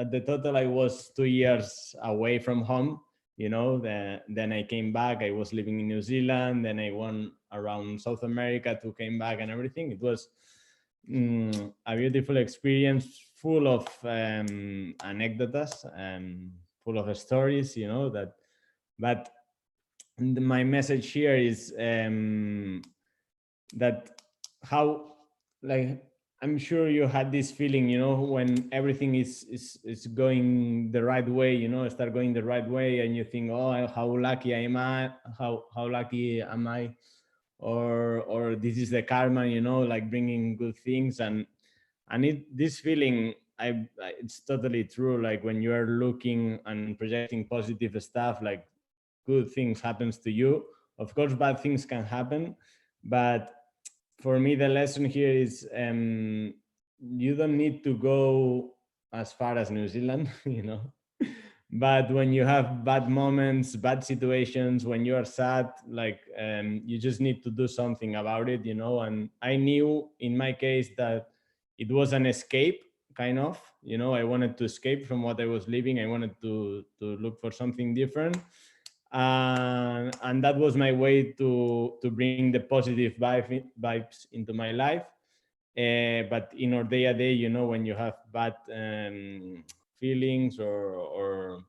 Speaker 6: the total, I was 2 years away from home, you know. Then I came back, I was living in New Zealand, then I went around South America to came back and everything. It was a beautiful experience, full of anecdotes and full of stories, you know, that. But my message here is that how, like, I'm sure you had this feeling, you know, when everything is going the right way, you know, start going the right way, and you think, oh, how lucky am I? How lucky am I? Or this is the karma, you know, like bringing good things, and this feeling, it's totally true. Like when you are looking and projecting positive stuff, like good things happens to you. Of course, bad things can happen, but for me, the lesson here is you don't need to go as far as New Zealand, you know. But when you have bad moments, bad situations, when you are sad, like you just need to do something about it, you know. And I knew in my case that it was an escape, kind of, you know. I wanted to escape from what I was living. I wanted to look for something different. And that was my way to bring the positive vibes into my life. But in our day a day, you know, when you have bad feelings or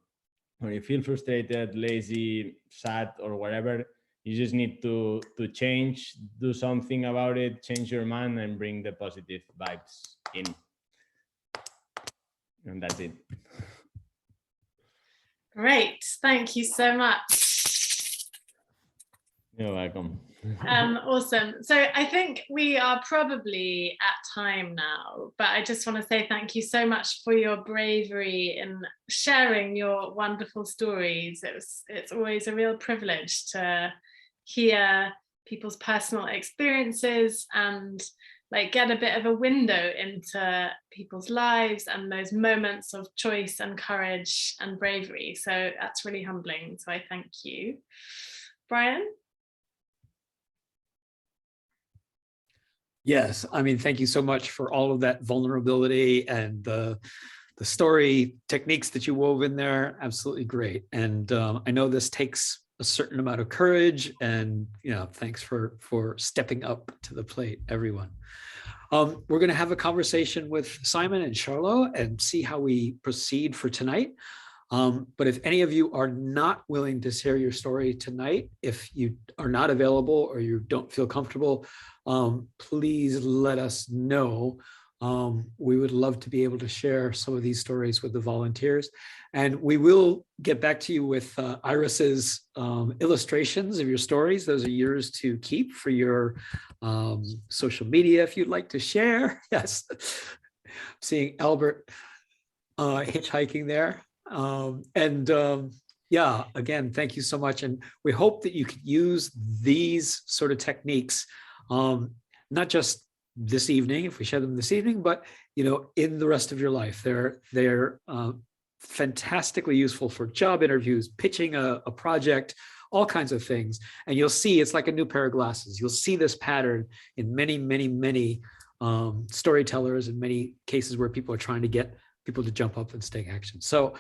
Speaker 6: you feel frustrated, lazy, sad, or whatever, you just need to change, do something about it, change your mind, and bring the positive vibes in. And that's it.
Speaker 1: Great, thank you so much.
Speaker 6: You're welcome.
Speaker 1: Awesome. So I think we are probably at time now, but I just want to say thank you so much for your bravery in sharing your wonderful stories. It's always a real privilege to hear people's personal experiences and like get a bit of a window into people's lives and those moments of choice and courage and bravery. So that's really humbling. So I thank you. Brian?
Speaker 2: Yes, I mean, thank you so much for all of that vulnerability and the story techniques that you wove in there. Absolutely great. And I know this takes a certain amount of courage, and thanks for stepping up to the plate, everyone. We're going to have a conversation with Simon and Charlotte and see how we proceed for tonight. But if any of you are not willing to share your story tonight, if you are not available or you don't feel comfortable, please let us know. We would love to be able to share some of these stories with the volunteers. And we will get back to you with Iris's illustrations of your stories. Those are yours to keep for your social media if you'd like to share. Yes, seeing Albert hitchhiking there. Yeah, again, thank you so much. And we hope that you could use these sort of techniques, not just this evening, if we share them this evening, but in the rest of your life. They're fantastically useful for job interviews, pitching a project, all kinds of things. And you'll see it's like a new pair of glasses. You'll see this pattern in many, many, many storytellers, in many cases where people are trying to get people to jump up and take action. So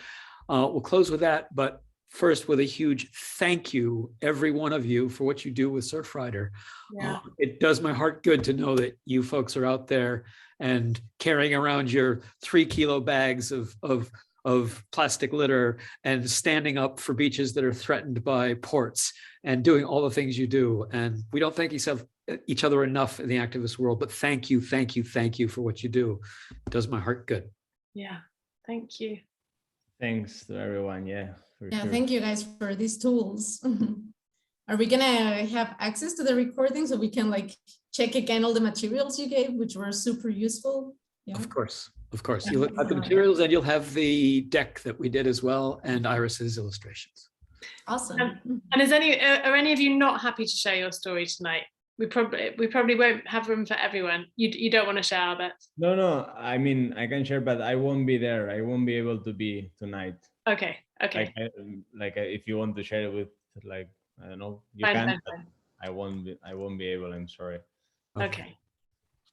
Speaker 2: we'll close with that, but first with a huge thank you, every one of you, for what you do with Surfrider.
Speaker 1: Yeah.
Speaker 2: It does my heart good to know that you folks are out there and carrying around your 3-kilo bags of plastic litter and standing up for beaches that are threatened by ports and doing all the things you do. And we don't thank each other enough in the activist world, but thank you, thank you, thank you for what you do. It does my heart good.
Speaker 1: Yeah, thank you.
Speaker 6: Thanks to everyone. Yeah.
Speaker 4: Yeah,
Speaker 6: Sure.
Speaker 4: thank you guys for these tools. Are we gonna have access to the recording so we can like check again all the materials you gave, which were super useful? Yeah.
Speaker 2: Of course. You'll have the materials and you'll have the deck that we did as well, and Iris's illustrations.
Speaker 4: Awesome.
Speaker 1: And are any of you not happy to share your story tonight? We probably won't have room for everyone. You don't want to share, Albert?
Speaker 6: No. I mean, I can share, but I won't be there. I won't be able to be tonight.
Speaker 1: Okay.
Speaker 6: If you want to share it with, like, I don't know, you
Speaker 1: Fine,
Speaker 6: can.
Speaker 1: fine,
Speaker 6: but
Speaker 1: fine.
Speaker 6: I won't be able. I'm sorry.
Speaker 1: Okay.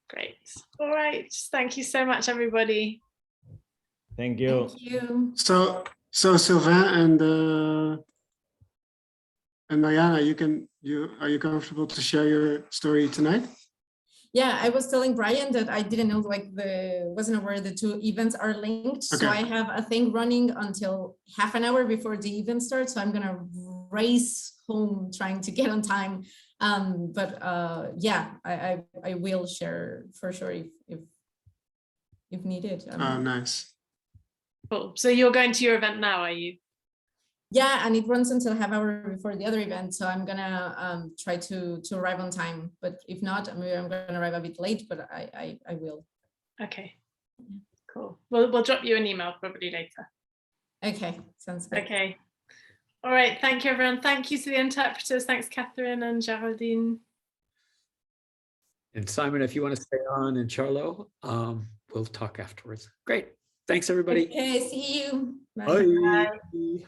Speaker 1: Great. All right. Thank you so much, everybody.
Speaker 6: Thank you.
Speaker 4: Thank you.
Speaker 5: So Sylvain and Mariana, are you comfortable to share your story tonight?
Speaker 4: Yeah, I was telling Brian that I didn't know, like, wasn't aware the two events are linked.
Speaker 5: Okay.
Speaker 4: So I have a thing running until half an hour before the event starts. So I'm gonna race home trying to get on time. Yeah, I will share for sure if needed.
Speaker 5: Oh, nice.
Speaker 1: Cool. So you're going to your event now, are you?
Speaker 4: Yeah, and it runs until half hour before the other event. So I'm gonna try to arrive on time. But if not, maybe I'm gonna arrive a bit late, but I will.
Speaker 1: Okay. Cool. We'll drop you an email probably later.
Speaker 4: Okay, sounds good.
Speaker 1: Okay. All right. Thank you, everyone. Thank you to the interpreters. Thanks, Catherine and Geraldine.
Speaker 2: And Simon, if you want to stay on, and Charlo, we'll talk afterwards. Great. Thanks, everybody.
Speaker 4: Okay, see you.
Speaker 2: Bye.